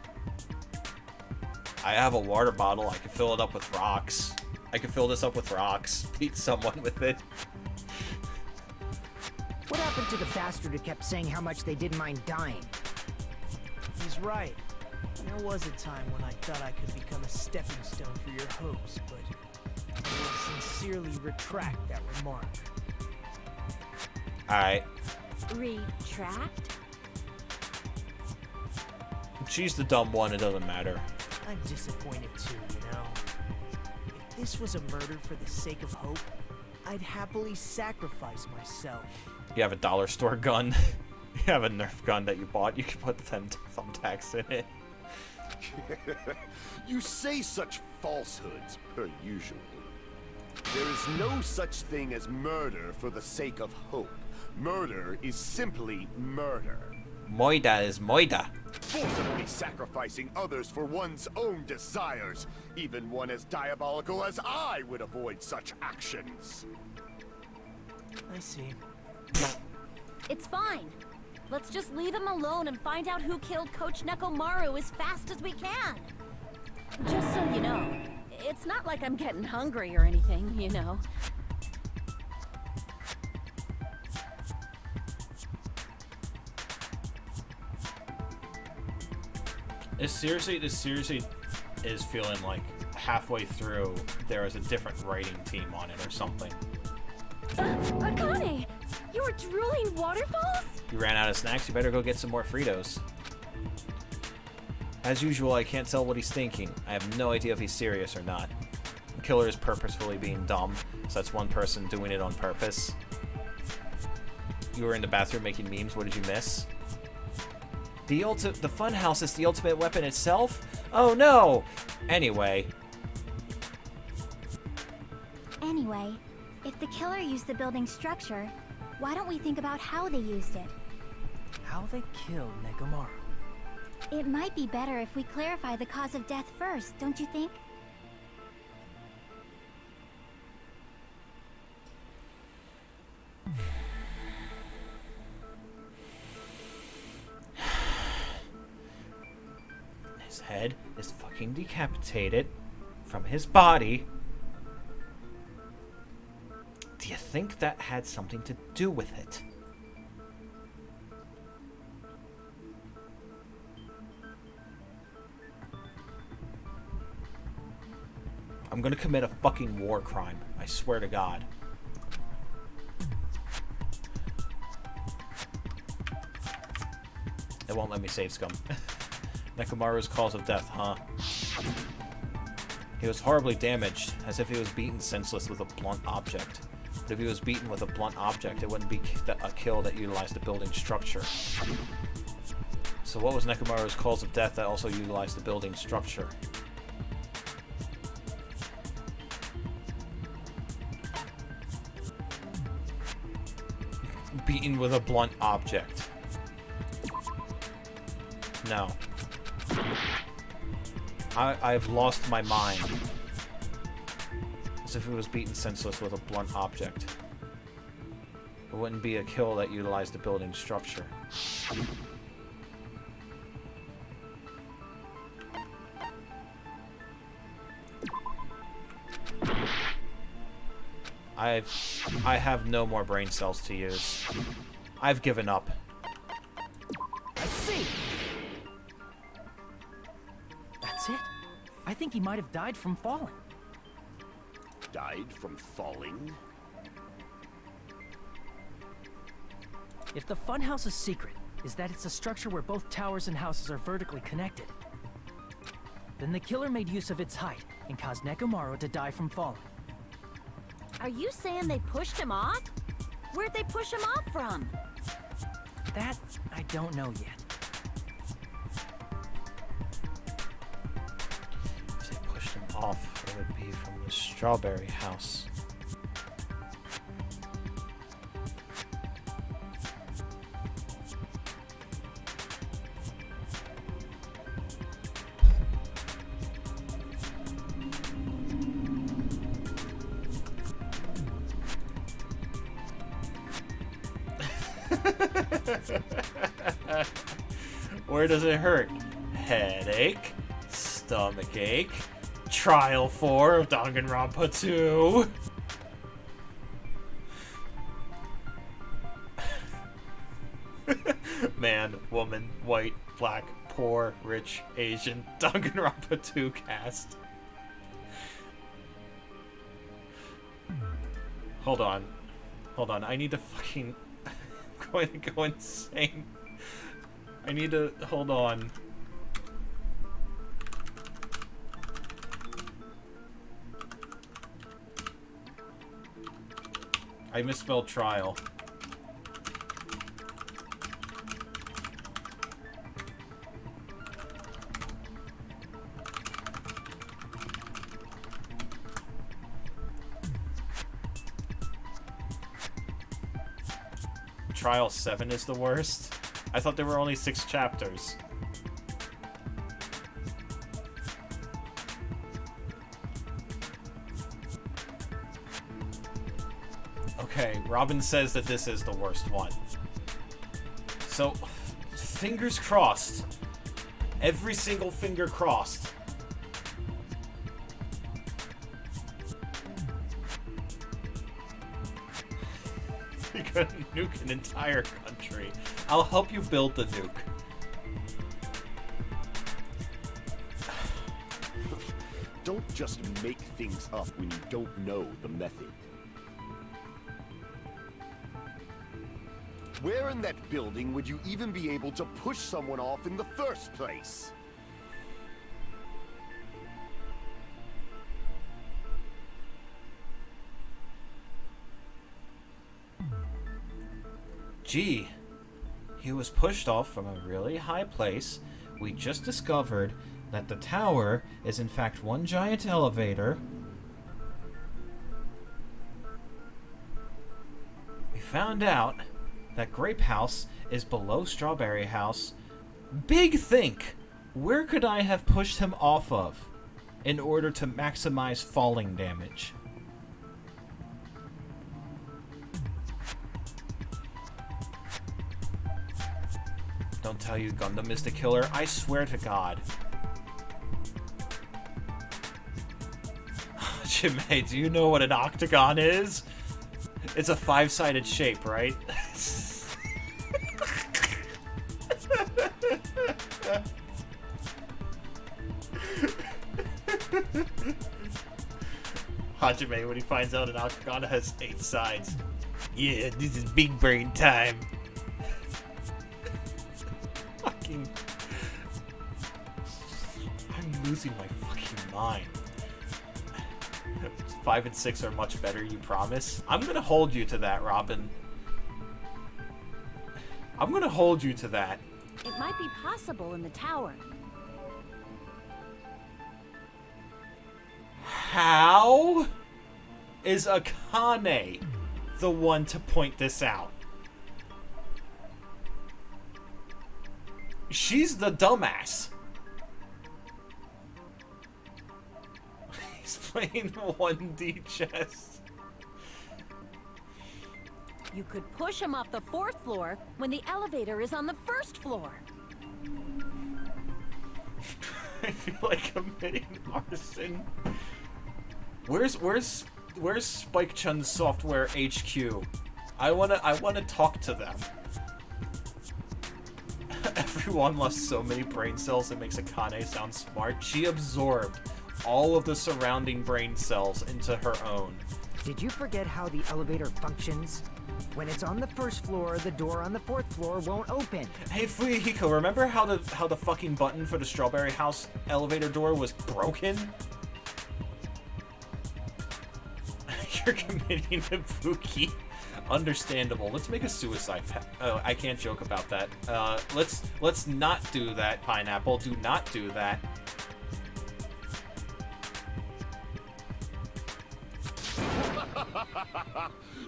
I have a water bottle. I can fill it up with rocks. I can fill this up with rocks. Beat someone with it. What happened to the bastard who kept saying how much they didn't mind dying? He's right. There was a time when I thought I could become a stepping stone for your hopes, but I will sincerely retract that remark. Alright. Retract? She's the dumb one. It doesn't matter. I'm disappointed too, you know. If this was a murder for the sake of hope, I'd happily sacrifice myself. You have a dollar store gun. You have a Nerf gun that you bought. You can put thumbtacks in it. You say such falsehoods, per usual. There is no such thing as murder for the sake of hope. Murder is simply murder. Moida is Moida. Forcibly sacrificing others for one's own desires. Even one as diabolical as I would avoid such actions. I see. It's fine. Let's just leave him alone and find out who killed Coach Nekomaru as fast as we can. Just so you know, it's not like I'm getting hungry or anything, you know. This seriously is feeling like halfway through there is a different writing team on it or something. Akane! You were drooling waterfalls? You ran out of snacks, you better go get some more Fritos. As usual, I can't tell what he's thinking. I have no idea if he's serious or not. The killer is purposefully being dumb, so that's one person doing it on purpose. You were in the bathroom making memes, what did you miss? The funhouse is the ultimate weapon itself? Oh no! Anyway, if the killer used the building structure, why don't we think about how they used it? How they killed Nekomaru. It might be better if we clarify the cause of death first, don't you think? his head is fucking decapitated from his body. Do you think that had something to do with it? I'm gonna commit a fucking war crime. I swear to God. It won't let me save scum. Nekomaru's cause of death, huh? He was horribly damaged, as if he was beaten senseless with a blunt object. But if he was beaten with a blunt object, it wouldn't be a kill that utilized the building structure. So what was Nekomaru's cause of death that also utilized the building structure? beaten with a blunt object. No. I've lost my mind. As if it was beaten senseless with a blunt object. It wouldn't be a kill that utilized the building structure. I have no more brain cells to use. I've given up. I see. That's it. I think he might have died from falling. Died from falling? If the funhouse's secret is that it's a structure where both towers and houses are vertically connected, then the killer made use of its height and caused Nekomaru to die from falling. Are you saying they pushed him off? Where'd they push him off from? That I don't know yet. If they pushed him off, it would be from the strawberry house. Where does it hurt? Headache, stomach ache, Trial 4 of Danganronpa 2. Man, woman, white, black, poor, rich, Asian, Danganronpa 2 cast. Hold on. Hold on, I need to fucking... I'm going to go insane. I need to... Hold on. I misspelled trial. Trial 7 is the worst? I thought there were only 6 chapters. Okay, Robin says that this is the worst one. So, fingers crossed. Every single finger crossed. You're gonna nuke an entire country. I'll help you build the nuke. Don't just make things up when you don't know the method. Where in that building would you even be able to push someone off in the first place? Gee, he was pushed off from a really high place. We just discovered that the tower is in fact one giant elevator. We found out that Grape House is below Strawberry House. Big think! Where could I have pushed him off of in order to maximize falling damage? Don't tell you Gundam is the killer. I swear to God. Jimei, do you know what an octagon is? It's a 5-sided shape, right? Hajime, when he finds out an octagon has 8 sides. Yeah, this is big brain time. Fucking... I'm losing my fucking mind. 5 and 6 are much better, you promise? I'm gonna hold you to that, Robin. I'm gonna hold you to that. It might be possible in the tower. How is Akane the one to point this out? She's the dumbass. He's playing 1D chess. You could push him off the 4th floor when the elevator is on the 1st floor. I feel like committing arson. Where's Spike Chun's software HQ? I wanna talk to them. Everyone lost so many brain cells it makes Akane sound smart. She absorbed all of the surrounding brain cells into her own. Did you forget how the elevator functions? When it's on the 1st floor, the door on the 4th floor won't open. Hey Fuyuhiko, remember how the fucking button for the Strawberry House elevator door was broken? You're committing to Buki. Understandable. Let's make a suicide pact. Oh, I can't joke about that. Let's not do that, Pineapple. Do not do that.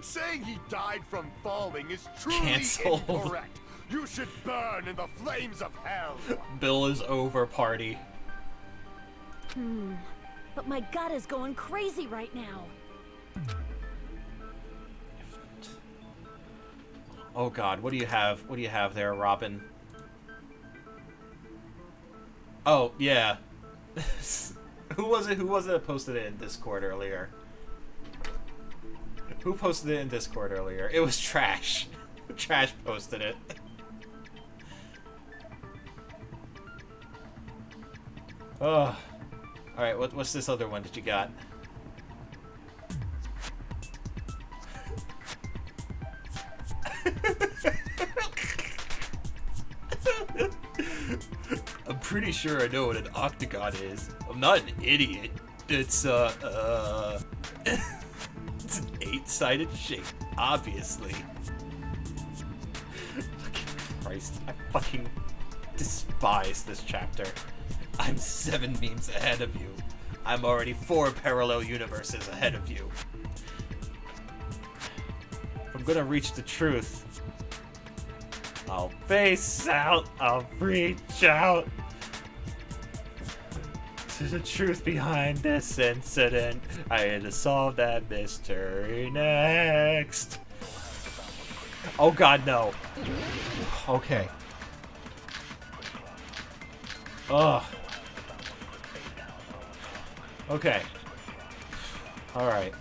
Saying he died from falling is truly Cancelled. incorrect. You should burn in the flames of hell. Bill is over, party. But my gut is going crazy right now. Oh God, what do you have? What do you have there, Robin? Oh yeah. Who was it? Who was it that posted it in Discord earlier? Who posted it in Discord earlier? It was Trash. Trash posted it. Oh. Alright, what's this other one that you got? I'm pretty sure I know what an octagon is. I'm not an idiot. It's it's an 8-sided shape, obviously. Fucking Christ, I fucking despise this chapter. I'm 7 memes ahead of you. I'm already 4 parallel universes ahead of you. If I'm gonna reach the truth, I'll face out, I'll reach out to the truth behind this incident. I had to solve that mystery next. Oh God, no. Okay. Ugh. Okay. Alright.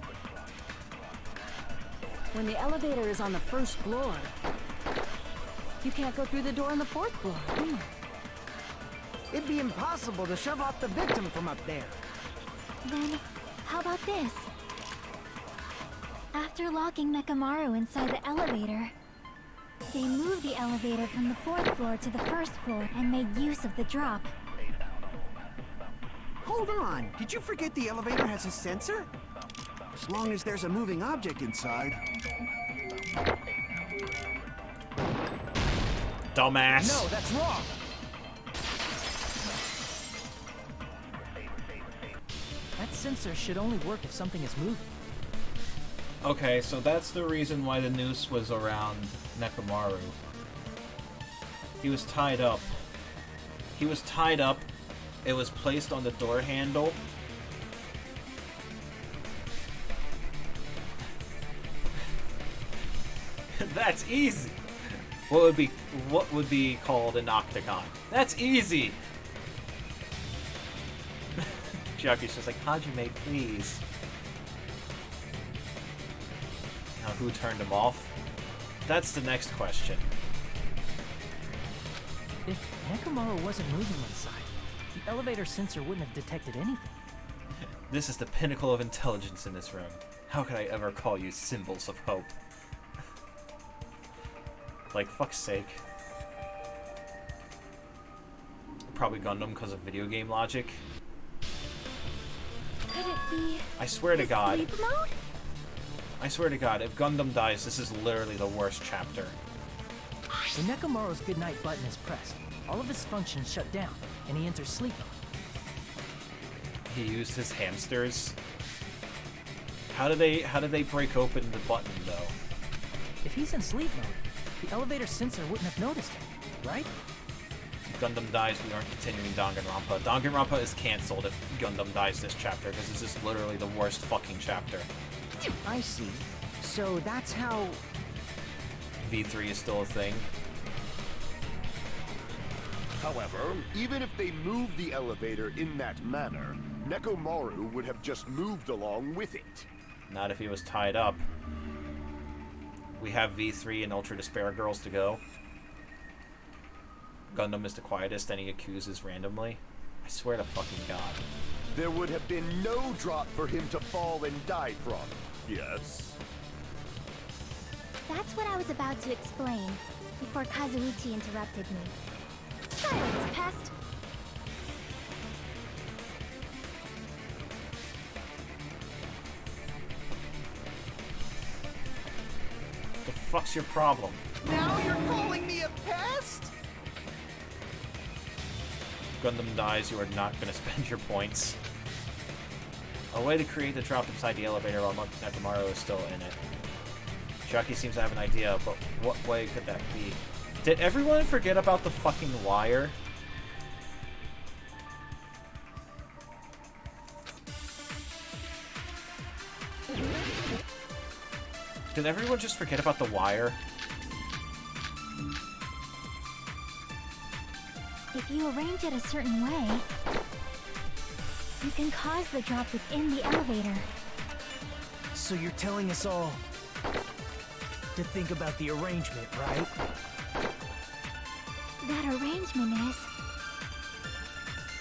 When the elevator is on the 1st floor, you can't go through the door on the 4th floor. It'd be impossible to shove off the victim from up there. Then, how about this? After locking Nekomaru inside the elevator, they moved the elevator from the 4th floor to the 1st floor and made use of the drop. Hold on, did you forget the elevator has a sensor? As long as there's a moving object inside. Dumbass. No, that's wrong. That sensor should only work if something is moving. Okay, so that's the reason why the noose was around Nekomaru. He was tied up. He was tied up. It was placed on the door handle. That's easy. What would be called an octagon? That's easy. Chiaki's just like, Hajime, please. Now, who turned him off? That's the next question. If Nekomaru wasn't moving inside, the elevator sensor wouldn't have detected anything. This is the pinnacle of intelligence in this room. How could I ever call you symbols of hope? Like, fuck's sake. Probably Gundam because of video game logic. Could it be I swear to God. sleep mode? I swear to God, if Gundam dies, this is literally the worst chapter. When Nekomaru's goodnight button is pressed, all of his functions shut down, and he enters sleep mode. He used his hamsters. How did they break open the button though? If he's in sleep mode, the elevator sensor wouldn't have noticed him, right? Gundam dies, we aren't continuing Danganronpa. Danganronpa is cancelled if Gundam dies this chapter, because this is literally the worst fucking chapter. I see. So that's how... V3 is still a thing. However, even if they moved the elevator in that manner, Nekomaru would have just moved along with it. Not if he was tied up. We have V3 and Ultra Despair Girls to go. Gundam is the quietest, and he accuses randomly. I swear to fucking God. There would have been no drop for him to fall and die from. Yes? That's what I was about to explain before Kazuichi interrupted me. Silence, pest! The fuck's your problem? Now you're calling me a pest? Gundam dies, you are not going to spend your points. A way to create the drop inside the elevator while Nekomaru is still in it. Chucky seems to have an idea, but what way could that be? Did everyone forget about the fucking wire? Did everyone just forget about the wire? If you arrange it a certain way, you can cause the drop within the elevator. So you're telling us all to think about the arrangement, right? That arrangement is...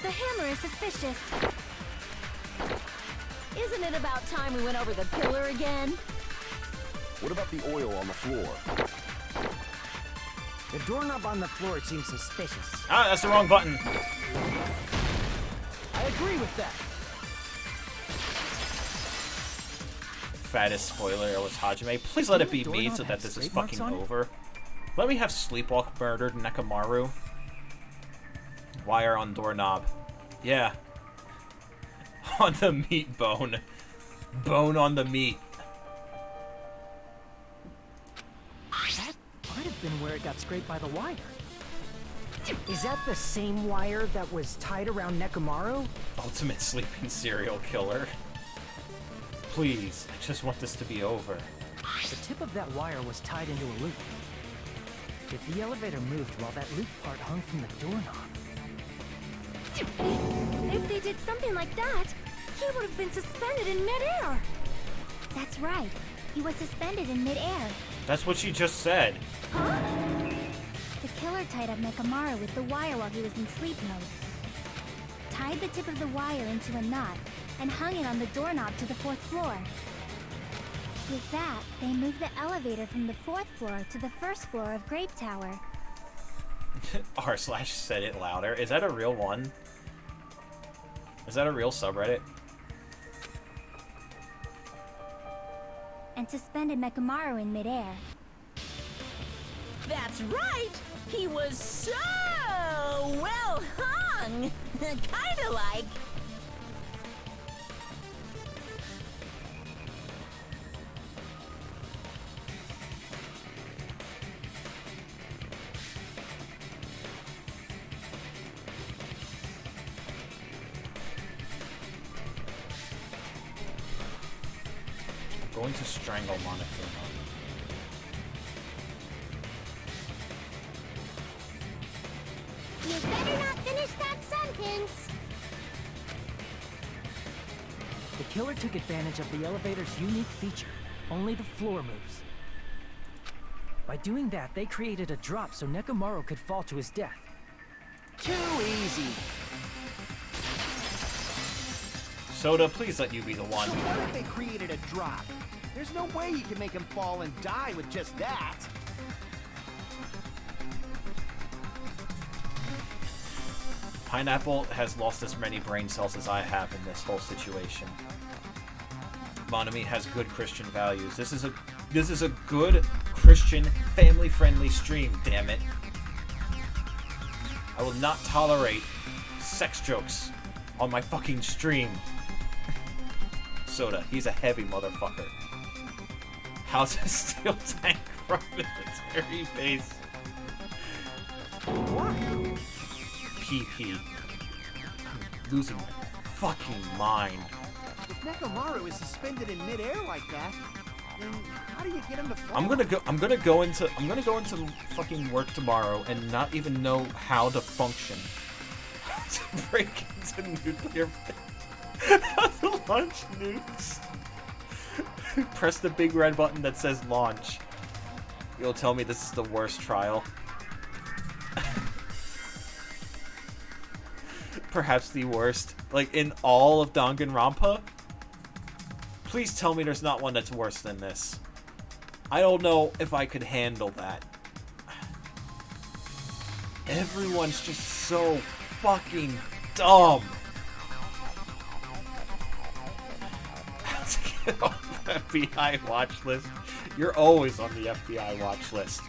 The hammer is suspicious. Isn't it about time we went over the pillar again? What about the oil on the floor? The doorknob on the floor seems suspicious. Ah, that's the wrong button. I agree with that. Fattest spoiler was Hajime. Please let it be me so that this is fucking over. Let me have Sleepwalk murdered Nekomaru. Wire on doorknob. Yeah. On the meat bone. Bone on the meat. That might have been where it got scraped by the wire. Is that the same wire that was tied around Nekomaru? Ultimate sleeping serial killer. Please, I just want this to be over. The tip of that wire was tied into a loop. If the elevator moved while that loop part hung from the doorknob... If they did something like that, he would have been suspended in midair. That's right. He was suspended in midair. That's what she just said. Huh? The killer tied up Nekomaru with the wire while he was in sleep mode. Tied the tip of the wire into a knot and hung it on the doorknob to the 4th floor. With that, they moved the elevator from the 4th floor to the 1st floor of Grape Tower. R/ said it louder. Is that a real one? Is that a real subreddit? And suspended Nekomaru in midair. That's right! He was so well hung! Kinda like... Going to strangle Monokuma. You better not finish that sentence. The killer took advantage of the elevator's unique feature. Only the floor moves. By doing that, they created a drop so Nekomaru could fall to his death. Too easy. Soda, please let you be the one. So what if they created a drop? There's no way you can make him fall and die with just that. Pineapple has lost as many brain cells as I have in this whole situation. Monami has good Christian values. This is a good Christian, family-friendly stream, damn it. I will not tolerate sex jokes on my fucking stream. Soda, he's a heavy motherfucker. How's a steel tank from military base? What? PP. I'm losing my fucking mind. If Nekomaru is suspended in midair like that, then how do you get him to fall? I'm gonna go into fucking work tomorrow and not even know how to function. To break into nuclear how to launch nukes. Press the big red button that says launch. You'll tell me this is the worst trial. Perhaps the worst. Like, in all of Danganronpa? Please tell me there's not one that's worse than this. I don't know if I could handle that. Everyone's just so fucking dumb. How to get off the FBI watch list? You're always on the FBI watch list.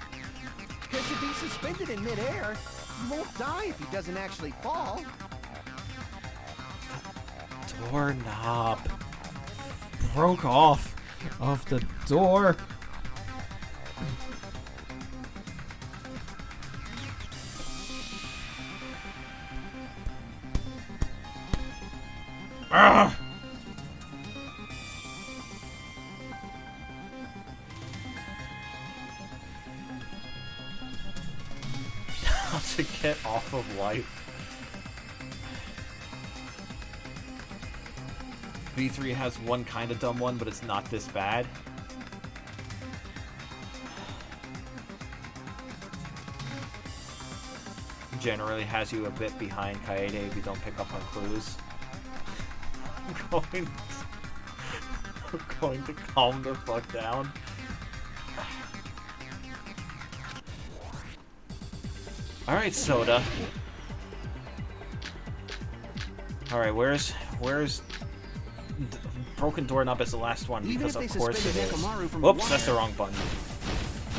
Because if he's suspended in midair, he won't die if he doesn't actually fall. Doorknob broke off of the door. Ugh. How to get off of life. V3 has one kind of dumb one, but it's not this bad. Generally has you a bit behind Kaede if you don't pick up on clues. I'm going to calm the fuck down. Alright, Soda. Alright, where's broken doorknob is the last one, because of course it is. Whoops, that's the wrong button.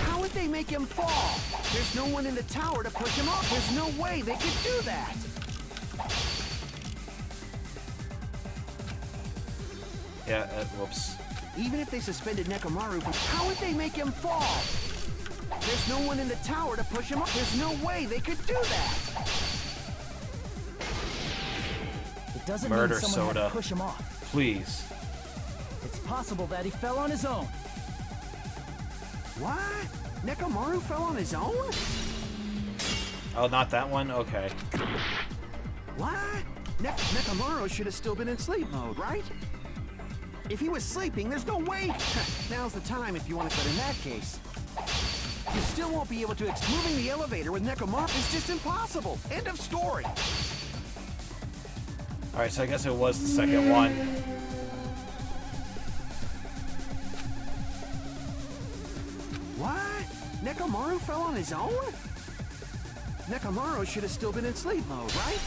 How would they make him fall? There's no one in the tower to push him off. There's no way they could do that. Yeah, whoops. Even if they suspended Nekomaru from... How would they make him fall? There's no one in the tower to push him off. There's no way they could do that. It doesn't Murder mean someone Soda. had to push him off. Please. It's possible that he fell on his own. What? Nekomaru fell on his own? Oh, not that one? Okay. What? Nekomaru should have still been in sleep mode, right? If he was sleeping, there's no way. Now's the time if you want to, but in that case, you still won't be able to. Moving the elevator with Nekomaru is just impossible. End of story. Alright, so I guess it was the second one. What? Nekomaru fell on his own? Nekomaru should have still been in sleep mode, right?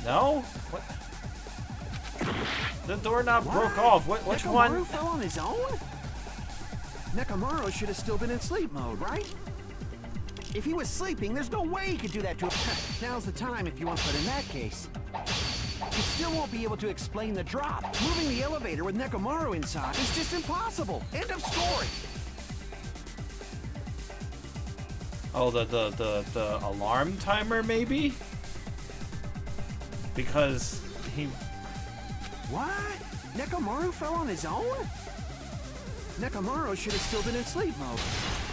No? What? The doorknob broke off. Which Nekomaru one? Fell on his own? Nekomaru should have still been in sleep mode, right? If he was sleeping, there's no way he could do that to him. Now's the time if you want, but in that case, you still won't be able to explain the drop. Moving the elevator with Nekomaru inside is just impossible. End of story. Oh, the alarm timer, maybe? Because he... What? Nekomaru fell on his own? Nekomaru should have still been in sleep mode.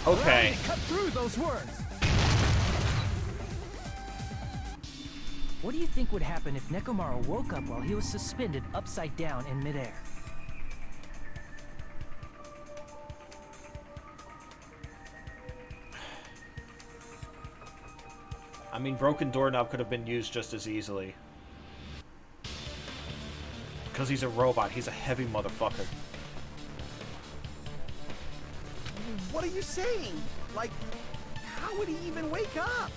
Okay. Cut through those words. What do you think would happen if Nekomaru woke up while he was suspended upside down in midair? I mean, broken doorknob could have been used just as easily. Because he's a robot. He's a heavy motherfucker. What are you saying? Like, how would he even wake up?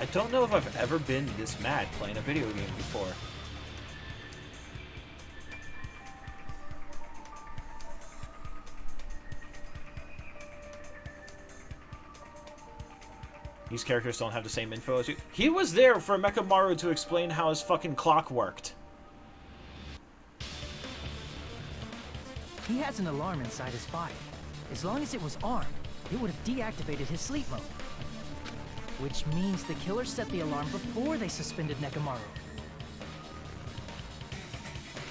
I don't know if I've ever been this mad playing a video game before. These characters don't have the same info as you. He was there for Mechamaru to explain how his fucking clock worked. He has an alarm inside his body. As long as it was armed, it would have deactivated his sleep mode. Which means the killer set the alarm before they suspended Nekomaru.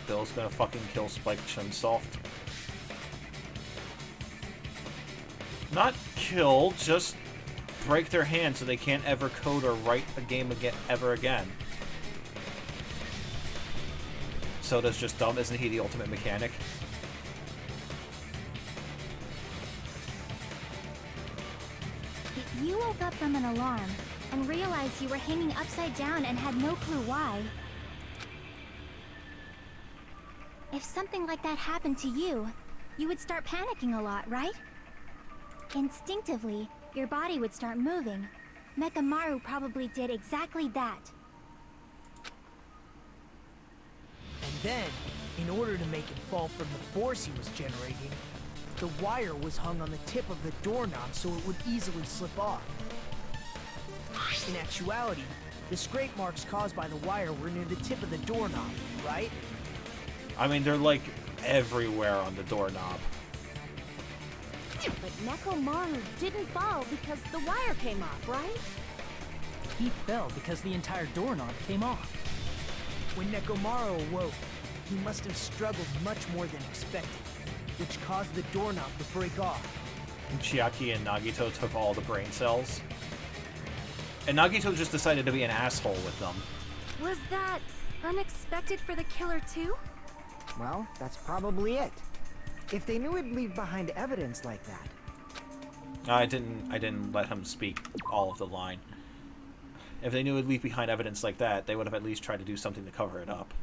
Bill's gonna fucking kill Spike Chunsoft. Not kill, just break their hand so they can't ever code or write a game again ever again. Soda's just dumb, isn't he the ultimate mechanic? You woke up from an alarm and realized you were hanging upside down and had no clue why. If something like that happened to you, you would start panicking a lot, right? Instinctively, your body would start moving. Mechamaru probably did exactly that. And then, in order to make it fall from the force he was generating, the wire was hung on the tip of the doorknob so it would easily slip off. In actuality, the scrape marks caused by the wire were near the tip of the doorknob, right? I mean, they're like everywhere on the doorknob. But Nekomaru didn't fall because the wire came off, right? He fell because the entire doorknob came off. When Nekomaru awoke, he must have struggled much more than expected, which caused the doorknob to break off. And Chiaki and Nagito took all the brain cells. And Nagito just decided to be an asshole with them. Was that unexpected for the killer too? Well, that's probably it. If they knew it'd leave behind evidence like that. I didn't let him speak all of the line. If they knew it'd leave behind evidence like that, they would have at least tried to do something to cover it up.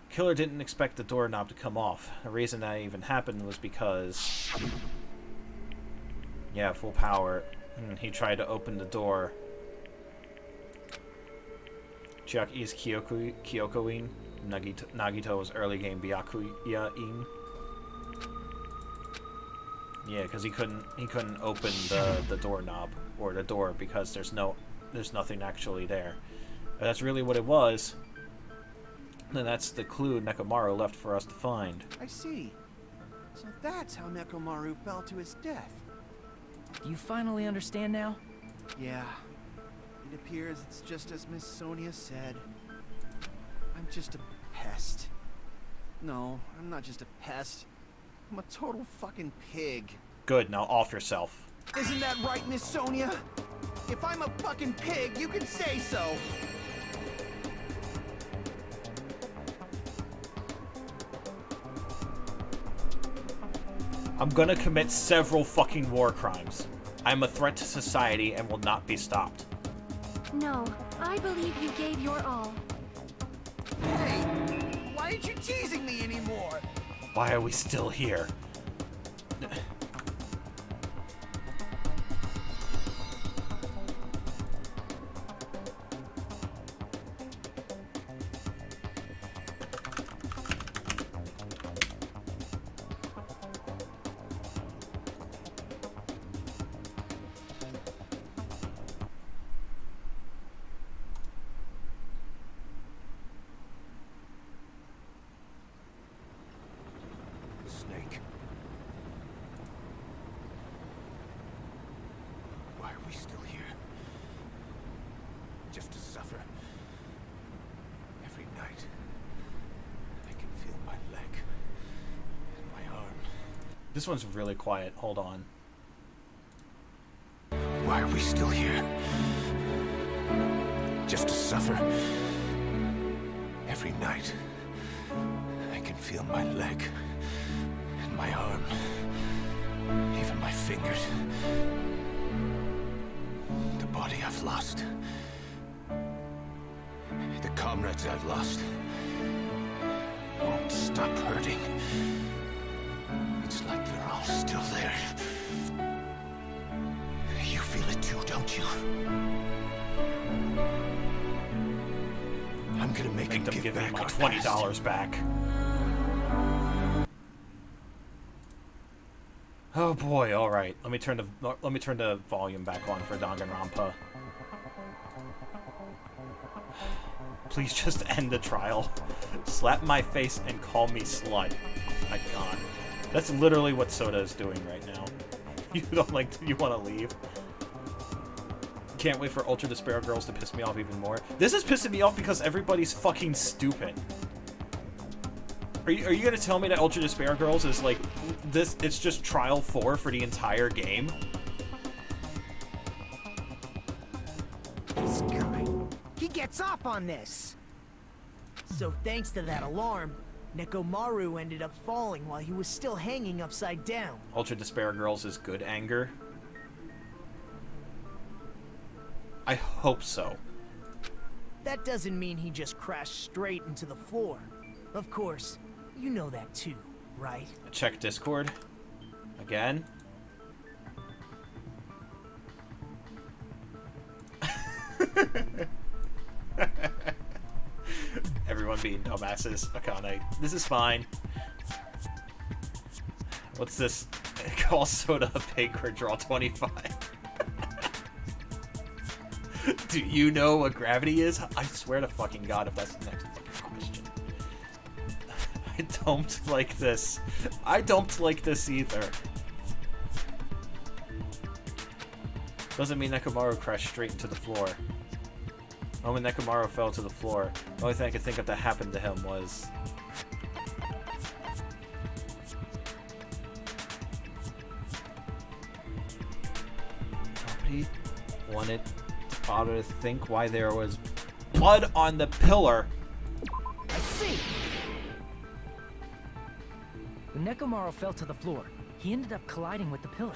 Killer didn't expect the doorknob to come off. The reason that even happened was because... yeah, full power. He tried to open the door. Chiaki's Kyoko-in. Nagito's early game Byakuya-in. Yeah, because he couldn't open the doorknob or the door because there's nothing actually there. If that's really what it was, then that's the clue Nekomaru left for us to find. I see. So that's how Nekomaru fell to his death. Do you finally understand now? Yeah. It appears it's just as Miss Sonia said. I'm just a pest. No, I'm not just a pest. I'm a total fucking pig. Good, now off yourself. Isn't that right, Miss Sonia? If I'm a fucking pig, you can say so. I'm gonna commit several fucking war crimes. I'm a threat to society and will not be stopped. No, I believe you gave your all. Hey, why aren't you teasing me anymore? Why are we still here? Snake. Why are we still here? Just to suffer. Every night, I can feel my leg and my arm. This one's really quiet. Hold on. Why are we still here? Just to suffer. Every night, I can feel my leg and my arm, even my fingers. The body I've lost. The comrades I've lost won't stop hurting. It's like they're all still there. You feel it too, don't you? I'm gonna make them give me back my our $20 back. Oh boy, alright. Let me turn the volume back on for Danganronpa. Please just end the trial. Slap my face and call me slut. My god. That's literally what Soda is doing right now. You wanna leave? Can't wait for Ultra Despair Girls to piss me off even more. This is pissing me off because everybody's fucking stupid. Are you gonna tell me that Ultra Despair Girls is like this? It's just Trial 4 for the entire game. This guy, he gets off on this. So thanks to that alarm, Nekomaru ended up falling while he was still hanging upside down. Ultra Despair Girls is good anger. I hope so. That doesn't mean he just crashed straight into the floor. Of course, you know that too, right? Check Discord. Again. Everyone being dumbasses. Akane. This is fine. What's this? Call Soda a pig or draw 25. Do you know what gravity is? I swear to fucking god if that's the next fucking question. I don't like this. I don't like this either. Doesn't mean Nekomaru crashed straight into the floor. Oh, when Nekomaru fell to the floor, the only thing I could think of that happened to him was... Nobody wanted Father to think why there was blood on the pillar. I see. When Nekomaru fell to the floor, he ended up colliding with the pillar.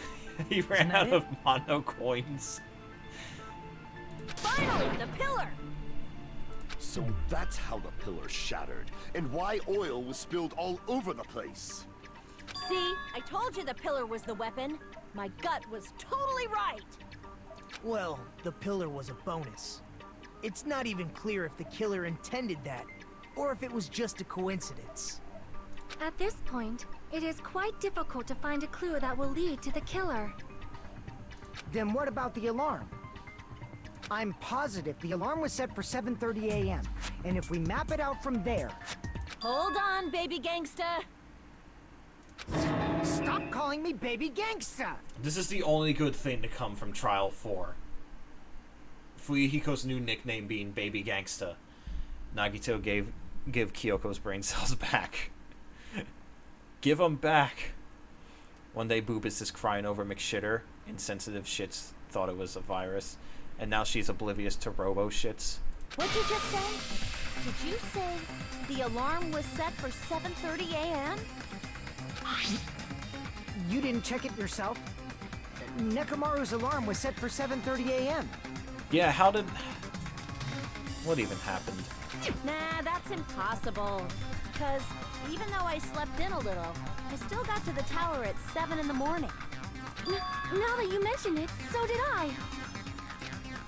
He ran out of mono coins. Finally, the pillar! So that's how the pillar shattered, and why oil was spilled all over the place. See, I told you the pillar was the weapon. My gut was totally right. Well, the pillar was a bonus. It's not even clear if the killer intended that, or if it was just a coincidence. At this point, it is quite difficult to find a clue that will lead to the killer. Then what about the alarm? I'm positive the alarm was set for 7:30 a.m. And if we map it out from there... Hold on, baby gangsta. Stop calling me baby gangsta! This is the only good thing to come from Trial 4. Fuyuhiko's new nickname being Baby Gangsta. Nagito give Kyoko's brain cells back. Give them back! One day Boobus is crying over McShitter. Insensitive shits thought it was a virus. And now she's oblivious to robo-shits. What'd you just say? Did you say the alarm was set for 7:30 a.m.? You didn't check it yourself? Nekomaru's alarm was set for 7:30 a.m. Yeah, how did... What even happened? Nah, that's impossible. Because even though I slept in a little, I still got to the tower at 7 in the morning. Now that you mention it, so did I.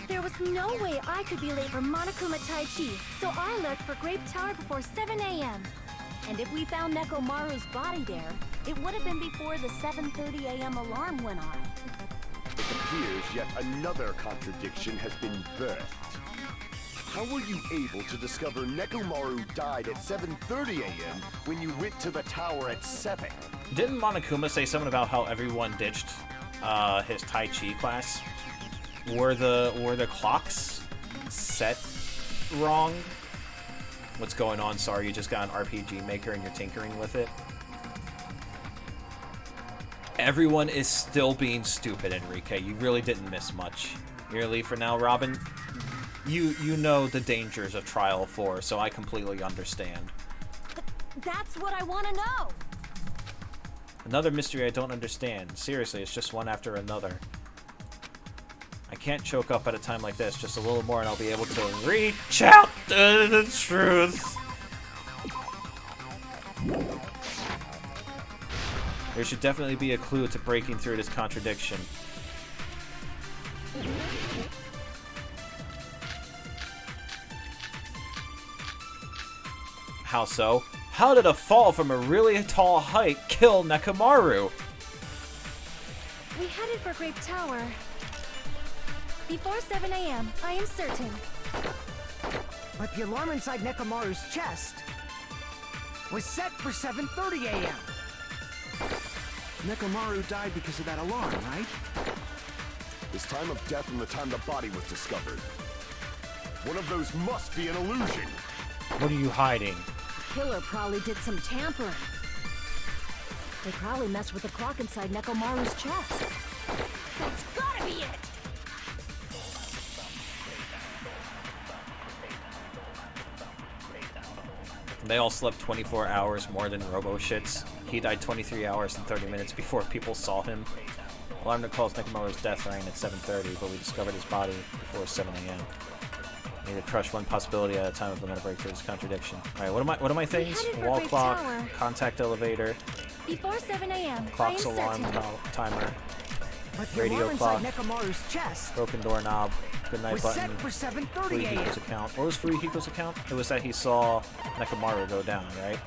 There was no way I could be late for Monokuma Tai Chi, so I left for Grape Tower before 7 a.m. And if we found Nekomaru's body there, it would have been before the 7:30 a.m. alarm went off. It appears yet another contradiction has been birthed. How were you able to discover Nekomaru died at 7:30 a.m. when you went to the tower at 7? Didn't Monokuma say something about how everyone ditched his Tai Chi class? Were the clocks set wrong? What's going on? Sorry, you just got an RPG maker and you're tinkering with it. Everyone is still being stupid, Enrique. You really didn't miss much. You're gonna leave for now, Robin? You know the dangers of Trial 4, so I completely understand. That's what I want to know. Another mystery I don't understand. Seriously, it's just one after another. I can't choke up at a time like this. Just a little more and I'll be able to reach out to the truth. There should definitely be a clue to breaking through this contradiction. How so? How did a fall from a really tall height kill Nekomaru? We headed for Grape Tower. Before 7 a.m., I am certain. But the alarm inside Nekomaru's chest was set for 7:30 a.m. Nekomaru died because of that alarm, right? His time of death and the time the body was discovered. One of those must be an illusion. What are you hiding? The killer probably did some tampering. They probably messed with the clock inside Nekomaru's chest. That's gotta be it! They all slept 24 hours more than Robo-Shits. He died 23 hours and 30 minutes before people saw him. Alarm that calls Nekomaru's death rang at 7:30, but we discovered his body before 7 a.m. Need to crush one possibility at a time if we're gonna break through this contradiction. Alright, what are my things? Wall Great clock, Tower. contact elevator, Before 7 a.m., clock's I am alarm certain. timer, But the radio alarm clock, inside Nekomaru's chest broken doorknob, good night was button, set for 7:30 a.m. Furihiko's account. What was Furihiko's account? It was that he saw Nekomaru go down, right?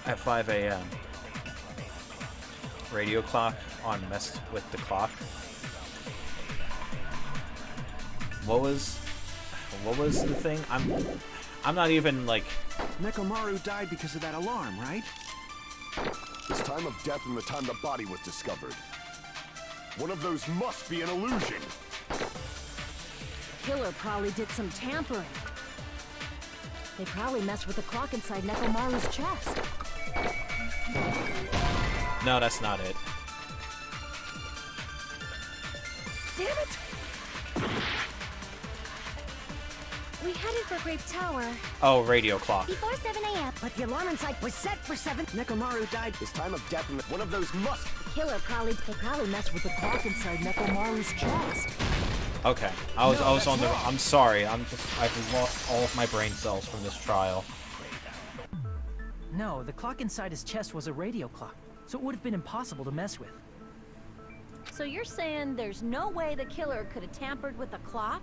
At 5 a.m. Radio clock on messed with the clock. What was the thing? I'm not even like. Nekomaru died because of that alarm, right? His time of death and the time the body was discovered. One of those must be an illusion. The killer probably did some tampering. They probably messed with the clock inside Nekomaru's chest. No, that's not it. Damn it! We headed for Grape Tower. Oh, radio clock. Before 7 a.m. But the alarm inside was set for 7. Nekomaru died. His time of death and one of those must. The killer probably messed with the clock inside Nekomaru's chest. Okay, I was on the. I'm sorry. I've lost all of my brain cells from this trial. No, the clock inside his chest was a radio clock, so it would have been impossible to mess with. So you're saying there's no way the killer could have tampered with the clock?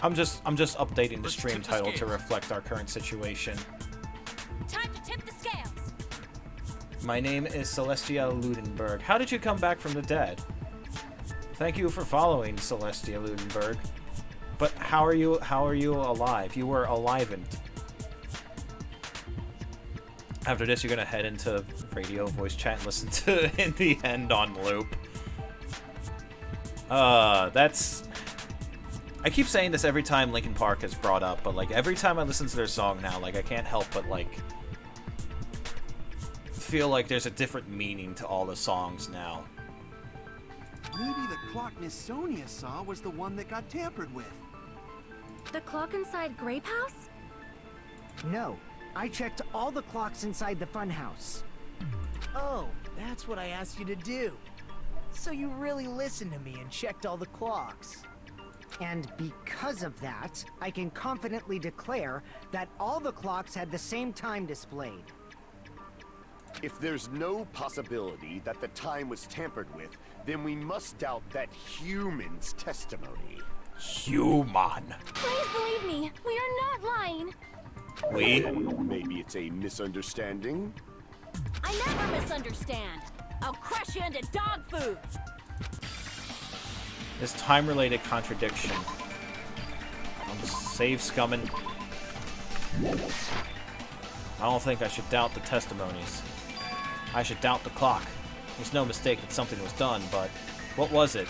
I'm just updating the stream title to reflect our current situation. Time to tip the scales. My name is Celestia Ludenberg. How did you come back from the dead? Thank you for following, Celestia Ludenberg. But how are you alive? You were alivened. After this, you're gonna head into radio voice chat and listen to In the End on loop. That's. I keep saying this every time Linkin Park is brought up, but like every time I listen to their song now, like I can't help but like feel like there's a different meaning to all the songs now. Maybe the clock Miss Sonia saw was the one that got tampered with. The clock inside Grape House? No, I checked all the clocks inside the funhouse. Oh, that's what I asked you to do. So you really listened to me and checked all the clocks. And because of that, I can confidently declare that all the clocks had the same time displayed. If there's no possibility that the time was tampered with, then we must doubt that human's testimony. Human. Please believe me, we are not lying. We? Maybe it's a misunderstanding? I never misunderstand. I'll crush you into dog food. This time-related contradiction. I'm save scumming. I don't think I should doubt the testimonies. I should doubt the clock. There's no mistake that something was done, but what was it?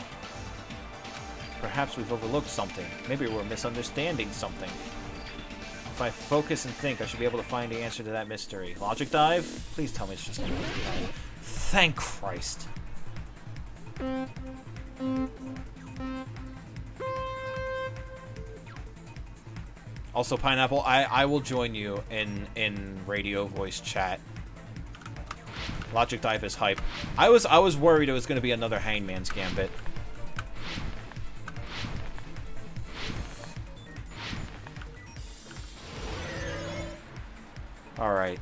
Perhaps we've overlooked something. Maybe we're misunderstanding something. If I focus and think, I should be able to find the answer to that mystery. Logic dive? Please tell me it's just a logic dive. Thank Christ. Also, Pineapple, I will join you in radio voice chat. Logic Dive is hype. I was worried it was going to be another Hangman's Gambit. Alright.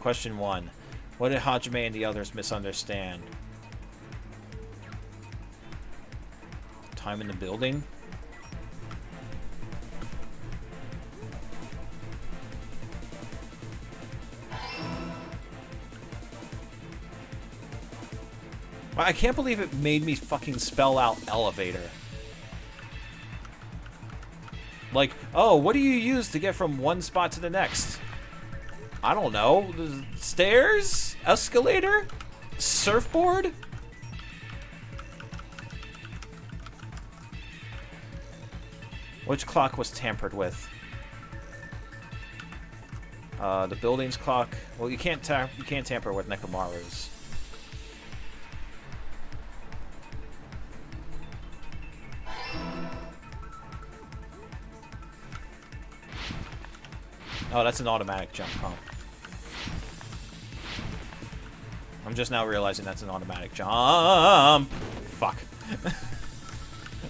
Question 1. What did Hajime and the others misunderstand? Time in the building? I can't believe it made me fucking spell out elevator. Like, oh, what do you use to get from one spot to the next? I don't know. Stairs? Escalator? Surfboard? Which clock was tampered with? The building's clock. Well, you can't tamper with Nekomaru's. Oh, that's an automatic jump, huh? I'm just now realizing that's an automatic jump. Fuck.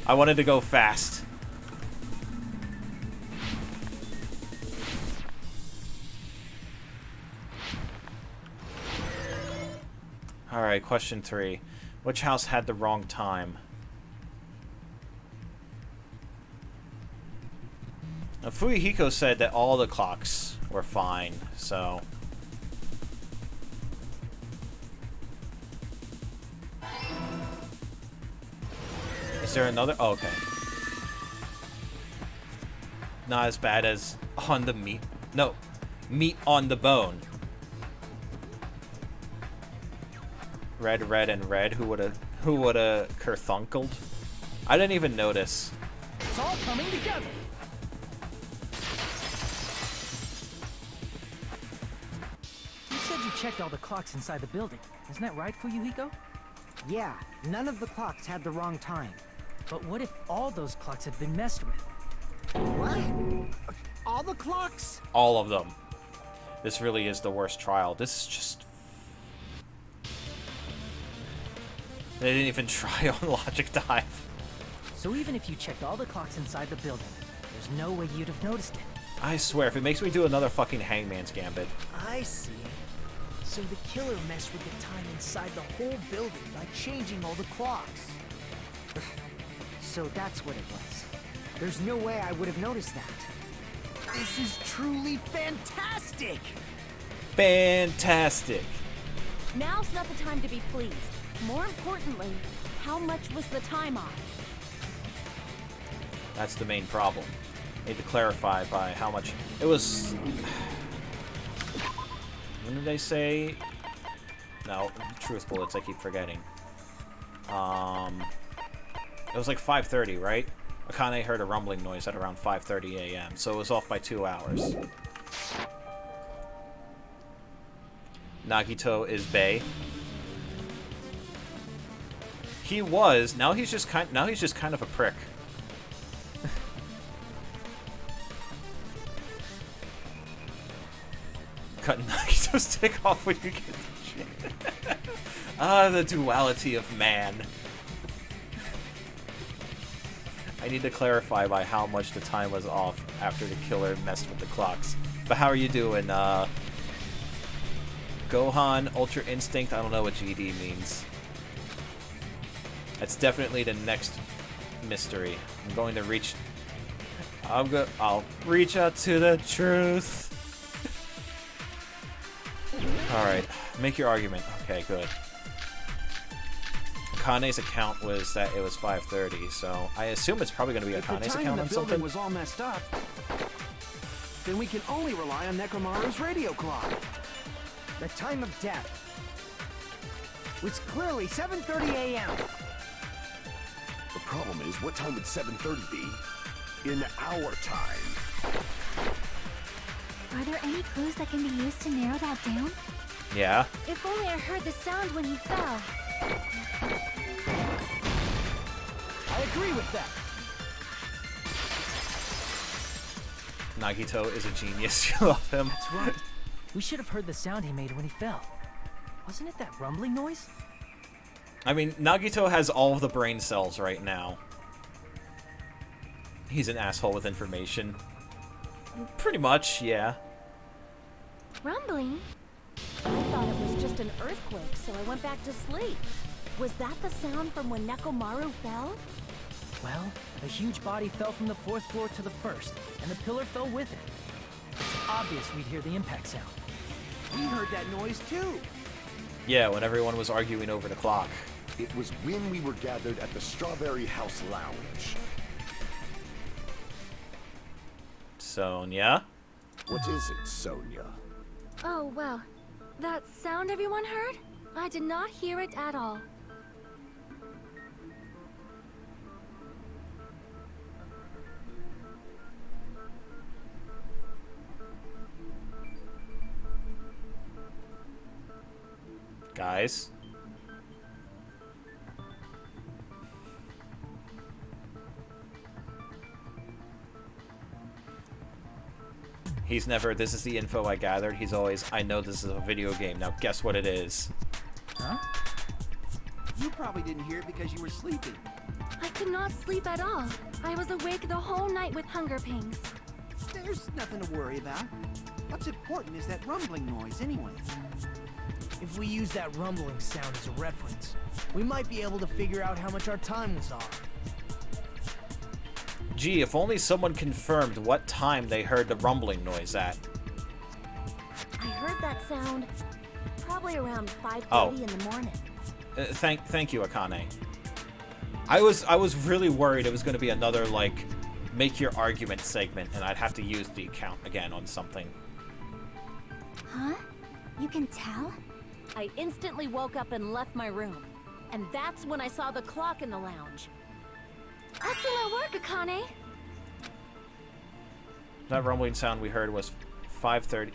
I wanted to go fast. Alright, question 3. Which house had the wrong time? Now, Fuyuhiko said that all the clocks were fine, so... Is there another? Oh, okay. Not as bad as on the meat. No, meat on the bone. Red, red, and red. Who woulda kerthunkled? I didn't even notice. It's all coming together. You said you checked all the clocks inside the building. Isn't that right, Fuyuhiko? Yeah, none of the clocks had the wrong time. But what if all those clocks had been messed with? What? All the clocks? All of them. This really is the worst trial. This is just... They didn't even try on Logic Dive. So even if you checked all the clocks inside the building, there's no way you'd have noticed it. I swear, if it makes me do another fucking Hangman's Gambit. I see. So the killer messed with the time inside the whole building by changing all the clocks. So that's what it was. There's no way I would have noticed that. This is truly fantastic! Fantastic. Now's not the time to be pleased. More importantly, how much was the time off? That's the main problem. Need to clarify by how much it was. When did they say? No, truth bullets. I keep forgetting. It was like 5:30, right? Akane heard a rumbling noise at around 5:30 a.m., so it was off by 2 hours. Nagito is bae. He was. Now he's just kind of a prick. Cut Nagito's dick off when you get the shit. Ah, the duality of man. I need to clarify by how much the time was off after the killer messed with the clocks. But how are you doing, Gohan, Ultra Instinct? I don't know what GD means. That's definitely the next mystery. I'm going to reach... I'll reach out to the truth. Alright, make your argument. Okay, good. Akane's account was that it was 5:30, so I assume it's probably going to be Akane's account on something. If the time in the building was all messed up, then we can only rely on Nekomaru's radio clock. The time of death. It's clearly 7:30 a.m. The problem is, what time would 7:30 be? In our time. Are there any clues that can be used to narrow that down? Yeah. If only I heard the sound when he fell. I agree with that. Nagito is a genius. You love him. That's right. We should have heard the sound he made when he fell. Wasn't it that rumbling noise? I mean, Nagito has all of the brain cells right now. He's an asshole with information. Pretty much, yeah. Rumbling? I thought it was just an earthquake, so I went back to sleep. Was that the sound from when Nekomaru fell? Well, a huge body fell from the 4th floor to the 1st, and the pillar fell with it. It's obvious we'd hear the impact sound. We heard that noise too. Yeah, when everyone was arguing over the clock. It was when we were gathered at the Strawberry House Lounge. Sonia? What is it, Sonia? Oh, well. That sound everyone heard? I did not hear it at all. Guys? He's never, this is the info I gathered. He's always, I know this is a video game. Now guess what it is. Huh? You probably didn't hear it because you were sleeping. I could not sleep at all. I was awake the whole night with hunger pangs. There's nothing to worry about. What's important is that rumbling noise anyway. If we use that rumbling sound as a reference, we might be able to figure out how much our time was off. Gee, if only someone confirmed what time they heard the rumbling noise at. I heard that sound probably around 5:30 in the morning. Thank you, Akane. I was really worried it was going to be another, like, make your argument segment, and I'd have to use the account again on something. Huh? You can tell? I instantly woke up and left my room. And that's when I saw the clock in the lounge. Excellent work, Akane! That rumbling sound we heard was 5:30.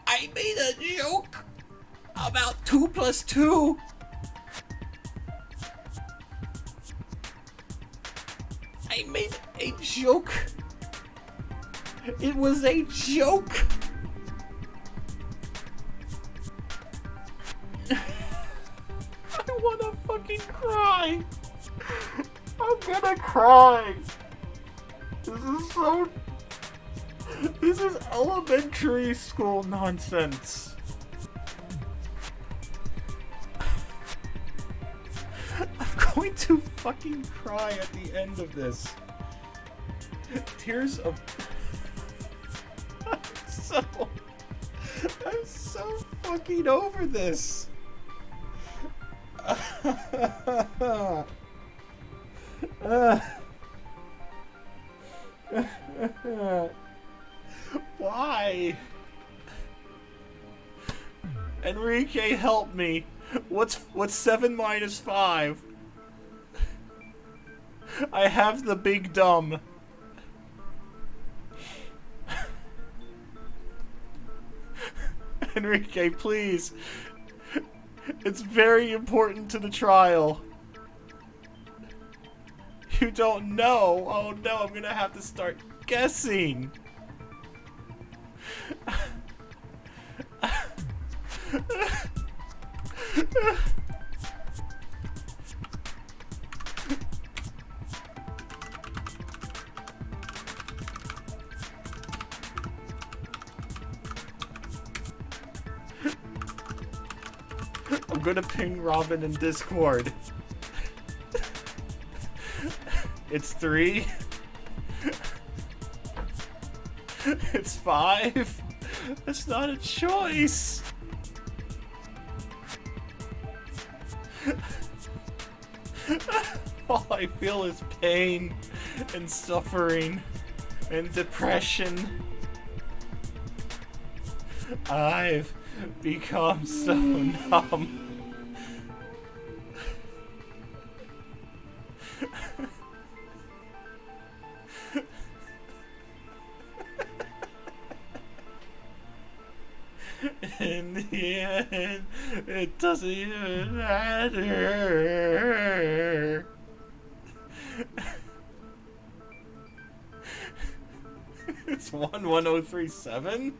I made a joke about 2 + 2. I made a joke. It was a joke. I wanna fucking cry. I'm gonna cry. This is elementary school nonsense. I'm going to fucking cry at the end of this. Tears of... I'm so fucking over this. Why? Enrique, help me. What's 7 minus 5? I have the big dumb. Enrique, please. It's very important to the trial. You don't know. Oh no, I'm gonna have to start guessing. I'm gonna ping Robin in Discord. It's 3. It's 5. That's not a choice. All I feel is pain and suffering and depression. I've become so numb. In the end, it doesn't even matter. It's 11037?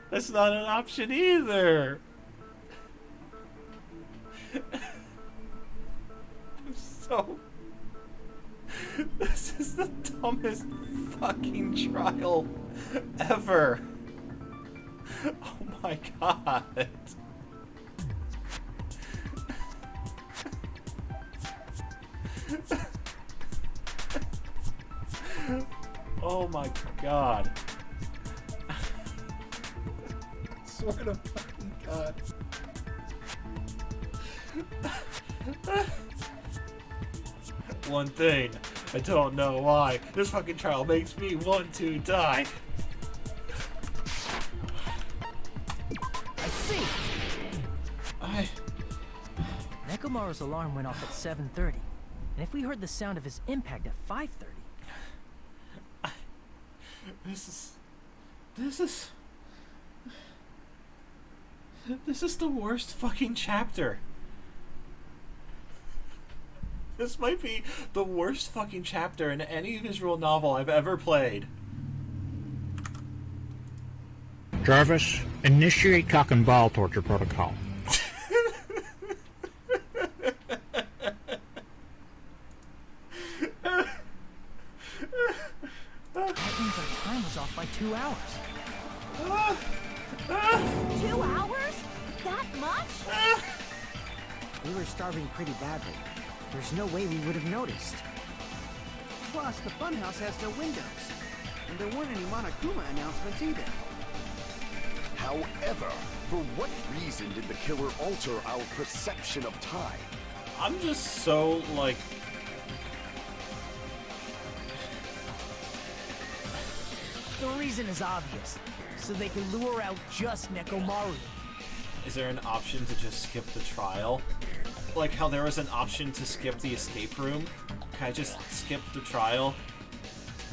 That's not an option either. So, this is the dumbest fucking trial ever. Oh my god. Oh my god. I swear to fucking god. One thing, I don't know why, this fucking trial makes me want to die. I see! Nekomaru's alarm went off at 7:30, and if we heard the sound of his impact at 5:30... This is the worst fucking chapter. This might be the worst fucking chapter in any visual novel I've ever played. Jarvis, initiate cock and ball torture protocol. That means our time was off by 2 hours. 2 hours? That much? We were starving pretty badly. There's no way we would have noticed. Plus, the funhouse has no windows. And there weren't any Monokuma announcements either. However, for what reason did the killer alter our perception of time? I'm just so, like... The reason is obvious. So they can lure out just Nekomaru. Is there an option to just skip the trial? Like how there was an option to skip the escape room? Can I just skip the trial?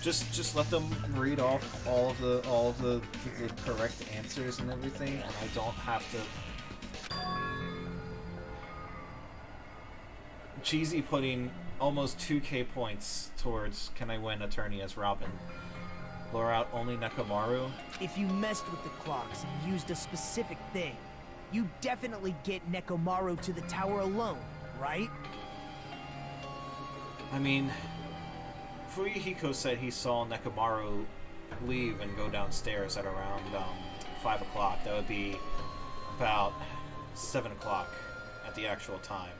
Just let them read off all of the correct answers and everything, and I don't have to... Cheesy putting almost 2k points towards can I win attorney as Robin. Lure out only Nekomaru? If you messed with the clocks and used a specific thing, you definitely get Nekomaru to the tower alone, right? I mean, Fuyuhiko said he saw Nekomaru leave and go downstairs at around 5 o'clock. That would be about 7 o'clock at the actual time.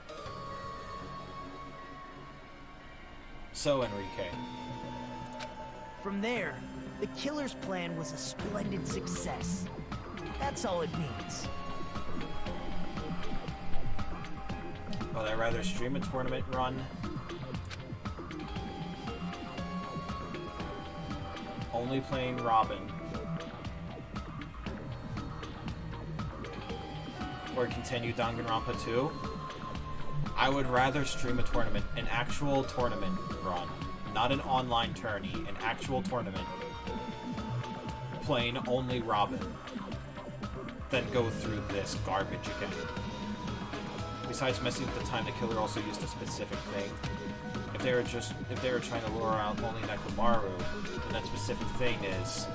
So, Enrique. From there, the killer's plan was a splendid success. That's all it means. Would I rather stream a tournament run? Only playing Robin. Or continue Danganronpa 2? I would rather stream a tournament, an actual tournament run. Not an online tourney, an actual tournament. Playing only Robin. Then go through this garbage again. Besides messing with the time, the killer also used a specific thing. If they were trying to lure out only Nekomaru, then that specific thing is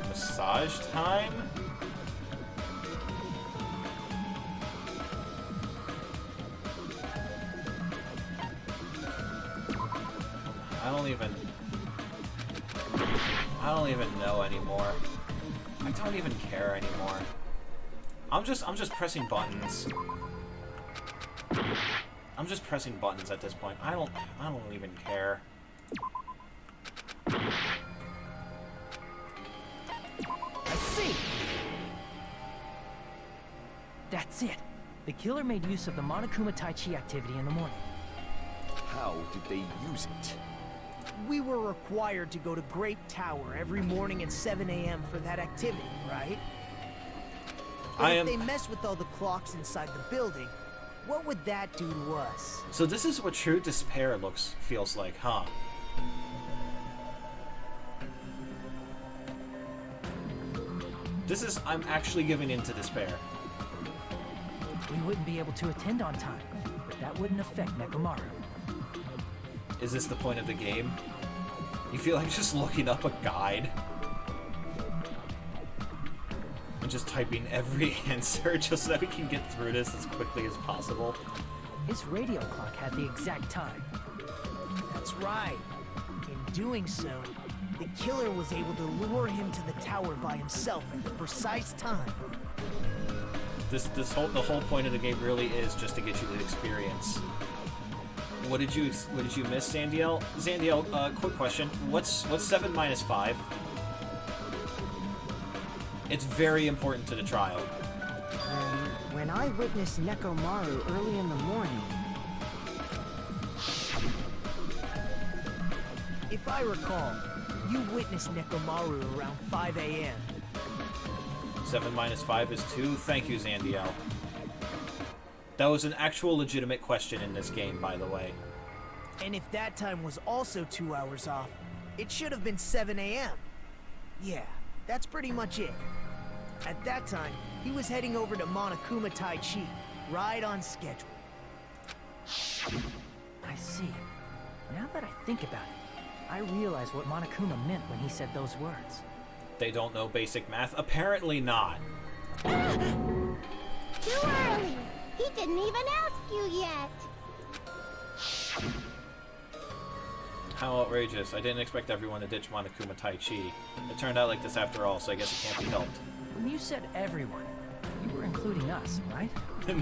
massage time? I don't even know anymore. I don't even care anymore. I'm just pressing buttons. I'm just pressing buttons at this point. I don't even care. I see. That's it. The killer made use of the Monokuma Tai Chi activity in the morning. How did they use it? We were required to go to Grape Tower every morning at 7 a.m. for that activity, right? But if they mess with all the clocks inside the building, what would that do to us? So this is what true despair feels like, huh? I'm actually giving in to despair. We wouldn't be able to attend on time, but that wouldn't affect Nekomaru. Is this the point of the game? You feel like just looking up a guide? And just typing every answer just so that we can get through this as quickly as possible? His radio clock had the exact time. That's right. In doing so, the killer was able to lure him to the tower by himself at the precise time. The whole point of the game really is just to get you the experience. What did you miss, Zandiel? Zandiel, quick question. What's 7 minus 5? It's very important to the trial. When I witnessed Nekomaru early in the morning... If I recall, you witnessed Nekomaru around 5 a.m. 7 minus 5 is 2. Thank you, Zandiel. That was an actual legitimate question in this game, by the way. And if that time was also 2 hours off, it should have been 7 a.m. Yeah, that's pretty much it. At that time, he was heading over to Monokuma Tai Chi, right on schedule. I see. Now that I think about it, I realize what Monokuma meant when he said those words. They don't know basic math? Apparently not. Too early! He didn't even ask you yet! How outrageous. I didn't expect everyone to ditch Monokuma Tai Chi. It turned out like this after all, so I guess it can't be helped. When you said everyone, you were including us, right?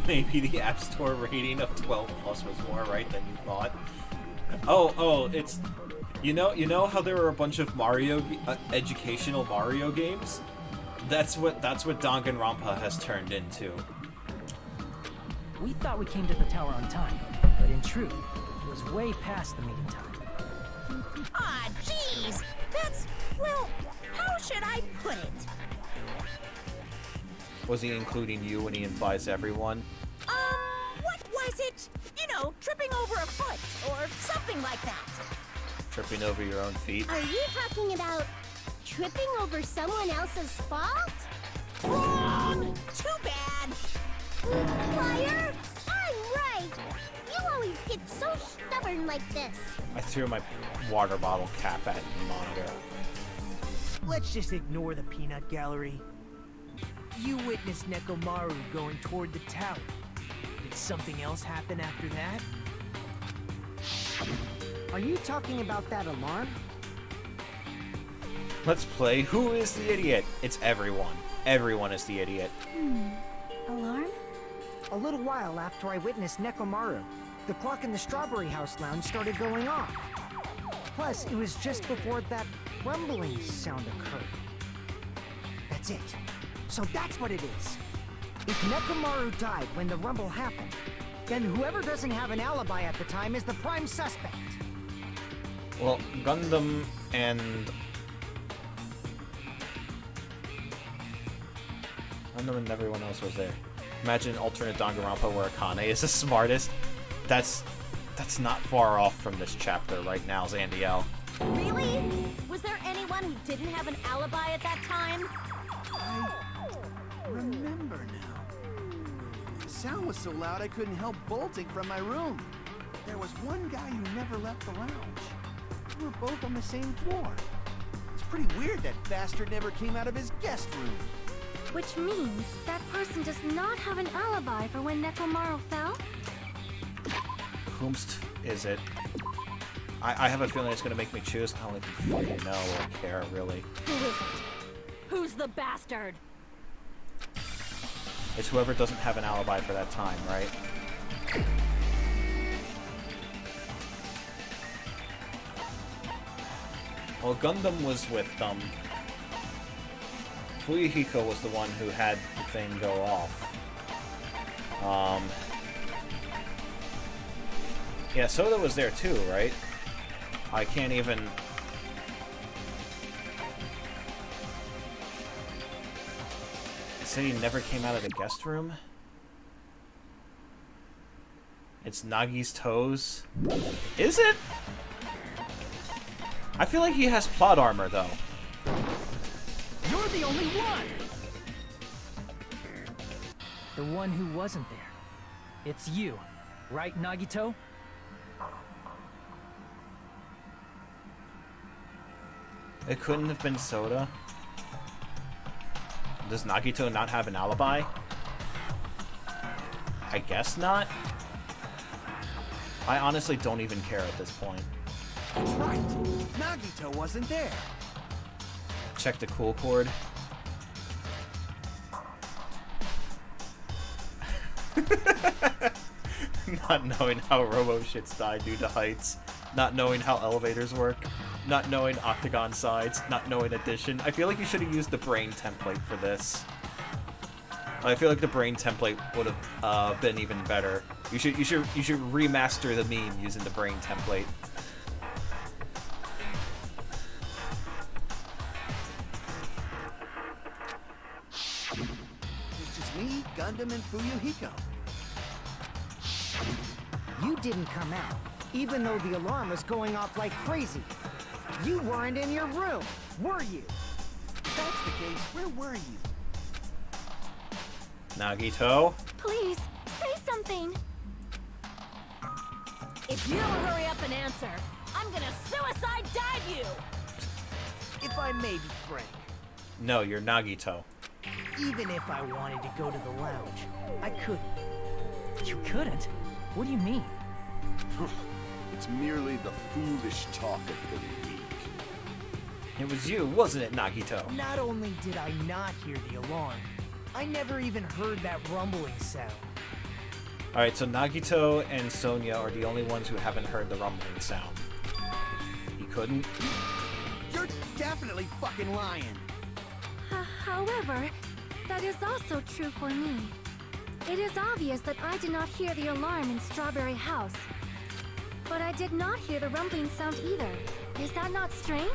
Maybe the App Store rating of 12 plus was more right than you thought. Oh, it's... You know how there were a bunch of educational Mario games? That's what Danganronpa has turned into. We thought we came to the tower on time, but in truth, it was way past the meeting time. Ah, jeez! That's... well, how should I put it? Was he including you when he implies everyone? What was it? You know, tripping over a foot, or something like that. Tripping over your own feet? Are you talking about tripping over someone else's fault? Wrong! Too bad! Liar! I'm right! You always get so stubborn like this. I threw my water bottle cap at the monitor. Let's just ignore the peanut gallery. You witnessed Nekomaru going toward the tower. Did something else happen after that? Are you talking about that alarm? Let's play Who is the Idiot? It's everyone. Everyone is the idiot. Alarm? A little while after I witnessed Nekomaru, the clock in the Strawberry House lounge started going off. Plus, it was just before that rumbling sound occurred. That's it. So that's what it is. If Nekomaru died when the rumble happened, then whoever doesn't have an alibi at the time is the prime suspect. Well, Gundam and everyone else was there. Imagine an alternate Danganronpa where Akane is the smartest. That's not far off from this chapter right now, Zandiel. Really? Was there anyone who didn't have an alibi at that time? I remember now. The sound was so loud I couldn't help bolting from my room. There was one guy who never left the lounge. We were both on the same floor. It's pretty weird that bastard never came out of his guest room. Which means that person does not have an alibi for when Nekomaru fell? Whomst is it? I have a feeling it's gonna make me choose. I don't even fucking know or care, really. Who is it? Who's the bastard? It's whoever doesn't have an alibi for that time, right? Well, Gundam was with Fuyuhiko was the one who had the thing go off. Yeah, Soda was there too, right? I can't even... Say he never came out of the guest room? It's Nagi's toes? Is it? I feel like he has plot armor, though. You're the only one! The one who wasn't there. It's you, right, Nagito? It couldn't have been Soda. Does Nagito not have an alibi? I guess not. I honestly don't even care at this point. That's right. Nagito wasn't there. Check the cool cord. Not knowing how robo-shits die due to heights. Not knowing how elevators work. Not knowing octagon sides. Not knowing addition. I feel like you should have used the brain template for this. I feel like the brain template would have been even better. You should remaster the meme using the brain template. It's just me, Gundam, and Fuyuhiko. You didn't come out, even though the alarm was going off like crazy. You weren't in your room, were you? If that's the case, where were you? Nagito? Please, say something. If you don't hurry up and answer, I'm gonna suicide dive you! If I may be frank, No, you're Nagito. even if I wanted to go to the lounge, I couldn't. You couldn't? What do you mean? It's merely the foolish talk of the weak. It was you, wasn't it, Nagito? Not only did I not hear the alarm, I never even heard that rumbling sound. Alright, so Nagito and Sonia are the only ones who haven't heard the rumbling sound. You couldn't? You're definitely fucking lying. However, that is also true for me. It is obvious that I did not hear the alarm in Strawberry House. But I did not hear the rumbling sound either. Is that not strange?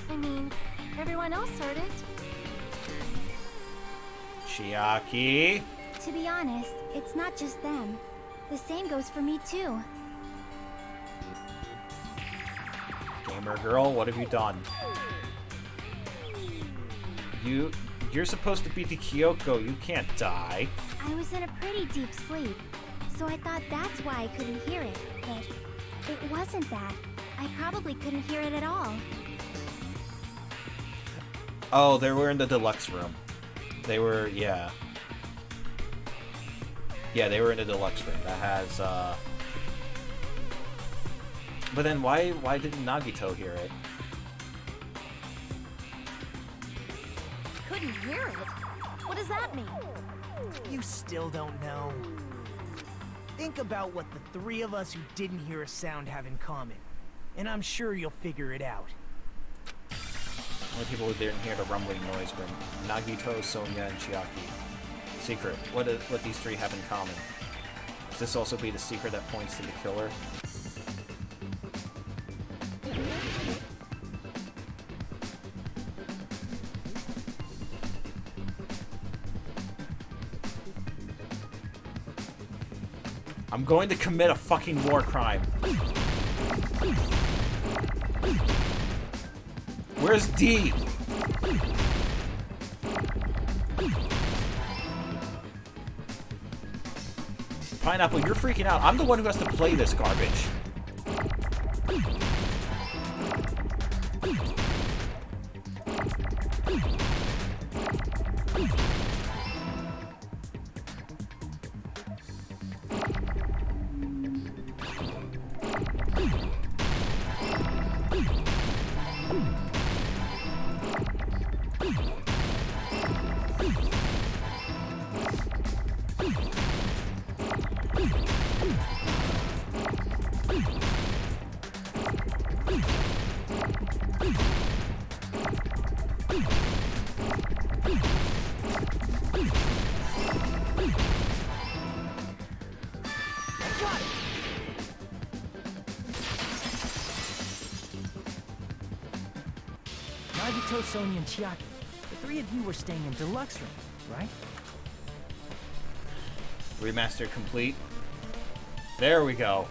I mean, everyone else heard it. Chiaki? To be honest, it's not just them. The same goes for me too. Gamer girl, what have you done? You're supposed to be the Kyoko. You can't die. I was in a pretty deep sleep, so I thought that's why I couldn't hear it, but it wasn't that. I probably couldn't hear it at all. Oh, they were in the deluxe room. They were, yeah. Yeah, they were in the deluxe room. That has, But then why didn't Nagito hear it? Couldn't hear it? What does that mean? You still don't know. Think about what the three of us who didn't hear a sound have in common, and I'm sure you'll figure it out. Only people who didn't hear the rumbling noise were Nagito, Sonia, and Chiaki. Secret. What these three have in common? Could this also be the secret that points to the killer? I'm going to commit a fucking war crime. Where's D? Pineapple, you're freaking out. I'm the one who has to play this garbage. Nagito, Sonia, and Chiaki. The three of you were staying in deluxe rooms, right? Remaster complete. There we go.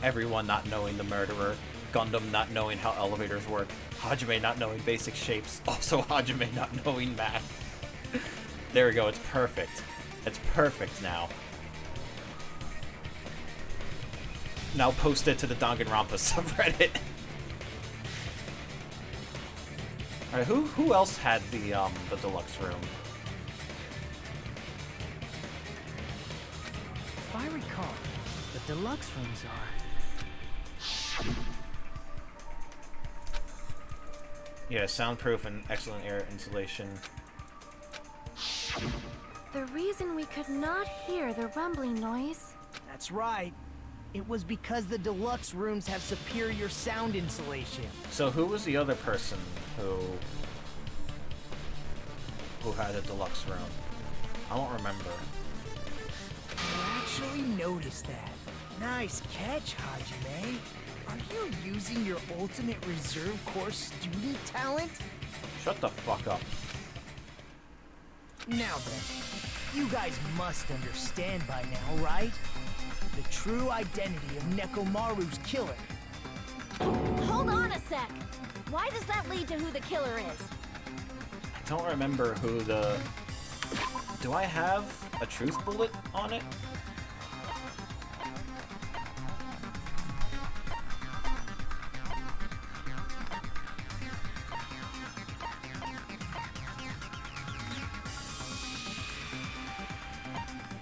Everyone not knowing the murderer. Gundam not knowing how elevators work. Hajime not knowing basic shapes. Also Hajime not knowing math. There we go, it's perfect. It's perfect now. Now post it to the Danganronpa subreddit. Alright, who else had the deluxe room? If I recall, the deluxe rooms are... Yeah, soundproof and excellent air insulation. The reason we could not hear the rumbling noise... That's right. It was because the deluxe rooms have superior sound insulation. So who was the other person who had a deluxe room? I don't remember. I actually noticed that. Nice catch, Hajime. Are you using your ultimate reserve corps student talent? Shut the fuck up. Now then, you guys must understand by now, right? The true identity of Nekomaru's killer. Hold on a sec. Why does that lead to who the killer is? I don't remember who the... Do I have a truth bullet on it?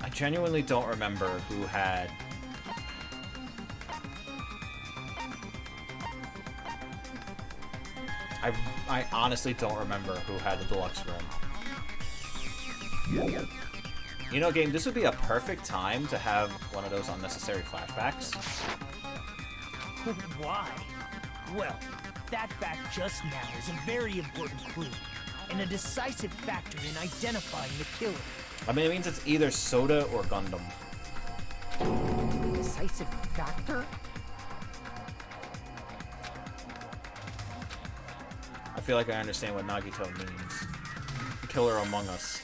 I genuinely don't remember who had... I honestly don't remember who had the deluxe room. You know, game, this would be a perfect time to have one of those unnecessary flashbacks. Why? Well, that fact just now is a very important clue, and a decisive factor in identifying the killer. I mean, it means it's either Soda or Gundam. Decisive factor? I feel like I understand what Nagito means. Killer among us.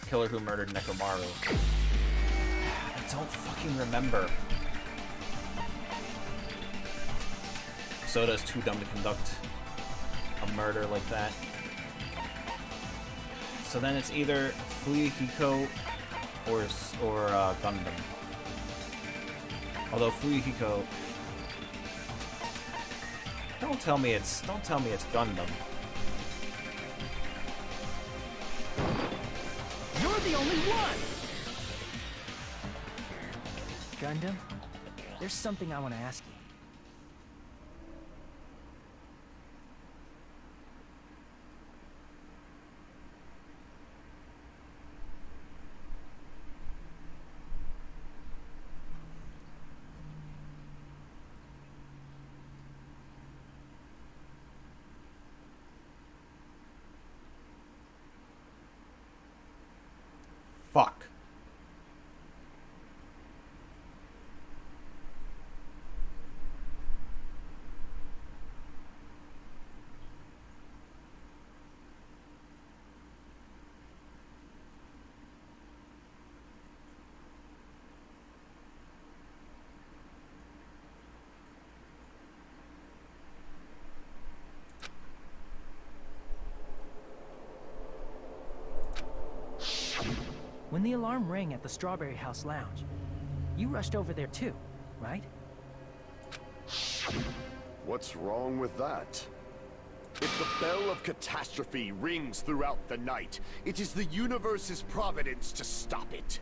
Killer who murdered Nekomaru. I don't fucking remember. Soda's too dumb to conduct a murder like that. So then it's either Fuyuhiko or Gundam. Although Fuyuhiko... Don't tell me it's Gundam. You're the only one! Gundam, there's something I want to ask you. Fuck. When the alarm rang at the Strawberry House Lounge, you rushed over there too, right? What's wrong with that? If the bell of catastrophe rings throughout the night, it is the universe's providence to stop it.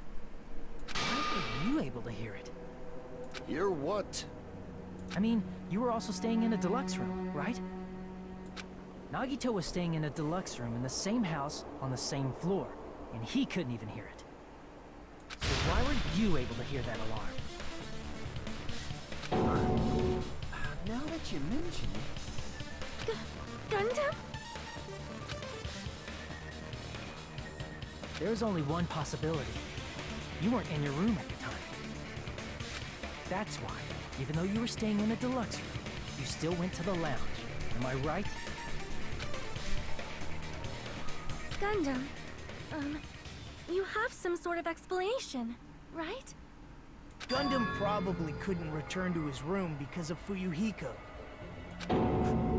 How were you able to hear it? Hear what? I mean, you were also staying in a deluxe room, right? Nagito was staying in a deluxe room in the same house on the same floor, and he couldn't even hear it. So why were you able to hear that alarm? Now that you mention it... Gundam? There's only one possibility. You weren't in your room at the time. That's why, even though you were staying in a deluxe room, you still went to the lounge. Am I right? Gundam, you have some sort of explanation, right? Gundam probably couldn't return to his room because of Fuyuhiko.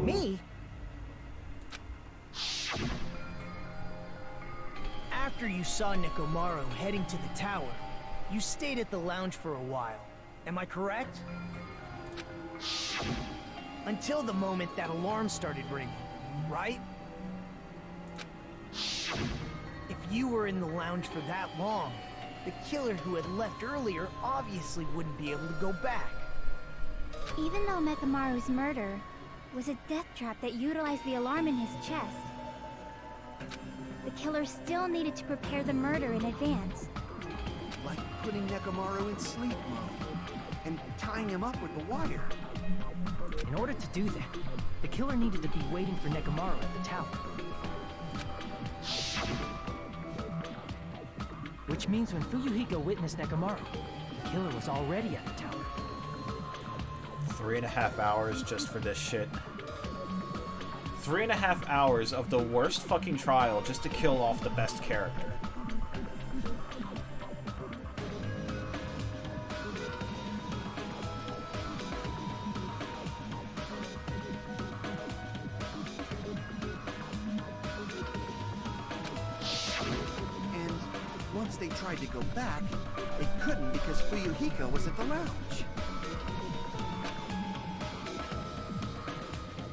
Me? After After you saw Nekomaru heading to the tower, you stayed at the lounge for a while. Am I correct? Until the moment that alarm started ringing, right? If you were in the lounge for that long, the killer who had left earlier obviously wouldn't be able to go back. Even though Nekomaru's murder was a death trap that utilized the alarm in his chest, the killer still needed to prepare the murder in advance. Like putting Nekomaru in sleep mode and tying him up with the wire. In order to do that, the killer needed to be waiting for Nekomaru at the tower. Which means when Fuyuhiko witnessed Nekomaru, the killer was already at the tower. 3.5 hours just for this shit. 3.5 hours of the worst fucking trial just to kill off the best character. And once they tried to go back, they couldn't because Fuyuhiko was at the lounge.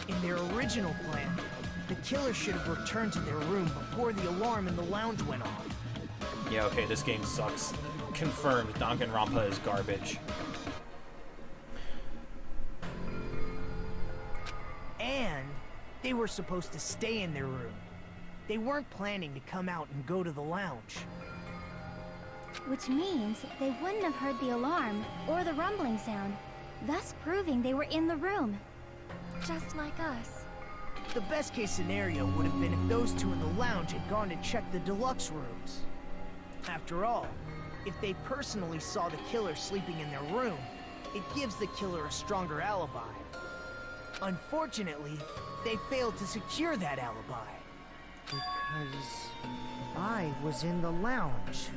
In their original plan, the killer should have returned to their room before the alarm in the lounge went off. Yeah, okay, this game sucks. Confirmed, Danganronpa is garbage. And they were supposed to stay in their room. They weren't planning to come out and go to the lounge. Which means they wouldn't have heard the alarm or the rumbling sound, thus proving they were in the room. Just like us. The best case scenario would have been if those two in the lounge had gone to check the deluxe rooms. After all, if they personally saw the killer sleeping in their room, it gives the killer a stronger alibi. Unfortunately, they failed to secure that alibi. Because I was in the lounge.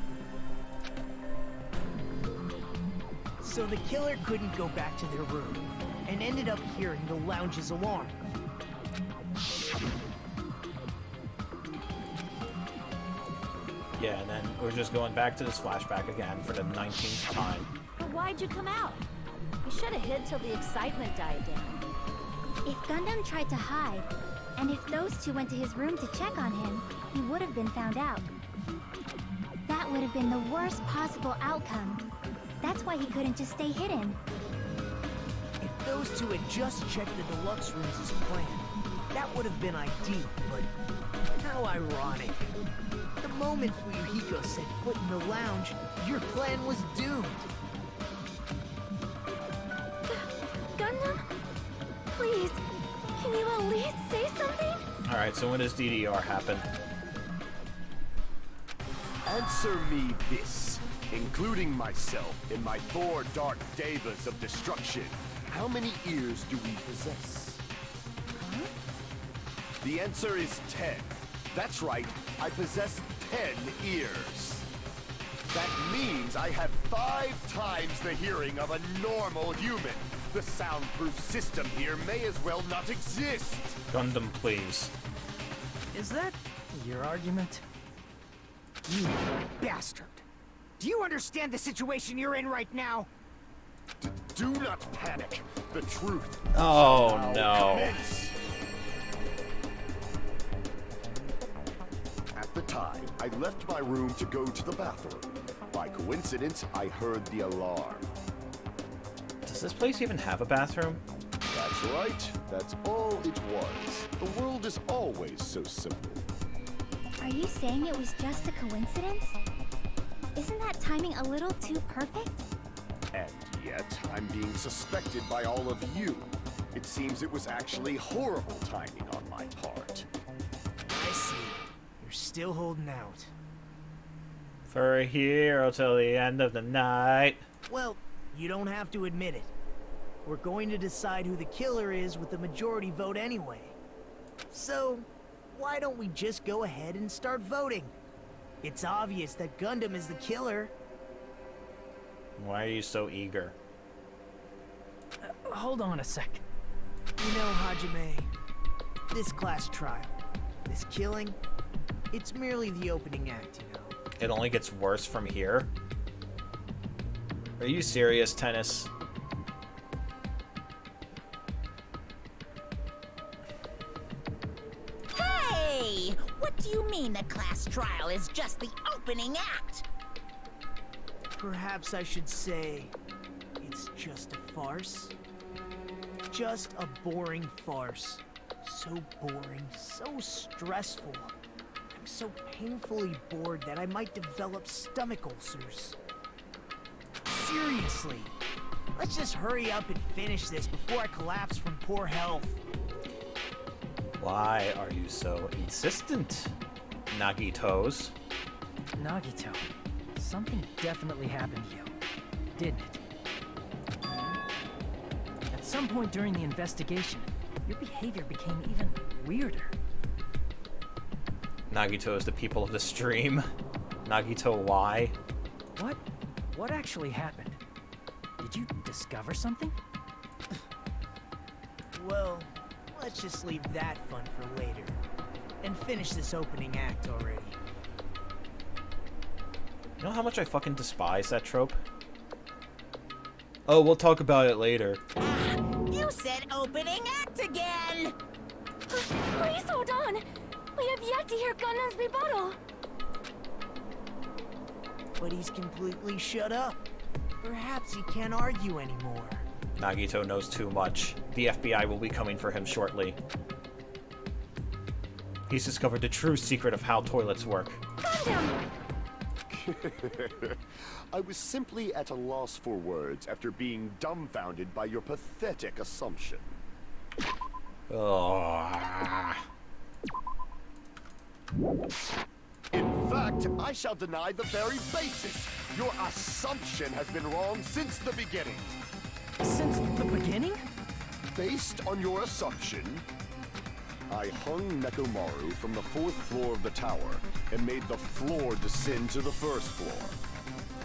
So the killer couldn't go back to their room, and ended up hearing the lounge's alarm. Yeah, and then we're just going back to this flashback again for the 19th time. But why'd you come out? You should have hid till the excitement died down. If Gundam tried to hide, and if those two went to his room to check on him, he would have been found out. That would have been the worst possible outcome. That's why he couldn't just stay hidden. If those two had just checked the deluxe rooms as planned, that would have been ideal, but how ironic. The moment Fuyuhiko set foot in the lounge, your plan was doomed. Gundam? Please, can you at least say something? Alright, so when does DDR happen? Answer me this, including myself in my 4 dark devas of destruction. How many ears do we possess? Huh? The answer is 10. That's right, I possess 10 ears. That means I have 5 times the hearing of a normal human. The soundproof system here may as well not exist. Gundam, please. Is that your argument? You bastard! Do you understand the situation you're in right now? Do not panic. The truth. Oh, shall no. commence. At the time, I left my room to go to the bathroom. By coincidence, I heard the alarm. Does this place even have a bathroom? That's right. That's all it was. The world is always so simple. Are you saying it was just a coincidence? Isn't that timing a little too perfect? And yet, I'm being suspected by all of you. It seems it was actually horrible timing on my part. I see. You're still holding out. For a hero till the end of the night. Well, you don't have to admit it. We're going to decide who the killer is with the majority vote anyway. So, why don't we just go ahead and start voting? It's obvious that Gundam is the killer. Why are you so eager? Hold on a sec. You know, Hajime, this class trial, this killing, it's merely the opening act, you know. it only gets worse from here? Are you serious, Tennis? Hey! What do you mean the class trial is just the opening act? Perhaps I should say it's just a farce. Just a boring farce. So boring, so stressful. I'm so painfully bored that I might develop stomach ulcers. Seriously, let's just hurry up and finish this before I collapse from poor health. Why are you so insistent, Nagitos? Nagito, something definitely happened to you, didn't it? At some point during the investigation, your behavior became even weirder. Nagito is the people of the stream. Nagito, why? What actually happened? Did you discover something? Well, let's just leave that fun for later. And finish this opening act already. You know how much I fucking despise that trope? Oh, we'll talk about it later. You said opening act again! Please hold on! We have yet to hear Gundam's rebuttal! But he's completely shut up. Perhaps he can't argue anymore. Nagito knows too much. The FBI will be coming for him shortly. He's discovered the true secret of how toilets work. Gundam! I was simply at a loss for words after being dumbfounded by your pathetic assumption. Oh. In fact, I shall deny the very basis. Your assumption has been wrong since the beginning. Since the beginning? Based on your assumption, I hung Nekomaru from the 4th floor of the tower and made the floor descend to the 1st floor.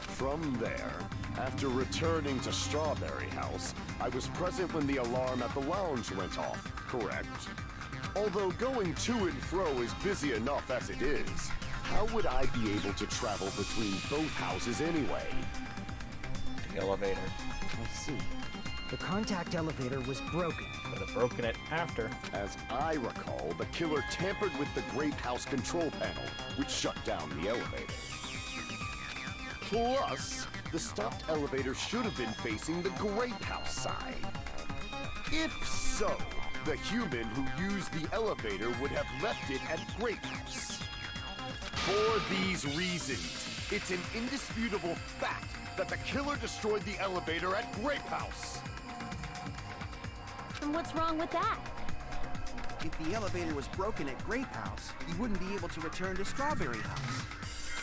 From there, after returning to Strawberry House, I was present when the alarm at the lounge went off, correct? Although going to and fro is busy enough as it is, how would I be able to travel between both houses anyway? The elevator. I see. The contact elevator was broken. Could have broken it after. As I recall, the killer tampered with the Grape House control panel, which shut down the elevator. Plus, the stopped elevator should have been facing the Grape House side. If so, the human who used the elevator would have left it at Grape House. For these reasons, it's an indisputable fact that the killer destroyed the elevator at Grape House. And what's wrong with that? If the elevator was broken at Grape House, you wouldn't be able to return to Strawberry House.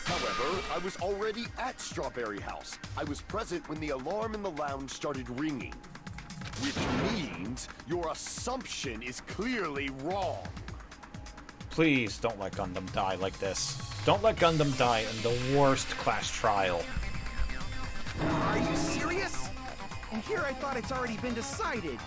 However, I was already at Strawberry House. I was present when the alarm in the lounge started ringing. Which means your assumption is clearly wrong. Please don't let Gundam die like this. Don't let Gundam die in the worst class trial. Are you serious? And here I thought it's already been decided.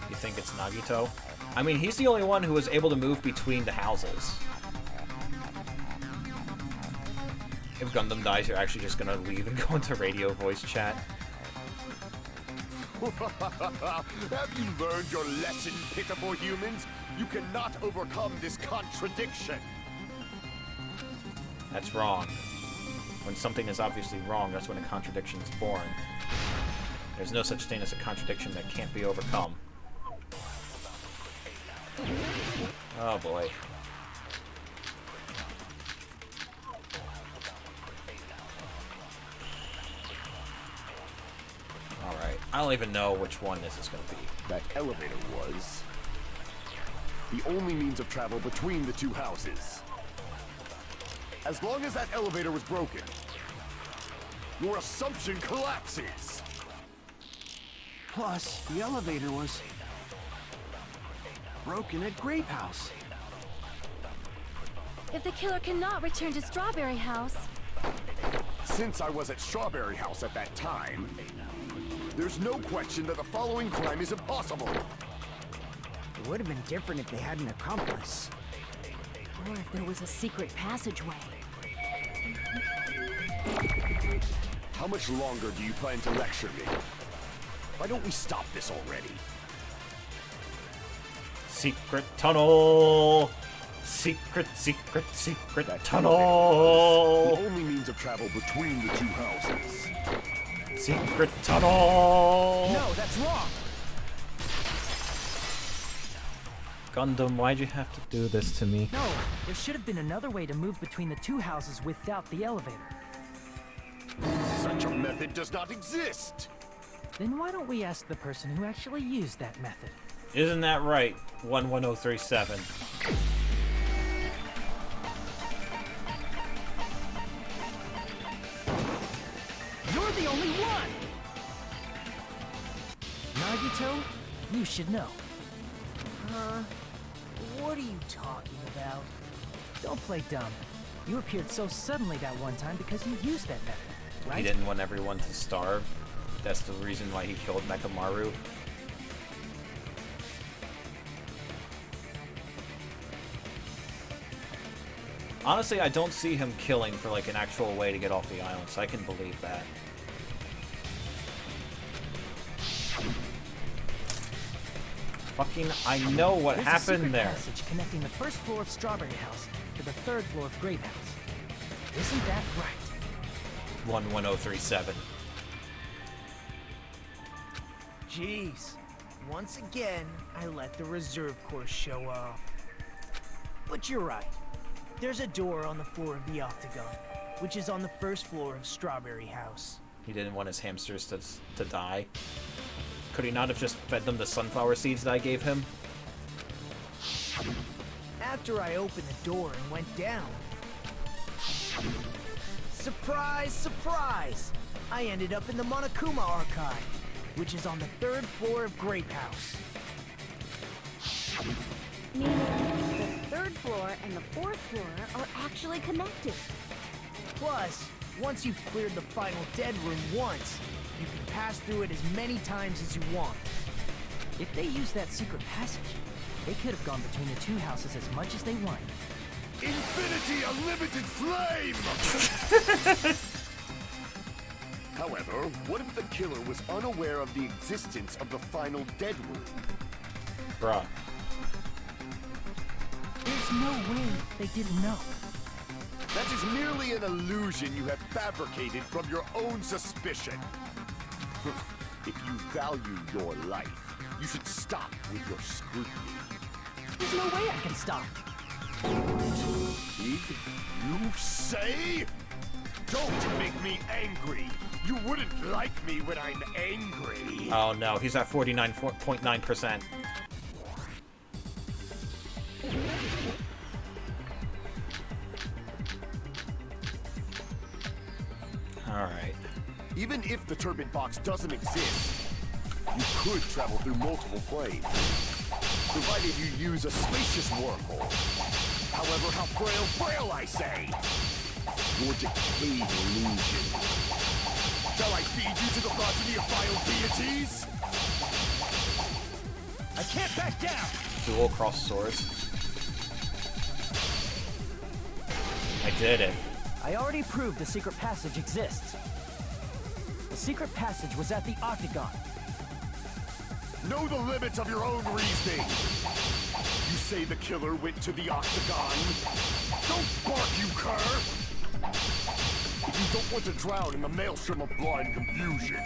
You think it's Nagito? I mean, he's the only one who was able to move between the houses. If Gundam dies, you're actually just gonna leave and go into radio voice chat. Have you learned your lesson, pitiful humans? You cannot overcome this contradiction. That's wrong. When something is obviously wrong, that's when a contradiction is born. There's no such thing as a contradiction that can't be overcome. Oh boy. Alright, I don't even know which one this is going to be. That elevator was the only means of travel between the two houses. As long as that elevator was broken, your assumption collapses. Plus, the elevator was broken at Grape House. If the killer cannot return to Strawberry House... Since I was at Strawberry House at that time, there's no question that the following crime is impossible. It would have been different if they had an accomplice. Or if there was a secret passageway. How much longer do you plan to lecture me? Why don't we stop this already? Secret tunnel! Secret tunnel! The only means of travel between the two houses. Secret tunnel! No, that's wrong! Gundam, why'd you have to do this to me? No, there should have been another way to move between the two houses without the elevator. Such a method does not exist! Then why don't we ask the person who actually used that method? Isn't that right, 11037? You're the only one! Nagito, you should know. What are you talking about? Don't play dumb. You appeared so suddenly that one time because you used that method, right? He didn't want everyone to starve. That's the reason why he killed Mechamaru. Honestly, I don't see him killing for like an actual way to get off the island, so I can believe that. Fucking, I know what There's a happened secret there. passage connecting the first floor of Strawberry House to the third floor of Grape House. Isn't that right? 11037. Jeez. Once again, I let the reserve course show off. But you're right. There's a door on the floor of the Octagon, which is on the first floor of Strawberry House. He didn't want his hamsters to die. Could he not have just fed them the sunflower seeds that I gave him? After I opened the door and went down, surprise, surprise! I ended up in the Monokuma Archive, which is on the third floor of Grape House. Meaning, the third floor and the fourth floor are actually connected. Plus, once you've cleared the final dead room once, you can pass through it as many times as you want. If they used that secret passage, they could have gone between the two houses as much as they wanted. Infinity Unlimited Flame! However, what if the killer was unaware of the existence of the final dead room? Bruh. There's no way they didn't know. That is merely an illusion you have fabricated from your own suspicion. If you value your life, you should stop with your scrutiny. There's no way I can stop. Did you say? Don't make me angry. You wouldn't like me when I'm angry. Oh no, he's at 49.9%. Alright. Even if the turbine box doesn't exist, you could travel through multiple planes, provided you use a spacious wormhole. However, how frail I say! Your decayed illusion. Shall I feed you to the progeny of vile deities? I can't back down! Dual cross swords. I did it. I already proved the secret passage exists. The secret passage was at the Octagon. Know the limits of your own reasoning. You say the killer went to the Octagon? Don't bark, you cur! If you don't want to drown in the maelstrom of blind confusion,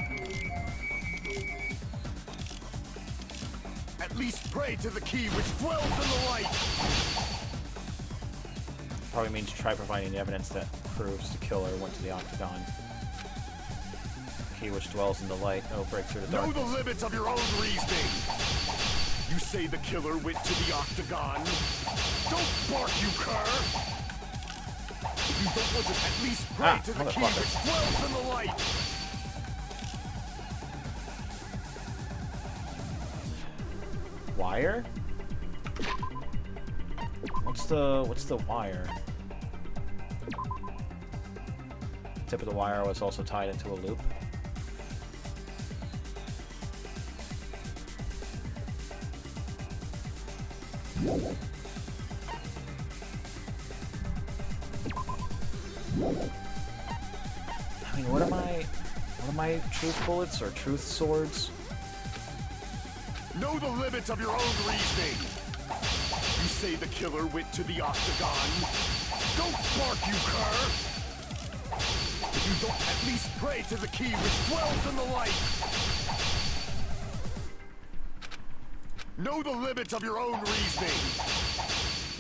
at least pray to the key which dwells in the light! Probably means try providing the evidence that proves the killer went to the Octagon. Key which dwells in the light. Oh, break through the darkness. Know the limits of your own reasoning! You say the killer went to the Octagon? Don't bark, you cur! If you don't want to at least pray to the key which dwells in the light! Wire? What's the wire? Tip of the wire was also tied into a loop. I mean, what am I truth bullets or truth swords? Know the limits of your own reasoning. You say the killer went to the octagon. Don't bark, you cur! If you don't at least pray to the key which dwells in the light. Know the limits of your own reasoning.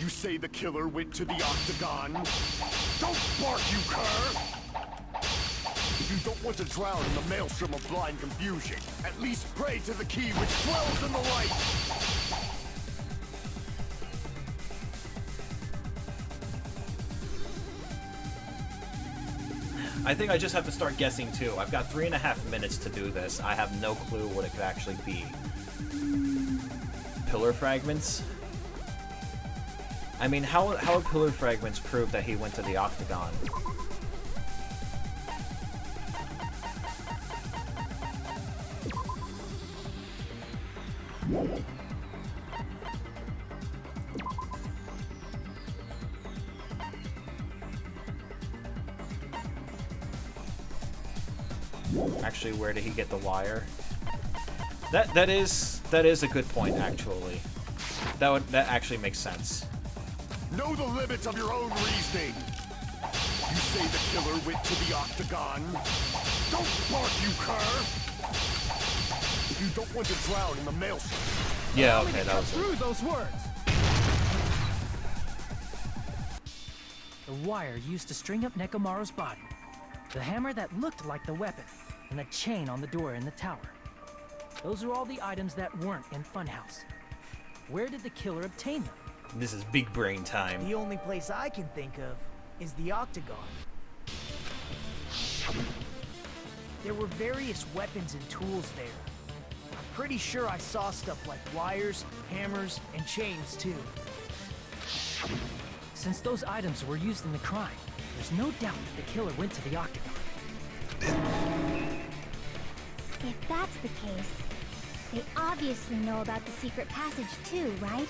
You say the killer went to the octagon. Don't bark, you cur! If you don't want to drown in the maelstrom of blind confusion, at least pray to the key which dwells in the light! I think I just have to start guessing too. I've got 3.5 minutes to do this. I have no clue what it could actually be. Pillar fragments? I mean, how would pillar fragments prove that he went to the octagon? Actually, where did he get the wire? That is a good point, actually. That actually makes sense. Know the limits of your own reasoning. You say the killer went to the octagon. Don't bark, you cur! If you don't want to drown in the maelstrom. Yeah, okay, that was through it. those words. The wire used to string up Nekomaru's body, the hammer that looked like the weapon, and the chain on the door in the tower. Those are all the items that weren't in Funhouse. Where did the killer obtain them? This is big brain time. The only place I can think of is the octagon. There were various weapons and tools there. I'm pretty sure I saw stuff like wires, hammers, and chains too. Since those items were used in the crime, there's no doubt that the killer went to the octagon. If that's the case, they obviously know about the secret passage too, right?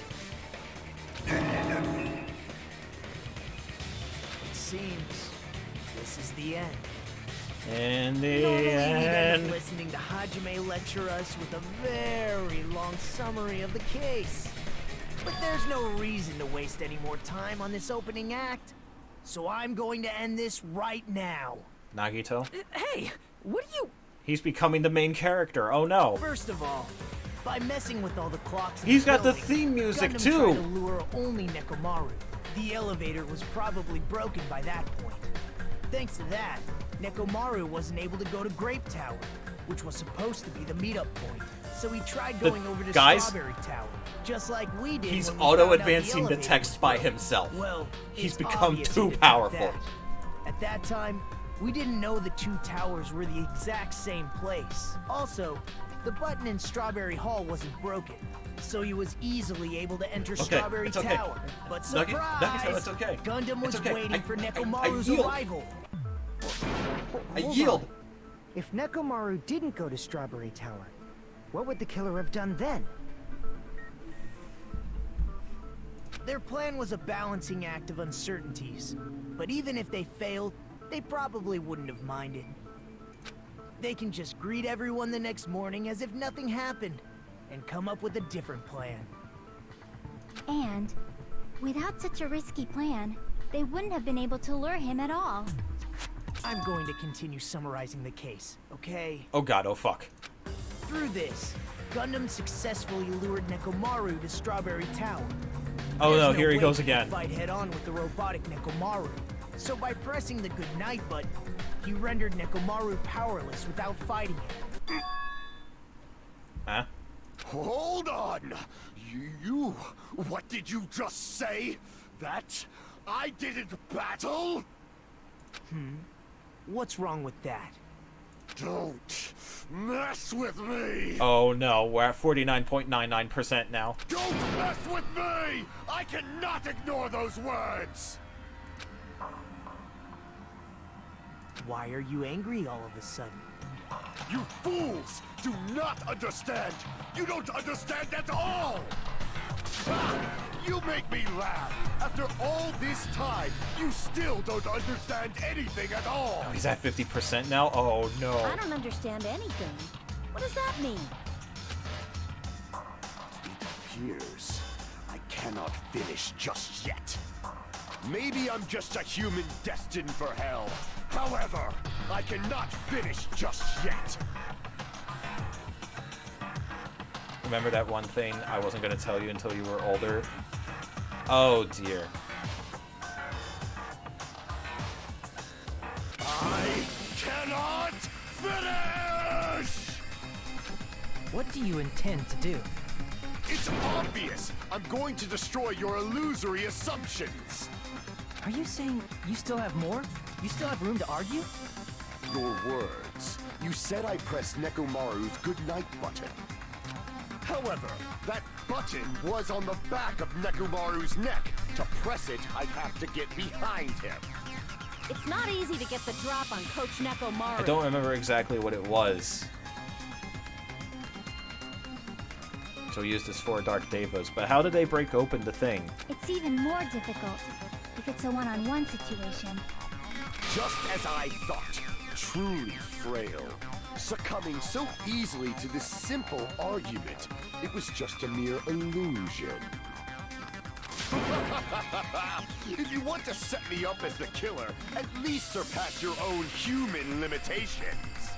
It seems this is the end. And the Normally we'd end end. up listening to Hajime lecture us with a very long summary of the case. But there's no reason to waste any more time on this opening act. So I'm going to end this right now. Nagito? Hey, what are you... He's becoming the main character. Oh no. First of all, by messing with all the clocks in He's the got the building, theme music Gundam too. tried to lure only Nekomaru. The elevator was probably broken by that point. Thanks to that, Nekomaru wasn't able to go to Grape Tower, which was supposed to be the meetup point. So he tried going over to guys, Strawberry Tower, just like we did. He's when we found out auto-advancing the elevator text was by broken. himself. Well, He's it's become obvious too he didn't powerful. that. At that time, we didn't know the two towers were the exact same place. Also, the button in Strawberry Hall wasn't broken, so he was easily able to enter Strawberry it's okay. Tower. But Nugget, surprise! it's okay. Gundam was It's okay. waiting for I Nekomaru's yield. arrival. I Hold yield. on. If Nekomaru didn't go to Strawberry Tower, what would the killer have done then? Their plan was a balancing act of uncertainties, but even if they failed, they probably wouldn't have minded. They can just greet everyone the next morning as if nothing happened, and come up with a different plan. And without such a risky plan, they wouldn't have been able to lure him at all. I'm going to continue summarizing the case, okay? Oh god, oh fuck. Through this, Gundam successfully lured Nekomaru to Strawberry Tower. Oh There's no, here he way goes he could again. Fight head on with the robotic Nekomaru. So by pressing the goodnight button, he rendered Nekomaru powerless without fighting him. Huh? Hold on! You... What did you just say? That I didn't battle? What's wrong with that? Don't mess with me! Oh no, we're at 49.99% now. Don't mess with me! I cannot ignore those words! Why are you angry all of a sudden? You fools do not understand! You don't understand at all! Ah, You make me laugh. After all this time, you still don't understand anything at all. Oh, he's at 50% now? Oh, no. I don't understand anything. What does that mean? It appears I cannot finish just yet. Maybe I'm just a human destined for hell. However, I cannot finish just yet. Remember that one thing I wasn't going to tell you until you were older? Oh, dear. I cannot finish! What do you intend to do? It's obvious! I'm going to destroy your illusory assumptions! Are you saying you still have more? You still have room to argue? Your words. You said I pressed Nekomaru's goodnight button. However, that button was on the back of Nekomaru's neck. To press it, I'd have to get behind him. It's not easy to get the drop on Coach Nekomaru. I don't remember exactly what it was. So we used this 4 Dark Devas, but how did they break open the thing? It's even more difficult if it's a one-on-one situation. Just as I thought. Truly frail. Succumbing so easily to this simple argument. It was just a mere illusion. If you want to set me up as the killer, at least surpass your own human limitations.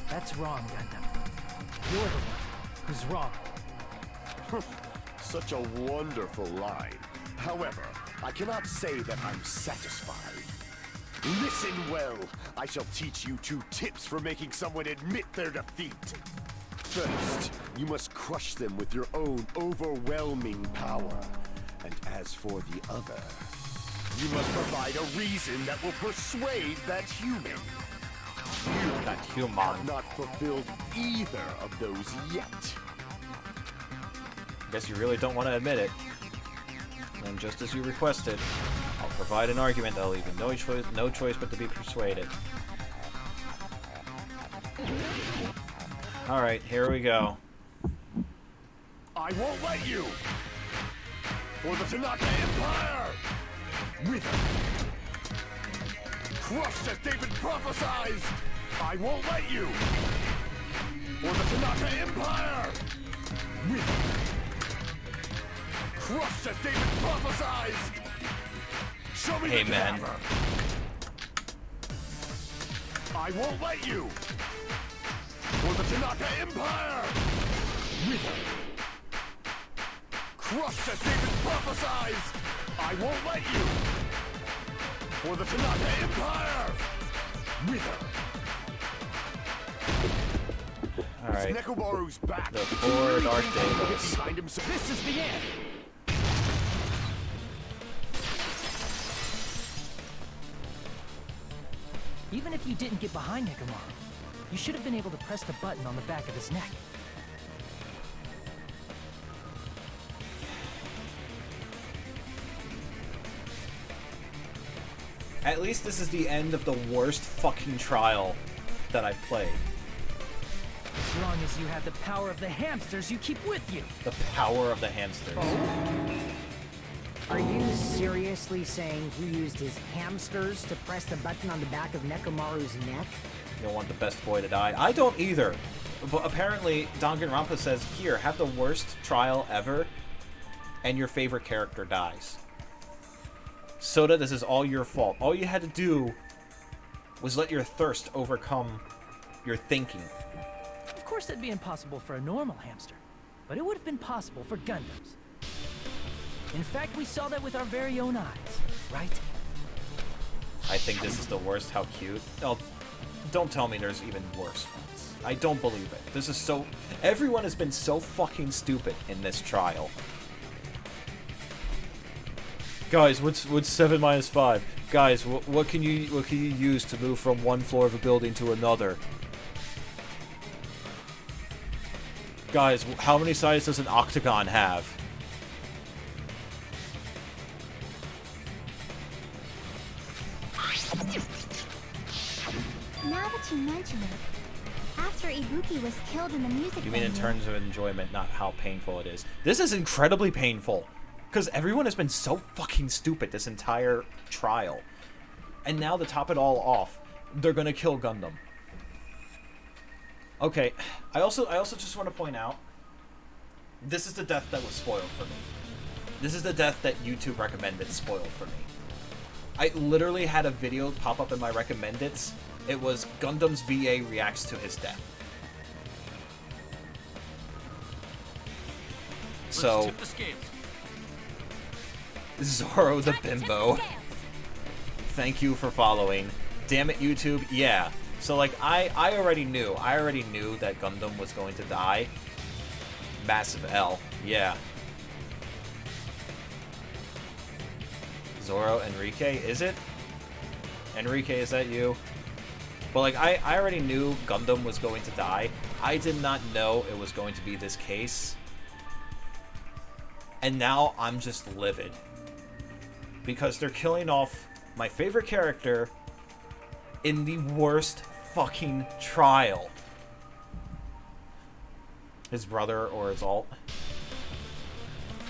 That's wrong, Gundam. You're the one who's wrong. Such a wonderful line. However, I cannot say that I'm satisfied. Listen well. I shall teach you 2 tips for making someone admit their defeat. First, you must crush them with your own overwhelming power. And as for the other, you must provide a reason that will persuade that human. You have not fulfilled either of those yet. Guess you really don't want to admit it. And just as you requested, I'll provide an argument that'll leave you no choice but to be persuaded. Alright, here we go. I won't let you! For the Tanaka Empire! Wither! Crushed as David prophesied! I won't let you! For the Tanaka Empire! Wither! Crushed as David prophesied! Show me the cadaver! I won't let you! For the Tanaka Empire! Wither! Crushed as David prophesied! I won't let you! For the Tanaka Empire! Wither! Alright. Nekomaru's back. The 4 Dark Devas. Behind him, so this is the end! Even if you didn't get behind Nekomaru, you should have been able to press the button on the back of his neck. At least this is the end of the worst fucking trial that I've played. As long as you have the power of the hamsters you keep with you. The power of the hamsters. Are you seriously saying he used his hamsters to press the button on the back of Nekomaru's neck? You don't want the best boy to die. I don't either. But apparently, Danganronpa says, here, have the worst trial ever, and your favorite character dies. Soda, this is all your fault. All you had to do was let your thirst overcome your thinking. Of course that'd be impossible for a normal hamster, but it would have been possible for Gundams. In fact, we saw that with our very own eyes, right? I think this is the worst. How cute. Oh, don't tell me there's even worse ones. I don't believe it. This is so... Everyone has been so fucking stupid in this trial. Guys, what's 7 minus 5? Guys, what can you use to move from one floor of a building to another? Guys, how many sides does an octagon have? Now that you mention it, after Ibuki was killed in the music You mean in venue. terms of enjoyment, not how painful it is. This is incredibly painful. Because everyone has been so fucking stupid this entire trial. And now to top it all off, they're gonna kill Gundam. Okay, I also just want to point out, this is the death that was spoiled for me. This is the death that YouTube recommended spoiled for me. I literally had a video pop up in my recommendeds. It was Gundam's VA reacts to his death. So, tip the scales. Zoro the bimbo. Thank you for following. Damn it, YouTube. Yeah. So, like, I already knew. I already knew that Gundam was going to die. Massive L. Yeah. Zoro, Enrique, is it? Enrique, is that you? But, like, I already knew Gundam was going to die. I did not know it was going to be this case. And now I'm just livid. Because they're killing off my favorite character in the worst fucking trial. His brother or his alt.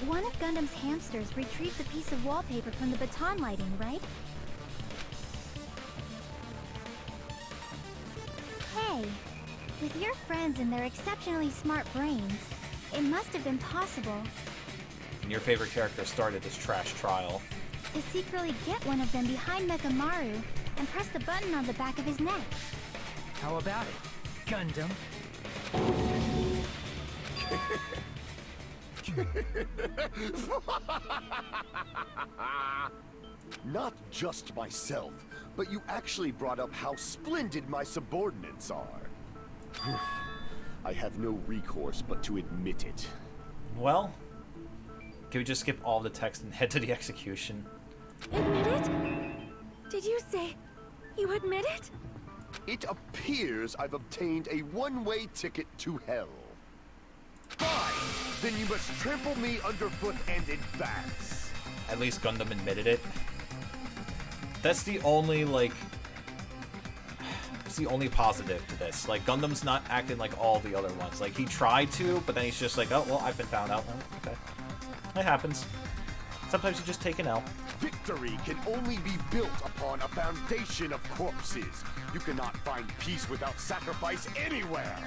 One of Gundam's hamsters retrieved the piece of wallpaper from the baton lighting, right? Hey, with your friends and their exceptionally smart brains, it must have been possible And your favorite character started this trash trial. to secretly get one of them behind Mekamaru and press the button on the back of his neck. How about it, Gundam? Not just myself, but you actually brought up how splendid my subordinates are. I have no recourse but to admit it. Well, can we just skip all the text and head to the execution? Admit it? Did you say you admit it? It appears I've obtained a one-way ticket to hell. Fine! Then you must trample me underfoot and advance. At least Gundam admitted it. That's the only, like... It's the only positive to this. Like, Gundam's not acting like all the other ones. Like, he tried to, but then he's just like, oh, well, I've been found out now. Okay. It happens. Sometimes you just take an L. Victory can only be built upon a foundation of corpses. You cannot find peace without sacrifice anywhere.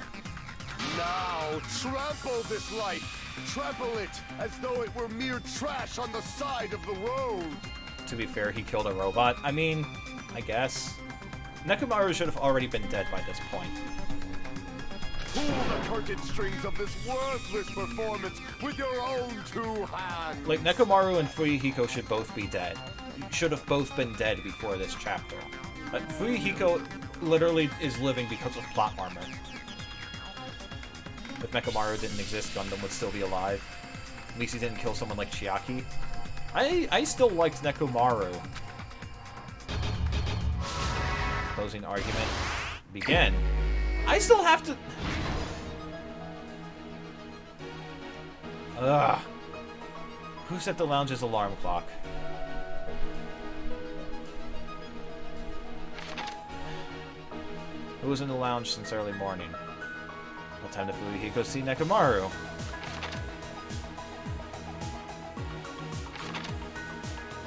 Now, trample this life. Trample it as though it were mere trash on the side of the road. To be fair, he killed a robot. I mean, I guess. Nekomaru should have already been dead by this point. Pull the curtain strings of this worthless performance with your own two hands. Like, Nekomaru and Fuyuhiko should both be dead. Should have both been dead before this chapter. But Fuyuhiko literally is living because of plot armor. If Nekomaru didn't exist, Gundam would still be alive. At least he didn't kill someone like Chiaki. I still liked Nekomaru. Closing argument. Begin. I still have to... Ugh. Who set the lounge's alarm clock? Who was in the lounge since early morning? What time did Fuyuhiko see Nekomaru?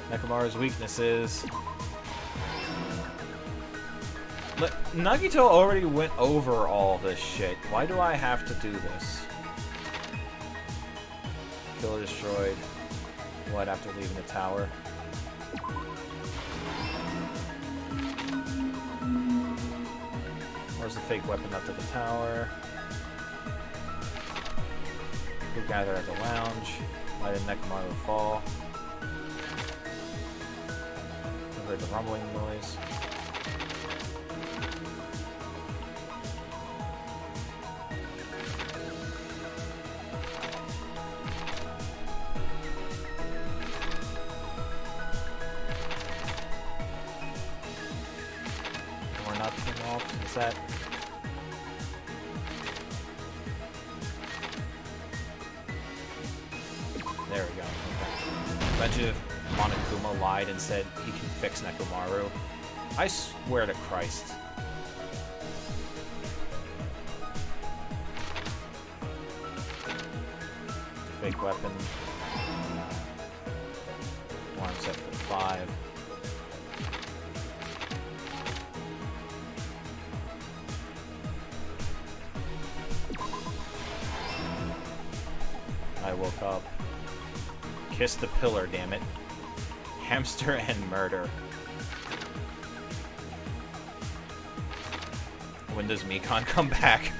Nekomaru's weaknesses. Nagito already went over all this shit. Why do I have to do this? Killer destroyed. What, after leaving the tower? Where's the fake weapon left at the tower? Who gathered at the lounge? Why did Nekomaru fall? Who heard the rumbling noise? We're not turning off. Is that? There we go. Okay. Imagine if Monokuma lied and said he can fix Nekomaru. I swear to Christ. fake weapon. Alarm set for 5. I woke up. Kiss the pillar, damn it. Hamster and murder. When does Mikon come back?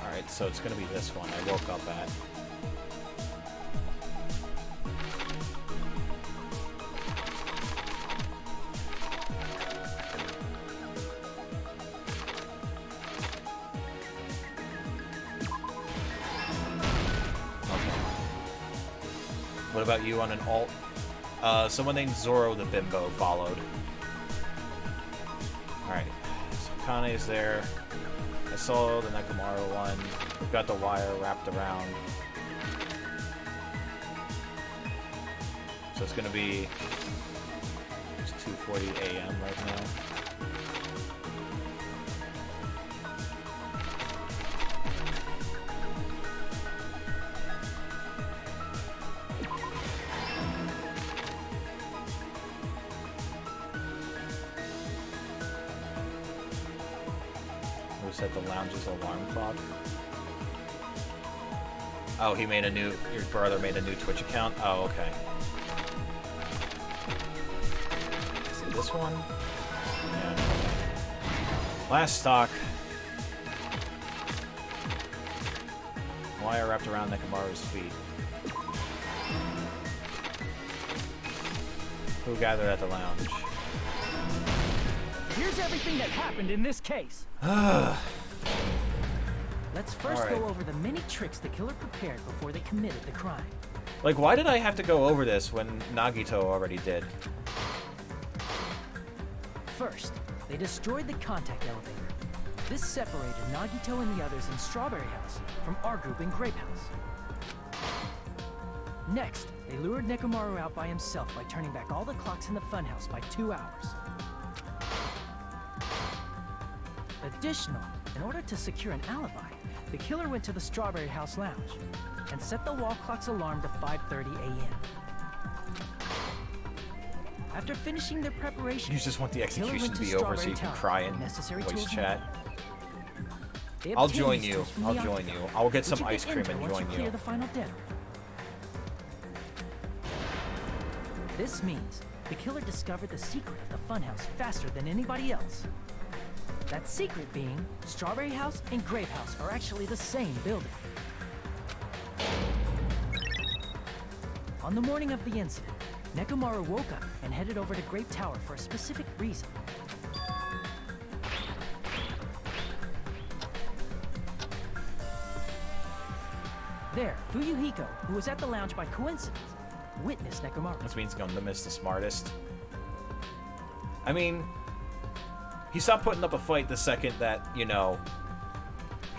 Alright, so it's gonna be this one I woke up at. What about you on an alt? Someone named Zoro the Bimbo followed. Alright, so Kane's there. I saw the Nekomaru one. We've got the wire wrapped around. So it's gonna be... It's 2:40 a.m. right now. Set the lounge's alarm clock. Oh, he made a new... Your brother made a new Twitch account? Oh, okay. Is it this one? Yeah. Last stock. Wire wrapped around Nekomaru's feet. Who gathered at the lounge? Here's everything that happened in this case. Let's first go over the many tricks the killer prepared before they committed the crime. Like, why did I have to go over this when Nagito already did? First, they destroyed the contact elevator. This separated Nagito and the others in Strawberry House from our group in Grape House. Next, they lured Nekomaru out by himself by turning back all the clocks in the funhouse by 2 hours. Additionally, in order to secure an alibi, the killer went to the Strawberry House lounge and set the wall clock's alarm to 5:30 a.m. After finishing their preparation, You just want the execution to be over so you can cry in voice chat. They I'll obtained join these you. tools from I'll the join you. octagon, I'll get which some you ice can cream enter and once join clear you. the final dead room. This means the killer discovered the secret of the funhouse faster than anybody else. That secret being, Strawberry House and Grape House are actually the same building. On the morning of the incident, Nekomaru woke up and headed over to Grape Tower for a specific reason. There, Fuyuhiko, who was at the lounge by coincidence, witnessed Nekomaru. This means Gundam is the smartest. I mean, he stopped putting up a fight the second that, you know,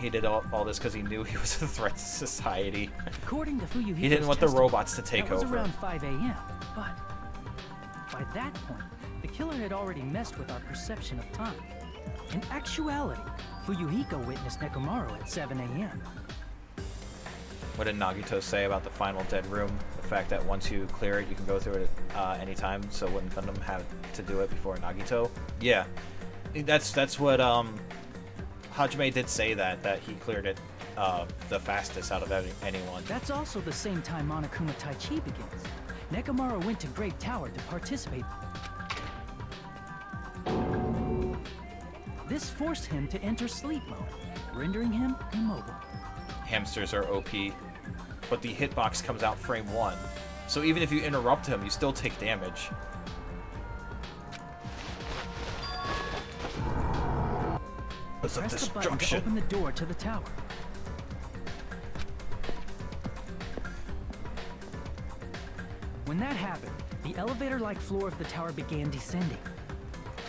he did all this because he knew he was a threat to society. According to Fuyuhiko's He didn't want the robots to take that was over. around 5 a.m., but by that point, the killer had already messed with our perception of time. In actuality, Fuyuhiko witnessed Nekomaru at 7 a.m. What did Nagito say about the final dead room? The fact that once you clear it, you can go through it anytime, so wouldn't Gundam have to do it before Nagito? Yeah. That's what, Hajime did say that he cleared it, the fastest out of anyone. That's also the same time Monokuma Taichi begins. Nekomaru went to Grape Tower to participate. This forced him to enter sleep mode, rendering him immobile. Hamsters are OP, but the hitbox comes out frame 1. So even if you interrupt him, you still take damage. It's a Press the button to destruction. open the door to the tower. When that happened, the elevator-like floor of the tower began descending.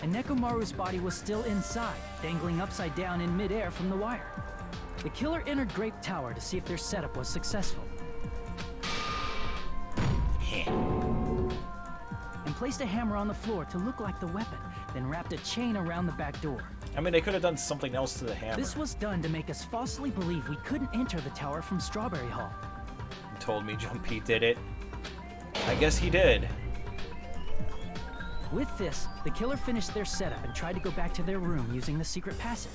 and Nekomaru's body was still inside, dangling upside down in midair from the wire. The killer entered Grape Tower to see if their setup was successful. And placed a hammer on the floor to look like the weapon, then wrapped a chain around the back door. I mean, they could have done something else to the hammer. This was done to make us falsely believe we couldn't enter the tower from Strawberry Hall. You told me Jumpy did it. I guess he did. With this, the killer finished their setup and tried to go back to their room using the secret passage,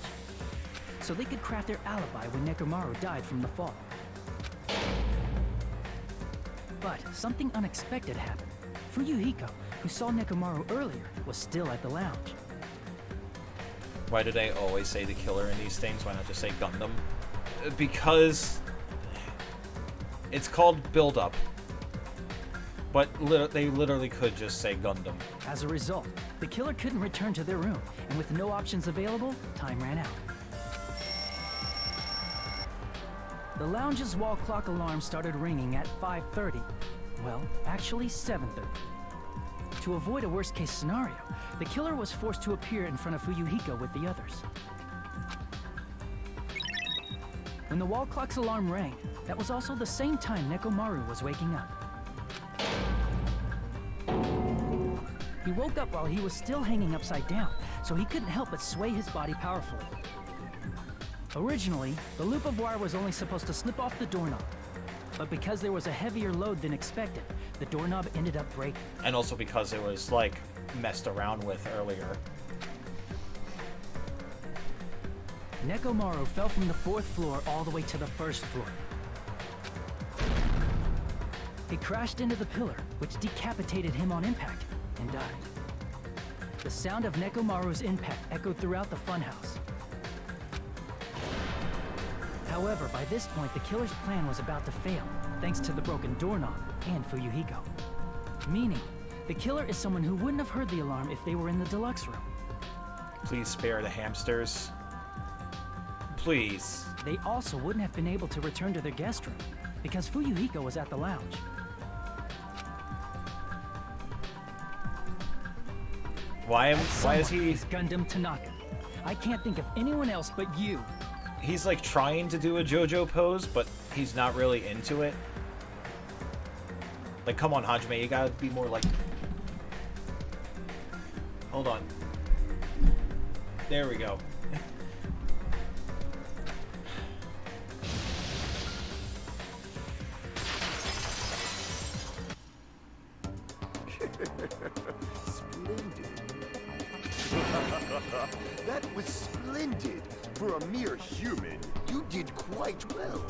so they could craft their alibi when Nekomaru died from the fall. But something unexpected happened. Fuyuhiko, who saw Nekomaru earlier, was still at the lounge. Why do they always say the killer in these things? Why not just say Gundam? Because it's called build-up. But they literally could just say Gundam. As a result, the killer couldn't return to their room, and with no options available, time ran out. The lounge's wall clock alarm started ringing at 5:30. Well, actually 7:30. To avoid a worst-case scenario, the killer was forced to appear in front of Fuyuhiko with the others. When the wall clock's alarm rang, that was also the same time Nekomaru was waking up. He woke up while he was still hanging upside down, so he couldn't help but sway his body powerfully. Originally, the loop of wire was only supposed to slip off the doorknob, but because there was a heavier load than expected, the doorknob ended up breaking. And also because it was, like, messed around with earlier. Nekomaru fell from the 4th floor all the way to the 1st floor. He crashed into the pillar, which decapitated him on impact, and died. The sound of Nekomaru's impact echoed throughout the funhouse. However, by this point, the killer's plan was about to fail, thanks to the broken doorknob and Fuyuhiko. Meaning, the killer is someone who wouldn't have heard the alarm if they were in the deluxe room. Please spare the hamsters. Please. They also wouldn't have been able to return to their guest room, because Fuyuhiko was at the lounge. Why is he... Is Gundam Tanaka. I can't think of anyone else but you. He's like trying to do a JoJo pose, but he's not really into it. Like, come on, Hajime, you gotta be more like... Hold on. There we go. That was splendid. For a mere human, you did quite well.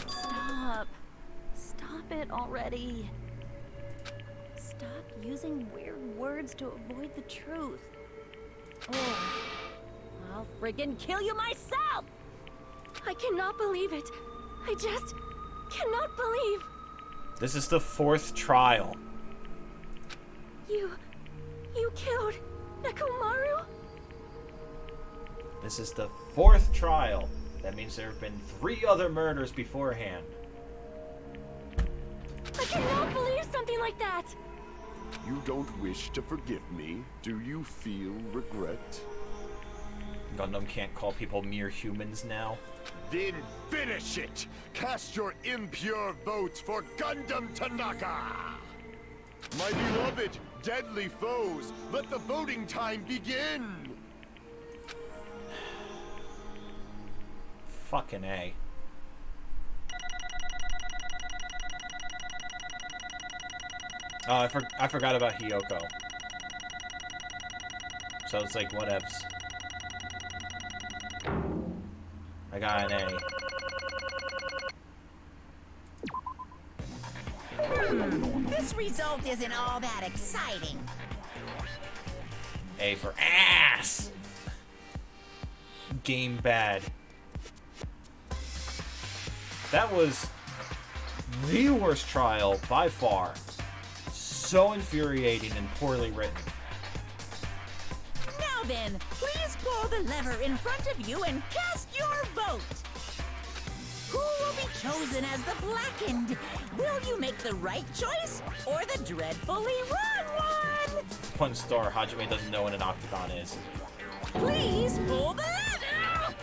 Stop. Stop it already. Stop using weird words to avoid the truth. Or I'll friggin' kill you myself! I cannot believe it. I just cannot believe. This is the 4th trial. You killed Nekomaru? This is the 4th trial. That means there have been 3 other murders beforehand. I cannot believe something like that. You don't wish to forgive me? Do you feel regret? Gundam can't call people mere humans now. Then finish it! Cast your impure votes for Gundam Tanaka! My beloved, deadly foes, let the voting time begin! Fucking A. Oh, I forgot about Hiyoko. So it's like, whatevs. I got an A. This result isn't all that exciting. A for ass! Game bad. That was the worst trial by far. So infuriating and poorly written. Now then, please pull the lever in front of you and cast your vote. Who will be chosen as the blackened? Will you make the right choice or the dreadfully wrong one? one star. Hajime doesn't know what an octagon is. Please pull the lever!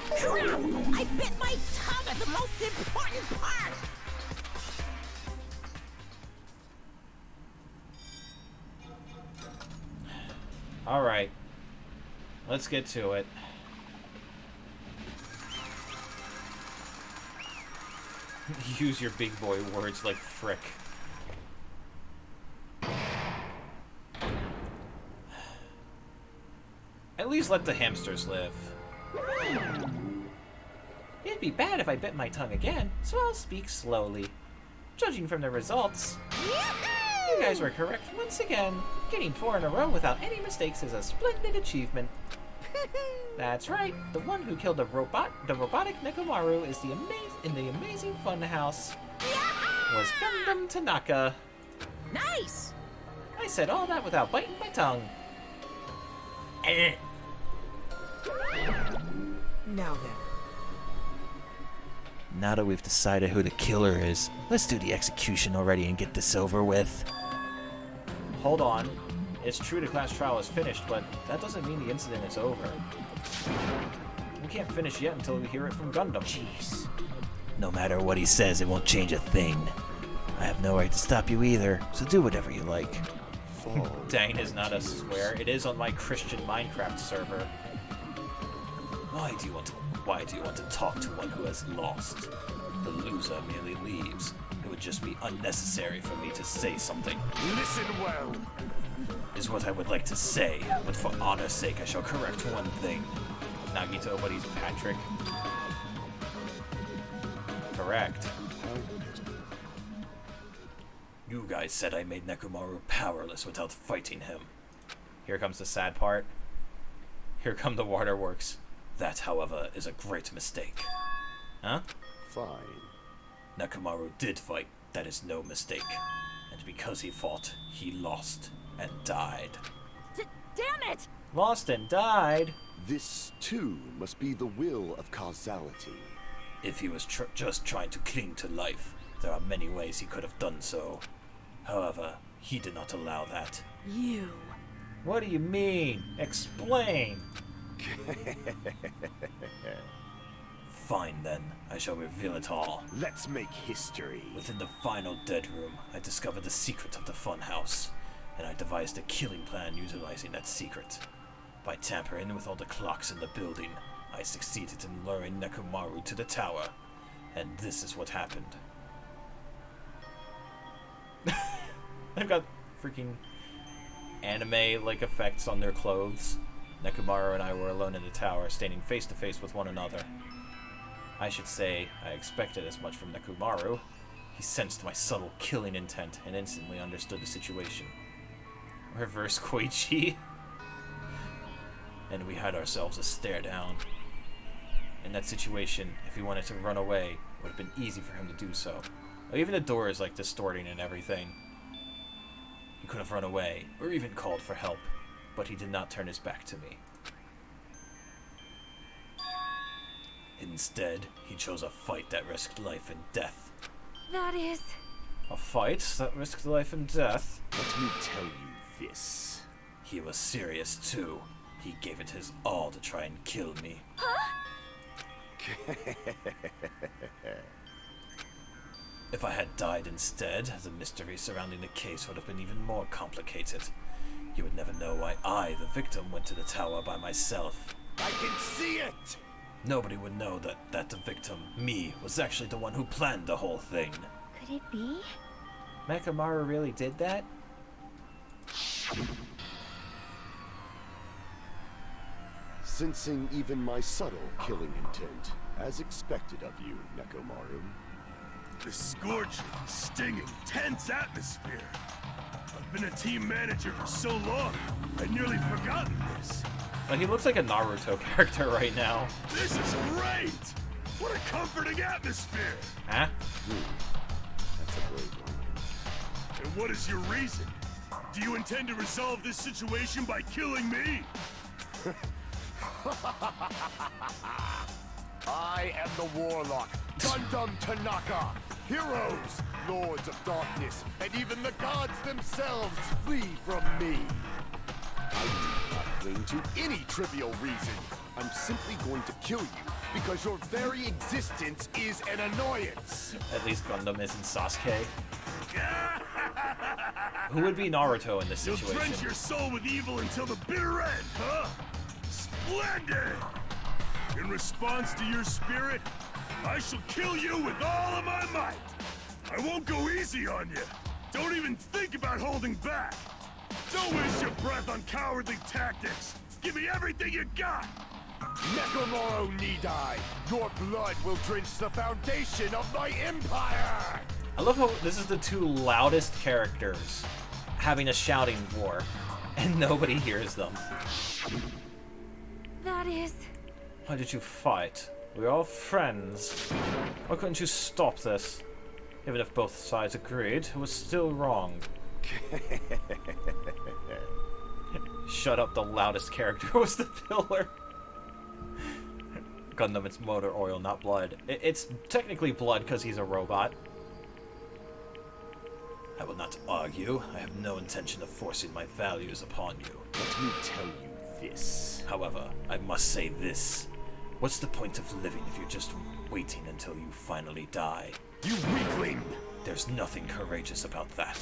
Crap! I bit my tongue at the most important part! Alright. Let's get to it. Use your big boy words like frick. At least let the hamsters live. It'd be bad if I bit my tongue again, so I'll speak slowly. Judging from the results, you guys were correct once again. Getting 4 in a row without any mistakes is a splendid achievement. That's right, the one who killed the robotic Nekomaru is in the amazing funhouse was Gundam Tanaka. Nice! I said all that without biting my tongue. Now then. Now that we've decided who the killer is, let's do the execution already and get this over with. Hold on. It's true the class trial is finished, but that doesn't mean the incident is over. We can't finish yet until we hear it from Gundam. Jeez. No matter what he says, it won't change a thing. I have no right to stop you either, so do whatever you like. Dang is not a swear. It is on my Christian Minecraft server. Why do you want to talk to one who has lost? The loser merely leaves. It would just be unnecessary for me to say something. Listen well. Is what I would like to say, but for honor's sake I shall correct one thing. Nagito, but he's Patrick. Correct. You guys said I made Nekomaru powerless without fighting him. Here comes the sad part. Here come the waterworks. That, however, is a great mistake. Huh? Fine. Nekomaru did fight, that is no mistake. And because he fought, he lost and died. Damn it! Lost and died? This, too, must be the will of causality. If he was just trying to cling to life, there are many ways he could have done so. However, he did not allow that. You. What do you mean? Explain! Fine then, I shall reveal it all. Let's make history. Within the final dead room, I discovered the secret of the funhouse, and I devised a killing plan utilizing that secret. By tampering with all the clocks in the building, I succeeded in luring Nekomaru to the tower, and this is what happened. They've got freaking anime-like effects on their clothes. Nekomaru and I were alone in the tower, standing face to face with one another. I should say, I expected as much from Nekomaru. He sensed my subtle killing intent and instantly understood the situation. Reverse Koichi. And we had ourselves a stare down. In that situation, if he wanted to run away, it would have been easy for him to do so. Even the door is like distorting and everything. He could have run away, or even called for help, but he did not turn his back to me. Instead, he chose a fight that risked life and death. That is... A fight that risked life and death? Let me tell you this. He was serious too. He gave it his all to try and kill me. Huh? If I had died instead, the mystery surrounding the case would have been even more complicated. You would never know why I, the victim, went to the tower by myself. I can see it! Nobody would know that the victim, me, was actually the one who planned the whole thing. Could it be? Nekomaru really did that? Sensing even my subtle killing intent, as expected of you, Nekomaru. The scorching, stinging, tense atmosphere. I've been a team manager for so long, I'd nearly forgotten this. Like, he looks like a Naruto character right now. This is great! What a comforting atmosphere! Huh? That's a brave one. And what is your reason? Do you intend to resolve this situation by killing me? I am the warlock, Gundam Tanaka. Heroes, lords of darkness, and even the gods themselves flee from me. I'm not clinging to any trivial reason. I'm simply going to kill you because your very existence is an annoyance. At least Gundam isn't Sasuke. Who would be Naruto in this situation? You'll drench your soul with evil until the bitter end, huh? Splendid! In response to your spirit, I shall kill you with all of my might. I won't go easy on you. Don't even think about holding back. Don't waste your breath on cowardly tactics. Give me everything you got. Nekomaru Nidai, your blood will drench the foundation of my empire! I love how this is the two loudest characters having a shouting war, and nobody hears them. That is... Why did you fight? We're all friends. Why couldn't you stop this? Even if both sides agreed, it was still wrong. Shut up, the loudest character was the pillar. Gundam, it's motor oil, not blood. It's technically blood because he's a robot. I will not argue. I have no intention of forcing my values upon you. Let me tell you this. However, I must say this. What's the point of living if you're just waiting until you finally die? You weakling! There's nothing courageous about that.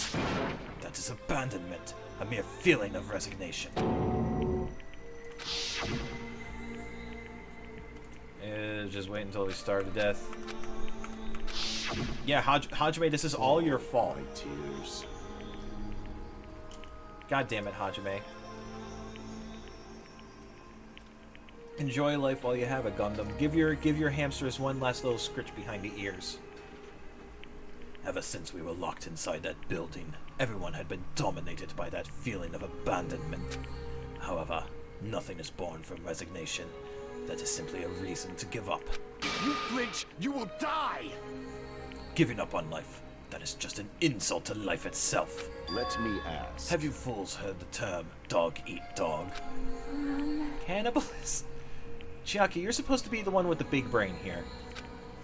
That is abandonment, a mere feeling of resignation. Just wait until we starve to death. Yeah, Hajime, this is all your fault. My tears. God damn it, Hajime. Enjoy life while you have it, Gundam. Give your hamsters one last little scritch behind the ears. Ever since we were locked inside that building, everyone had been dominated by that feeling of abandonment. However, nothing is born from resignation. That is simply a reason to give up. If you flinch, you will die! Giving up on life, that is just an insult to life itself. Let me ask. Have you fools heard the term dog eat dog? Cannibalist? Chiaki, you're supposed to be the one with the big brain here.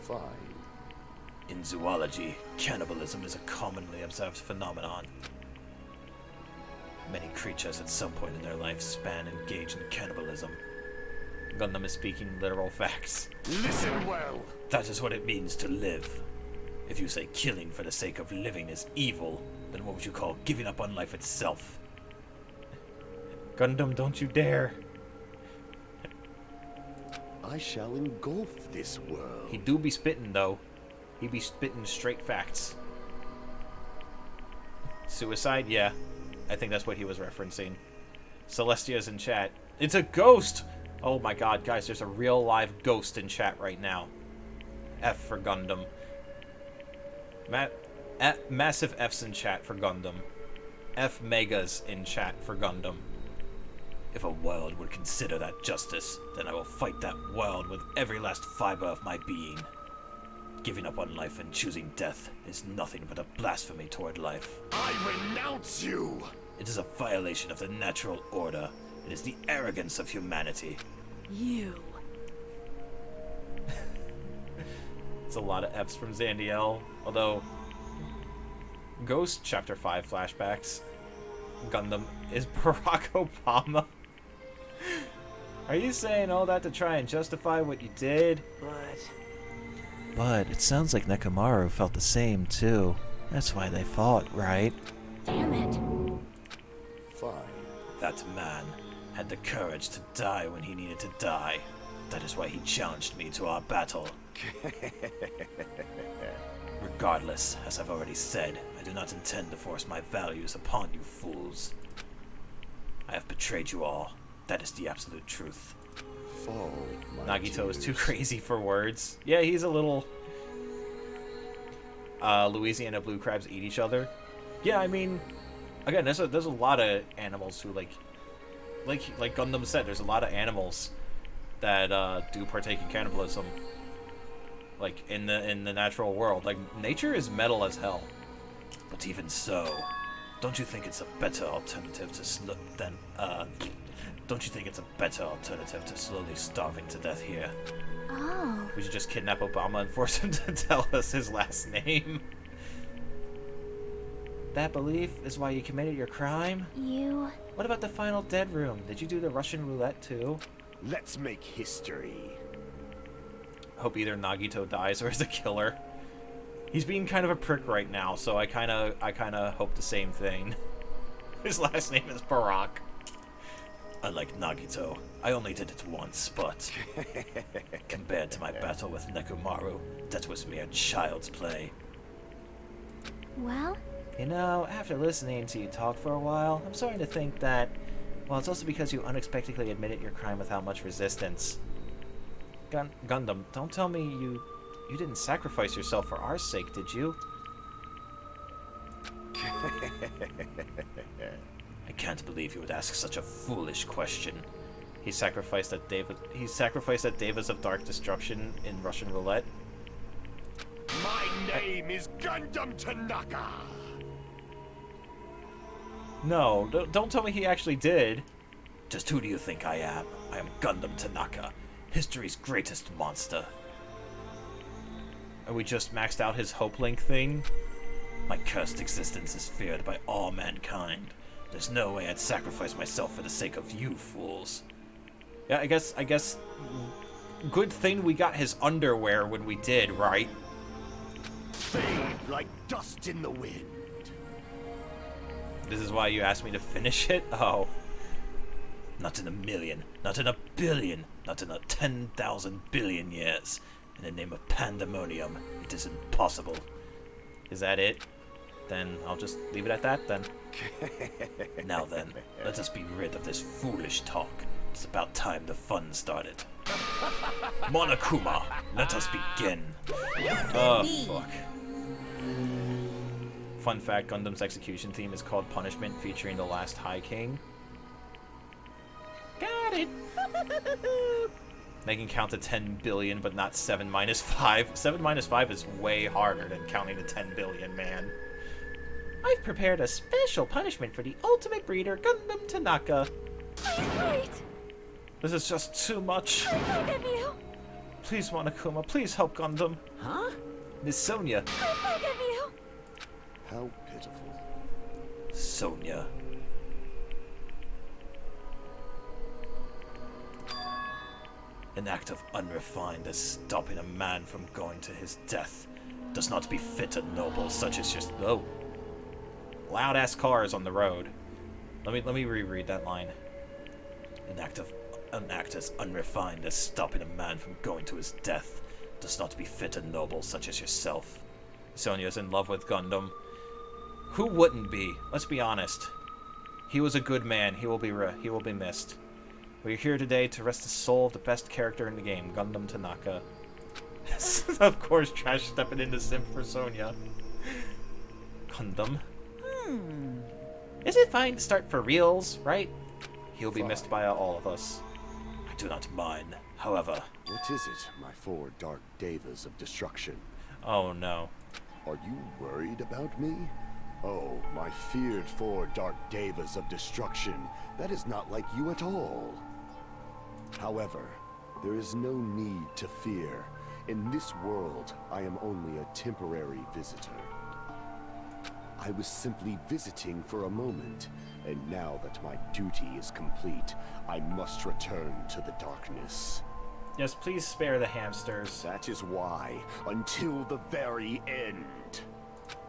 Fine. In zoology, cannibalism is a commonly observed phenomenon. Many creatures at some point in their lifespan engage in cannibalism. Gundam is speaking literal facts. Listen well! That is what it means to live. If you say killing for the sake of living is evil, then what would you call giving up on life itself? Gundam, don't you dare. I shall engulf this world. He do be spitting, though. He be spitting straight facts. Suicide? Yeah. I think that's what he was referencing. Celestia's in chat. It's a ghost! Oh my god, guys, there's a real live ghost in chat right now. F for Gundam. Massive F's in chat for Gundam. F megas in chat for Gundam. If a world would consider that justice, then I will fight that world with every last fiber of my being. Giving up on life and choosing death is nothing but a blasphemy toward life. I renounce you! It is a violation of the natural order. It is the arrogance of humanity. You. It's a lot of F's from Zandiel. Although, Ghost Chapter 5 flashbacks. Gundam is Barack Obama. Are you saying all that to try and justify what you did? But it sounds like Nekomaru felt the same too. That's why they fought, right? Damn it. Fine. That man had the courage to die when he needed to die. That is why he challenged me to our battle. Regardless, as I've already said, I do not intend to force my values upon you fools. I have betrayed you all. That is the absolute truth. Fall, Nagito is too crazy for words. Yeah, he's a little... Louisiana blue crabs eat each other. Yeah, I mean... Again, there's a lot of animals who, like Gundam said, there's a lot of animals that do partake in cannibalism. Like, in the natural world. Like, nature is metal as hell. But even so, don't you think it's a better alternative to don't you think it's a better alternative to slowly starving to death here? Oh. We should just kidnap Obama and force him to tell us his last name. That belief is why you committed your crime? You... What about the final dead room? Did you do the Russian roulette too? Let's make history. Hope either Nagito dies or is a killer. He's being kind of a prick right now, so I kinda hope the same thing. His last name is Barack. Unlike Nagito, I only did it once, but compared to my battle with Nekomaru, that was mere child's play. Well? You know, after listening to you talk for a while, I'm starting to think that, well, it's also because you unexpectedly admitted your crime without much resistance. Gundam, don't tell me you didn't sacrifice yourself for our sake, did you? I can't believe you would ask such a foolish question. He sacrificed at Devas of Dark Destruction in Russian roulette. My name is Gundam Tanaka. No, don't tell me he actually did. Just who do you think I am? I am Gundam Tanaka, history's greatest monster. And we just maxed out his Hope Link thing? My cursed existence is feared by all mankind. There's no way I'd sacrifice myself for the sake of you fools. Yeah, I guess good thing we got his underwear when we did, right? Fade like dust in the wind. This is why you asked me to finish it? Oh. Not in a million, not in a billion, not in a 10,000 billion years. In the name of pandemonium, it is impossible. Is that it? Then I'll just leave it at that, then. Now then, let us be rid of this foolish talk. It's about time the fun started. Monokuma, let us begin. Oh, fuck. Fun fact, Gundam's execution theme is called Punishment, featuring the last High King. Got it! They can count to 10 billion, but not 7 minus 5. 7 minus 5 is way harder than counting to 10 billion, man. I've prepared a special punishment for the ultimate breeder, Gundam Tanaka. Wait! This is just too much. I beg of you! Please, Monokuma, please help Gundam. Huh? Miss Sonia. I beg of you! How pitiful. Sonia. An act of unrefined as stopping a man from going to his death does not befit a noble such as just loud ass cars on the road. Let me reread that line. An act as unrefined as stopping a man from going to his death does not befit a noble such as yourself. Sonia's in love with Gundam. Who wouldn't be? Let's be honest. He was a good man. He will be missed. We're here today to rest the soul of the best character in the game, Gundam Tanaka. Of course, Trash stepping into simp for Sonia. Gundam. Is it fine to start for reals, right? He'll be missed by all of us. I do not mind. However... What is it, my 4 dark devas of destruction? Oh no. Are you worried about me? Oh, my feared 4 dark devas of destruction. That is not like you at all. However, there is no need to fear. In this world, I am only a temporary visitor. I was simply visiting for a moment, and now that my duty is complete, I must return to the darkness. Yes, please spare the hamsters. That is why, until the very end.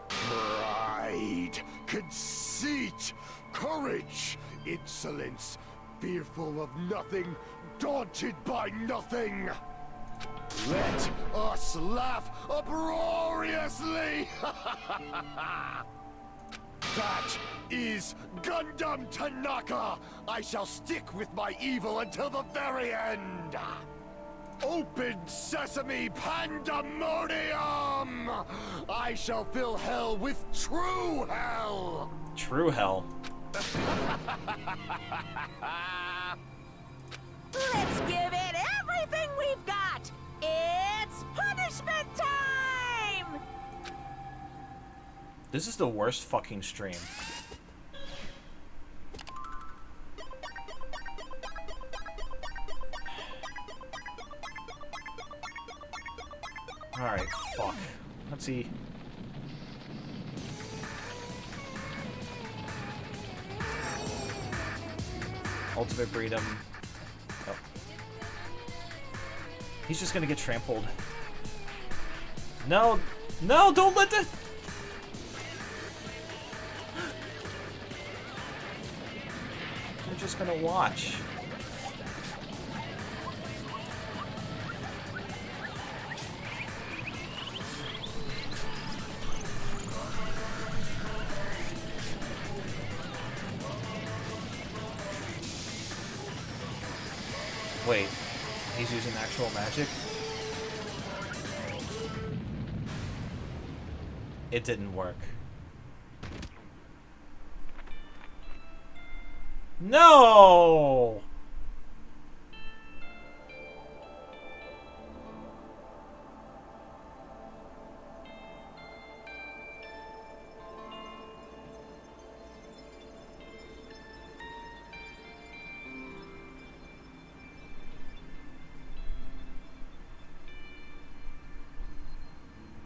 Pride, conceit, courage, insolence, fearful of nothing, daunted by nothing. Let us laugh uproariously! That is Gundam Tanaka! I shall stick with my evil until the very end! Open sesame pandemonium! I shall fill hell with true hell! True hell. Let's give it everything we've got! It's punishment time! This is the worst fucking stream. Alright, fuck. Let's see. Ultimate breed him. Oh. He's just gonna get trampled. No! No, don't let the... You're just gonna watch. Wait, he's using actual magic? It didn't work. No!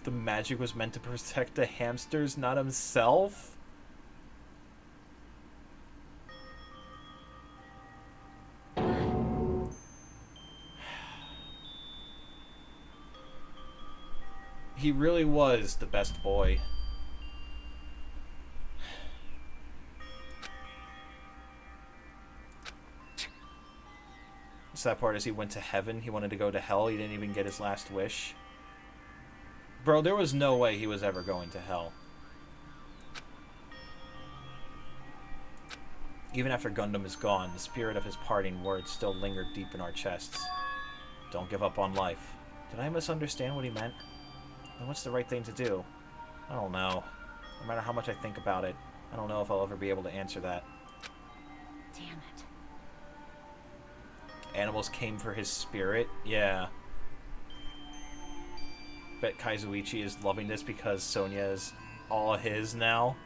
The magic was meant to protect the hamsters, not himself? He really was the best boy. The sad part is he went to heaven. He wanted to go to hell. He didn't even get his last wish. Bro, there was no way he was ever going to hell. Even after Gundam is gone, the spirit of his parting words still lingered deep in our chests. Don't give up on life. Did I misunderstand what he meant? Then what's the right thing to do? I don't know. No matter how much I think about it, I don't know if I'll ever be able to answer that. Damn it. Animals came for his spirit? Yeah. Bet Kaizuichi is loving this because Sonya is all his now.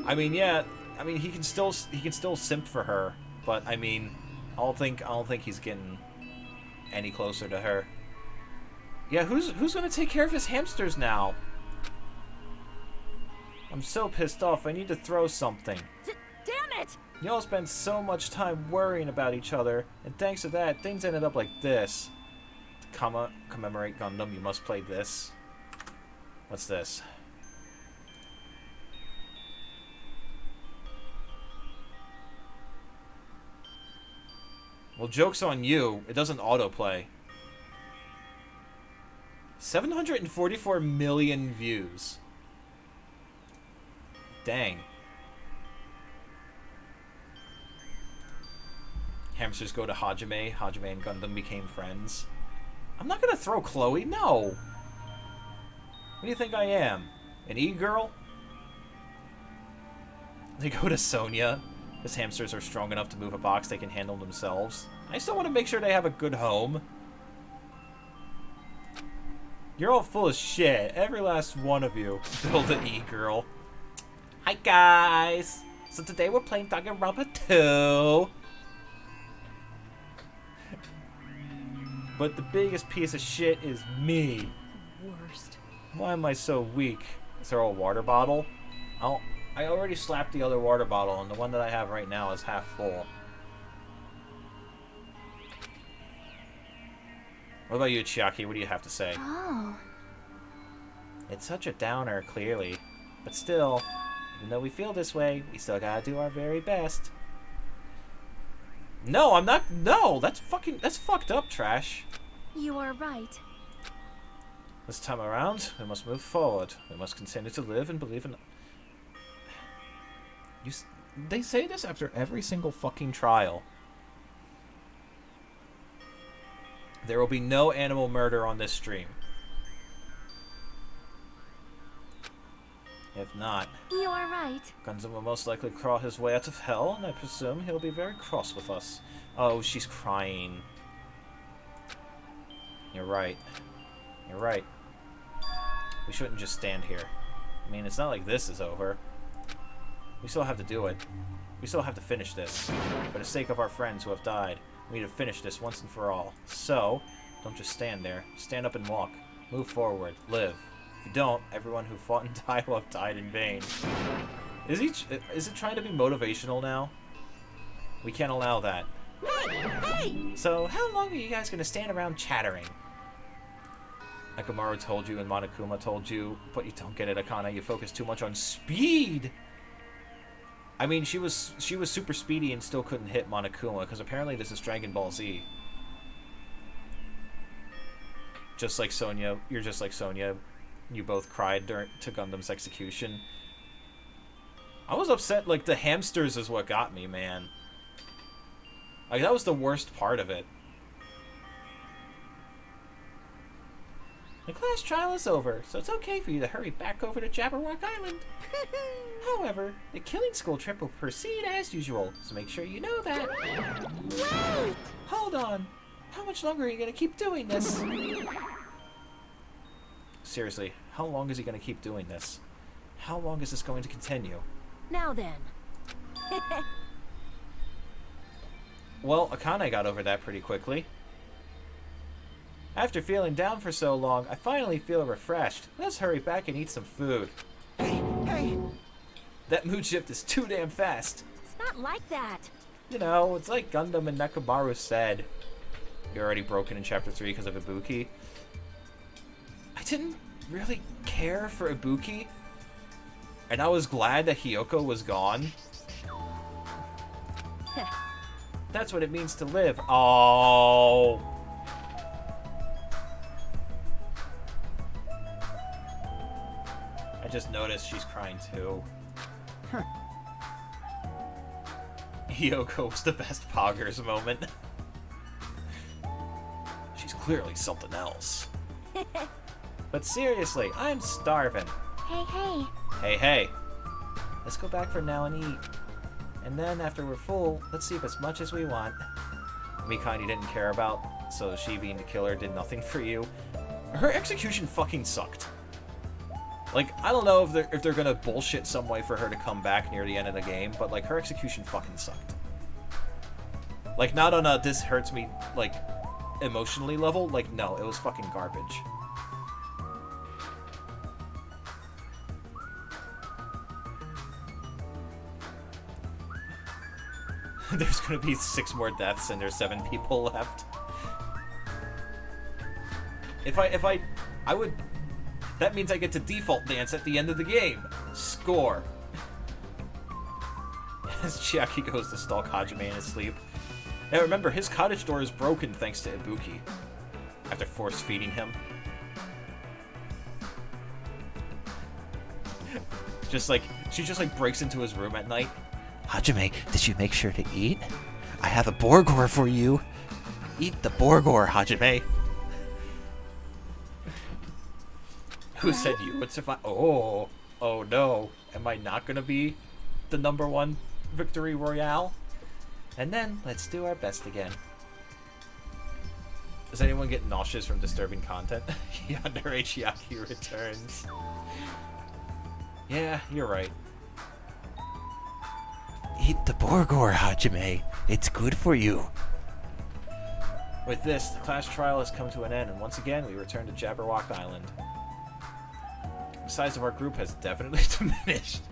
I mean, yeah. I mean, he can still simp for her, but I mean, I don't think he's getting any closer to her. Yeah, who's gonna take care of his hamsters now? I'm so pissed off. I need to throw something. Damn it! Y'all spend so much time worrying about each other, and thanks to that, things ended up like this. To commemorate Gundam, you must play this. What's this? Well, joke's on you. It doesn't autoplay. 744 million views. Dang. Hamsters go to Hajime. Hajime and Gundam became friends. I'm not gonna throw Chloe, no! What do you think I am? An e-girl? They go to Sonya. His hamsters are strong enough to move a box they can handle themselves. I still want to make sure they have a good home. You're all full of shit. Every last one of you. Build an e-girl. Hi guys! So today we're playing Danganronpa 2. But the biggest piece of shit is me. Worst. Why am I so weak? Is there a water bottle? I already slapped the other water bottle, and the one that I have right now is half full. What about you, Chiaki? What do you have to say? Oh. It's such a downer, clearly. But still, even though we feel this way, we still gotta do our very best. No, I'm not. No, that's fucked up, Trash. You are right. This time around, we must move forward. We must continue to live and believe in... They say this after every single fucking trial. There will be no animal murder on this stream. If not, You are right. Gundam will most likely crawl his way out of hell, and I presume he'll be very cross with us. Oh, she's crying. You're right. You're right. We shouldn't just stand here. I mean, it's not like this is over. We still have to do it. We still have to finish this. For the sake of our friends who have died, we need to finish this once and for all. So, don't just stand there. Stand up and walk. Move forward. Live. If you don't, everyone who fought and died will have died in vain. Is it trying to be motivational now? We can't allow that. Hey! So, how long are you guys gonna stand around chattering? Nekomaru told you and Monokuma told you, but you don't get it, Akane. You focus too much on speed! I mean, she was super speedy and still couldn't hit Monokuma, because apparently this is Dragon Ball Z. Just like Sonya, you're just like Sonya. You both cried to Gundam's execution. I was upset, like, the hamsters is what got me, man. Like, that was the worst part of it. The class trial is over, so it's okay for you to hurry back over to Jabberwock Island. However, the killing school trip will proceed as usual, so make sure you know that. Wait! Hold on. How much longer are you going to keep doing this? Seriously, how long is he going to keep doing this? How long is this going to continue? Now then. Well, Akane got over that pretty quickly. After feeling down for so long, I finally feel refreshed. Let's hurry back and eat some food. Hey! That mood shift is too damn fast. It's not like that. You know, it's like Gundam and Nekomaru said. You're already broken in Chapter 3 because of Ibuki. I didn't really care for Ibuki. And I was glad that Hiyoko was gone. That's what it means to live. Oh. I just noticed she's crying too. Huh. Hiyoko was the best Poggers moment. She's clearly something else. But seriously, I'm starving. Hey. Hey, hey. Let's go back for now and eat. And then, after we're full, let's sleep as much as we want. Mikani didn't care about, so she being the killer did nothing for you. Her execution fucking sucked. Like, I don't know if they're gonna bullshit some way for her to come back near the end of the game, but, like, her execution fucking sucked. Like, not on a this hurts me, like, emotionally level. Like, no, it was fucking garbage. There's gonna be 6 more deaths and there's 7 people left. I would... That means I get to default dance at the end of the game. Score. As Chiaki goes to stalk Hajime in his sleep. Now remember, his cottage door is broken thanks to Ibuki. After force feeding him. She just like breaks into his room at night. Hajime, did you make sure to eat? I have a Borgor for you. Eat the Borgor, Hajime. Who said you would survive? Oh no. Am I not gonna be the #1 victory royale? And then, let's do our best again. Does anyone get nauseous from disturbing content? Yandere Chiaki returns. Yeah, you're right. Eat the Borgor, Hajime. It's good for you. With this, the class trial has come to an end, and once again, we return to Jabberwock Island. The size of our group has definitely diminished.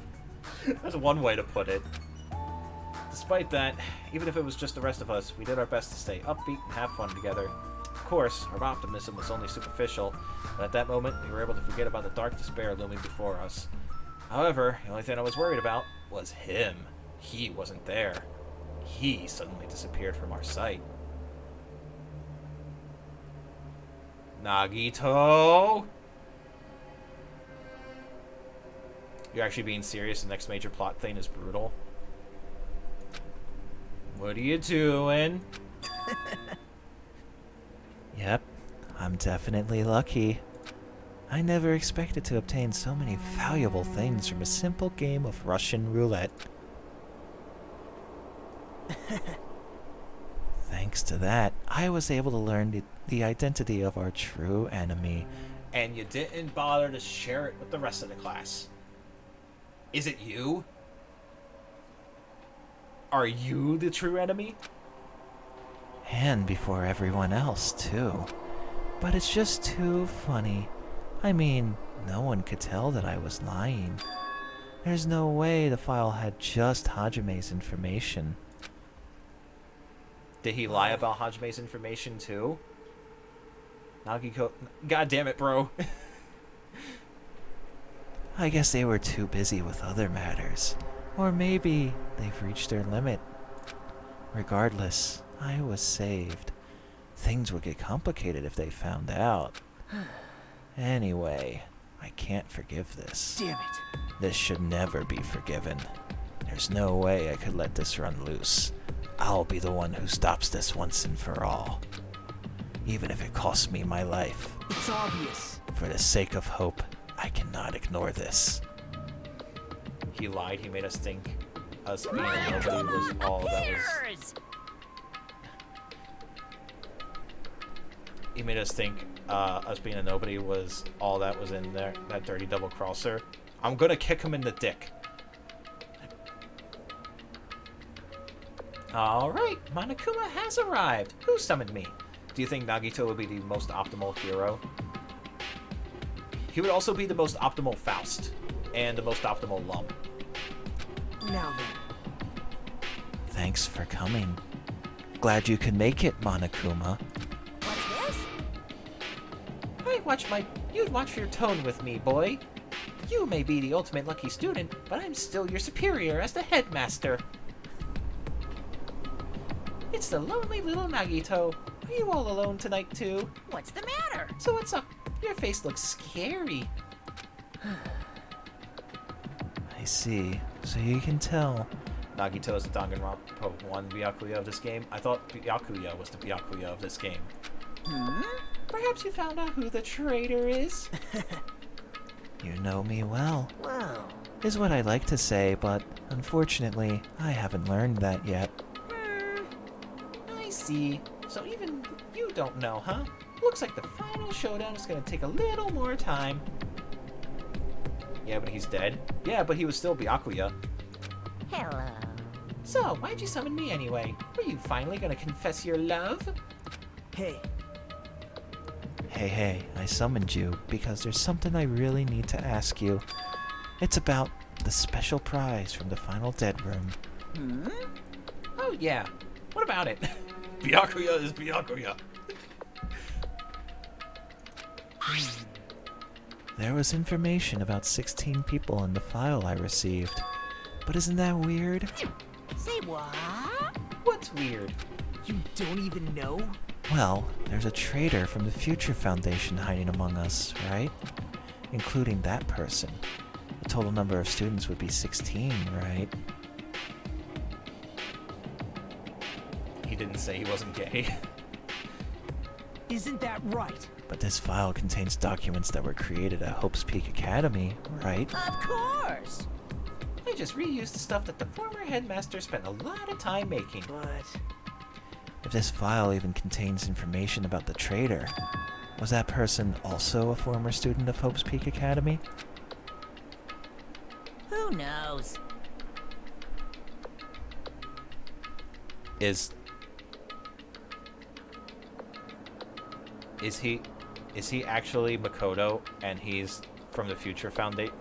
That's one way to put it. Despite that, even if it was just the rest of us, we did our best to stay upbeat and have fun together. Of course, our optimism was only superficial, but at that moment, we were able to forget about the dark despair looming before us. However, the only thing I was worried about was him. He wasn't there. He suddenly disappeared from our sight. Nagito! You're actually being serious? The next major plot thing is brutal? What are you doing? Yep, I'm definitely lucky. I never expected to obtain so many valuable things from a simple game of Russian roulette. Thanks to that, I was able to learn the identity of our true enemy. And you didn't bother to share it with the rest of the class. Is it you? Are you the true enemy? And before everyone else, too. But it's just too funny. I mean, no one could tell that I was lying. There's no way the file had just Hajime's information. Did he lie about Hajime's information too? Nagito... God damn it, bro. I guess they were too busy with other matters. Or maybe they've reached their limit. Regardless, I was saved. Things would get complicated if they found out. Anyway, I can't forgive this. Damn it. This should never be forgiven. There's no way I could let this run loose. I'll be the one who stops this once and for all. Even if it costs me my life. It's obvious. For the sake of hope, I cannot ignore this. He lied. He made us think us being a nobody was all that was... He made us think us being a nobody was all that was in there, that dirty double crosser. I'm gonna kick him in the dick. Alright, Monokuma has arrived. Who summoned me? Do you think Nagito would be the most optimal hero? He would also be the most optimal Faust. And the most optimal Lum. Now then. Thanks for coming. Glad you could make it, Monokuma. What's this? You'd watch your tone with me, boy. You may be the ultimate lucky student, but I'm still your superior as the headmaster. It's the lonely little Nagito. Are you all alone tonight, too? What's the matter? So what's up? Your face looks scary. I see. So you can tell. Nagito is the Danganronpa 1 Byakuya of this game. I thought Byakuya was the Byakuya of this game. Perhaps you found out who the traitor is? You know me well. Wow. Is what I like to say, but unfortunately, I haven't learned that yet. I see. So even you don't know, huh? Looks like the final showdown is gonna take a little more time. Yeah, but he's dead. Yeah, but he was still Byakuya. Hello. So, why'd you summon me anyway? Were you finally gonna confess your love? Hey. Hey, I summoned you because there's something I really need to ask you. It's about the special prize from the final dead room. Oh yeah. What about it? Byakuya is Byakuya. There was information about 16 people in the file I received. But isn't that weird? Say what? What's weird? You don't even know? Well, there's a traitor from the Future Foundation hiding among us, right? Including that person. The total number of students would be 16, right? He didn't say he wasn't gay. Isn't that right? But this file contains documents that were created at Hope's Peak Academy, right? Of course! I just reused the stuff that the former headmaster spent a lot of time making. But... if this file even contains information about the traitor, was that person also a former student of Hope's Peak Academy? Who knows? Is he actually Makoto and he's from the Future Foundation?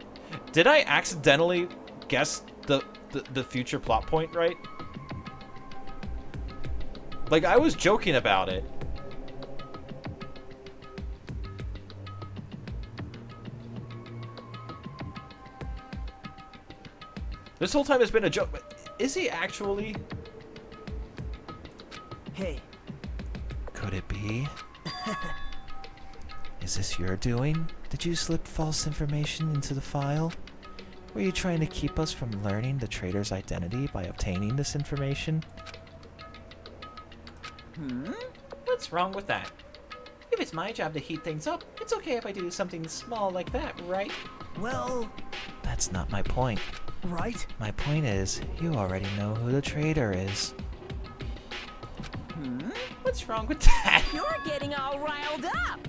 Did I accidentally guess the future plot point right? Like, I was joking about it. This whole time has been a joke, but is he actually? Hey. Could it be? Is this your doing? Did you slip false information into the file? Were you trying to keep us from learning the traitor's identity by obtaining this information? What's wrong with that? If it's my job to heat things up, it's okay if I do something small like that, right? Well... that's not my point. Right? My point is, you already know who the traitor is. What's wrong with that? You're getting all riled up!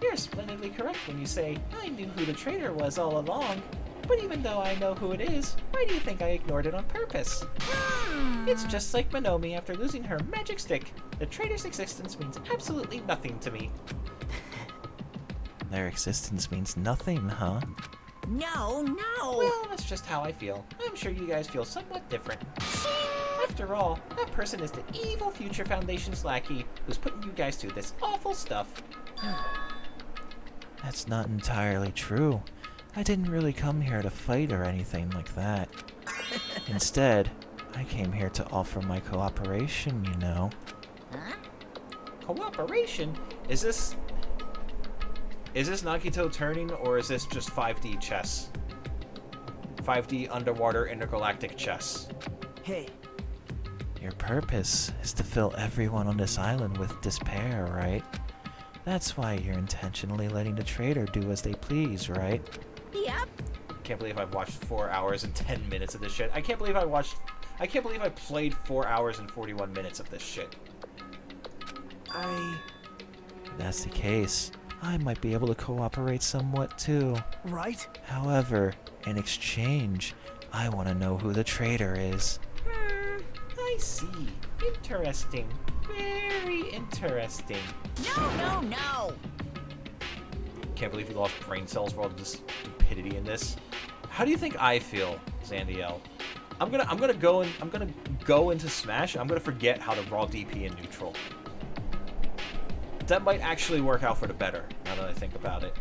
You're splendidly correct when you say, I knew who the traitor was all along. But even though I know who it is, why do you think I ignored it on purpose? It's just like Monomi after losing her magic stick. The traitor's existence means absolutely nothing to me. Their existence means nothing, huh? No. Well, that's just how I feel. I'm sure you guys feel somewhat different. After all, that person is the evil Future Foundation's lackey who's putting you guys through this awful stuff. That's not entirely true. I didn't really come here to fight or anything like that. Instead, I came here to offer my cooperation, you know. Huh? Cooperation? Is this Nagito turning, or is this just 5D chess? 5D underwater intergalactic chess. Hey. Your purpose is to fill everyone on this island with despair, right? That's why you're intentionally letting the traitor do as they please, right? Yep. Can't believe I've watched 4 hours and 10 minutes of this shit. I can't believe I played 4 hours and 41 minutes of this shit. If that's the case, I might be able to cooperate somewhat too. Right? However, in exchange, I want to know who the traitor is. I see. Interesting. Very interesting. No. Can't believe we lost brain cells for all the stupidity in this. How do you think I feel, Zandiel? I'm gonna go into Smash. I'm gonna forget how to raw DP in neutral. That might actually work out for the better, now that I think about it.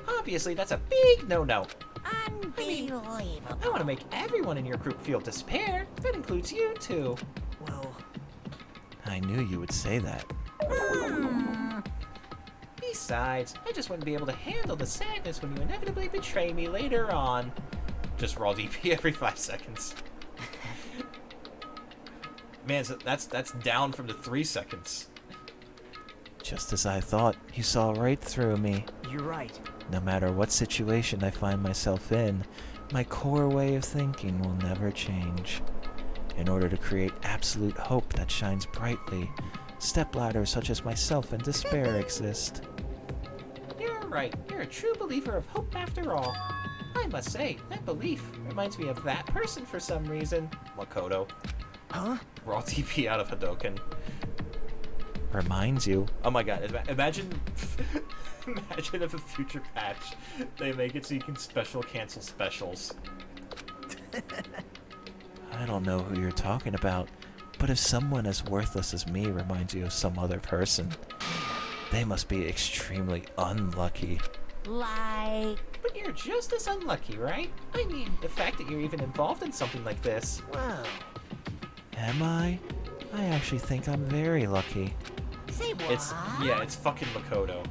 Obviously, that's a big no-no. Unbelievable. I want to make everyone in your group feel despair. That includes you, too. Well, I knew you would say that. Besides, I just wouldn't be able to handle the sadness when you inevitably betray me later on. Just raw DP every 5 seconds. Man, so that's down from the 3 seconds. Just as I thought, you saw right through me. You're right. No matter what situation I find myself in, my core way of thinking will never change. In order to create absolute hope that shines brightly, stepladders such as myself and despair exist. You're right. You're a true believer of hope after all. I must say, that belief reminds me of that person for some reason. Makoto. Huh? Raw TP out of Hadoken. Reminds you? Oh my god, imagine if a future patch, they make it so you can special cancel specials. I don't know who you're talking about, but if someone as worthless as me reminds you of some other person, they must be extremely unlucky. But you're just as unlucky, right? I mean, the fact that you're even involved in something like this. Wow. Am I? I actually think I'm very lucky. Say what? It's fucking Makoto.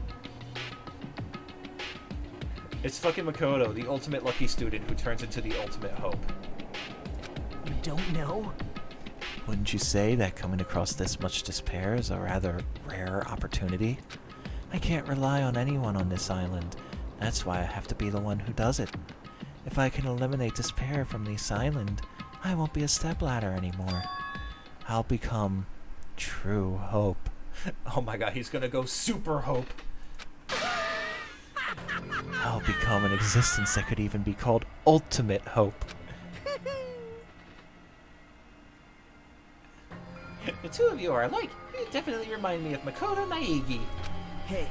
It's fucking Makoto, the ultimate lucky student who turns into the ultimate hope. You don't know? Wouldn't you say that coming across this much despair is a rather rare opportunity? I can't rely on anyone on this island. That's why I have to be the one who does it. If I can eliminate despair from this island, I won't be a stepladder anymore. I'll become true hope. Oh my god, he's gonna go super hope. I'll become an existence that could even be called ultimate hope. The two of you are alike. You definitely remind me of Makoto Naegi. Hey.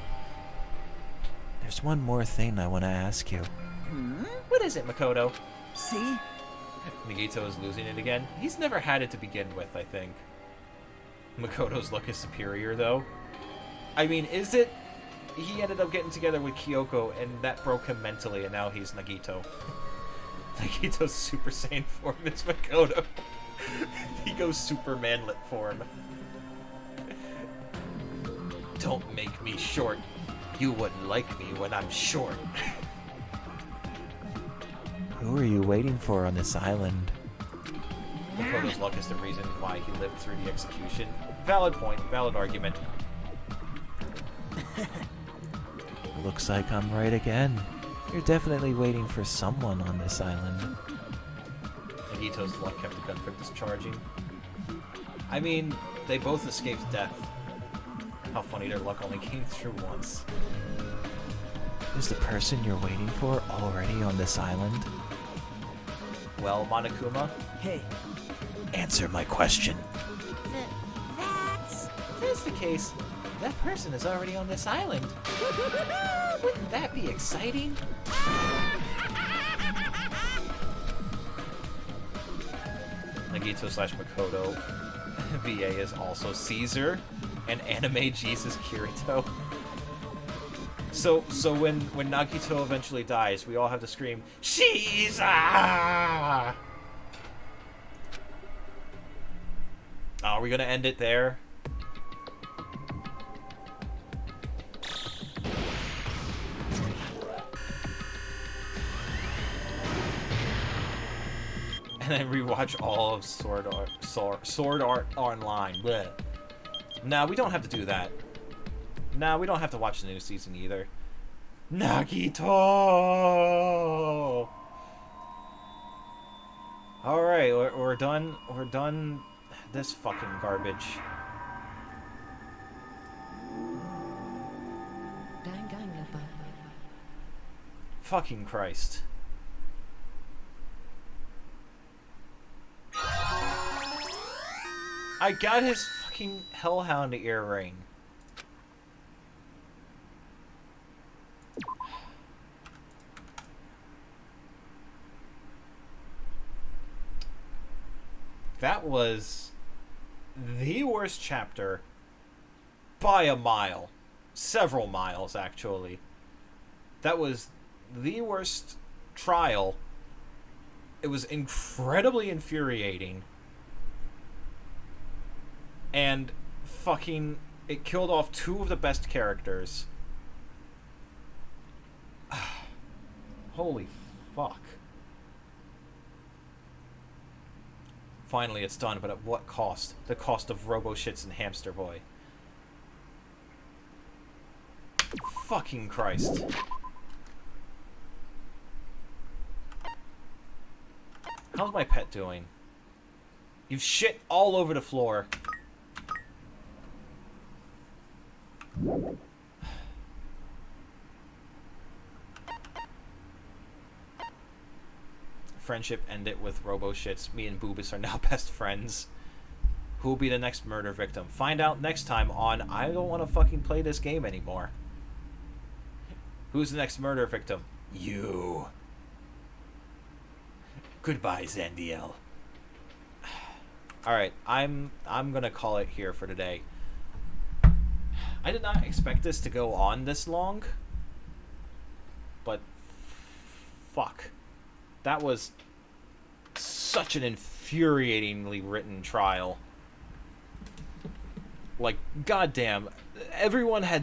There's one more thing I want to ask you. What is it, Makoto? See? Nagito is losing it again. He's never had it to begin with, I think. Makoto's luck is superior, though. I mean, is it? He ended up getting together with Kyoko, and that broke him mentally, and now he's Nagito. Nagito's Super Saiyan form is Makoto. He goes super manlet form. Don't make me short. You wouldn't like me when I'm short. Who are you waiting for on this island? Makoto's luck is the reason why he lived through the execution. Valid point, valid argument. Looks like I'm right again. You're definitely waiting for someone on this island. Nagito's luck kept the gun from discharging. I mean, they both escaped death. How funny their luck only came through once. Is the person you're waiting for already on this island? Well, Monokuma? Hey. Answer my question. If that's the case, that person is already on this island. Wouldn't that be exciting? Nagito slash Makoto VA is also Caesar, and anime Jesus Kirito. So when Nagito eventually dies, we all have to scream, Caesar! Are we gonna end it there? And then rewatch all of Sword Art Online. Blech. No, we don't have to do that. No, we don't have to watch the new season either. Nagito! Alright, we're done. We're done this fucking garbage. Danganronpa. Fucking Christ. I got his fucking Hellhound earring. That was the worst chapter by a mile. Several miles, actually. That was the worst trial. It was incredibly infuriating. And fucking, it killed off two of the best characters. Holy fuck. Finally, it's done, but at what cost? The cost of Robo-Shits and Hamster Boy. Fucking Christ. How's my pet doing? You've shit all over the floor. Friendship ended with Robo-Shits. Me and Boobus are now best friends. Who will be the next murder victim? Find out next time on I don't want to fucking play this game anymore. Who's the next murder victim? You. Goodbye, Zandiel. Alright, I'm gonna call it here for today. I did not expect this to go on this long. But fuck. That was such an infuriatingly written trial. Like, goddamn, everyone had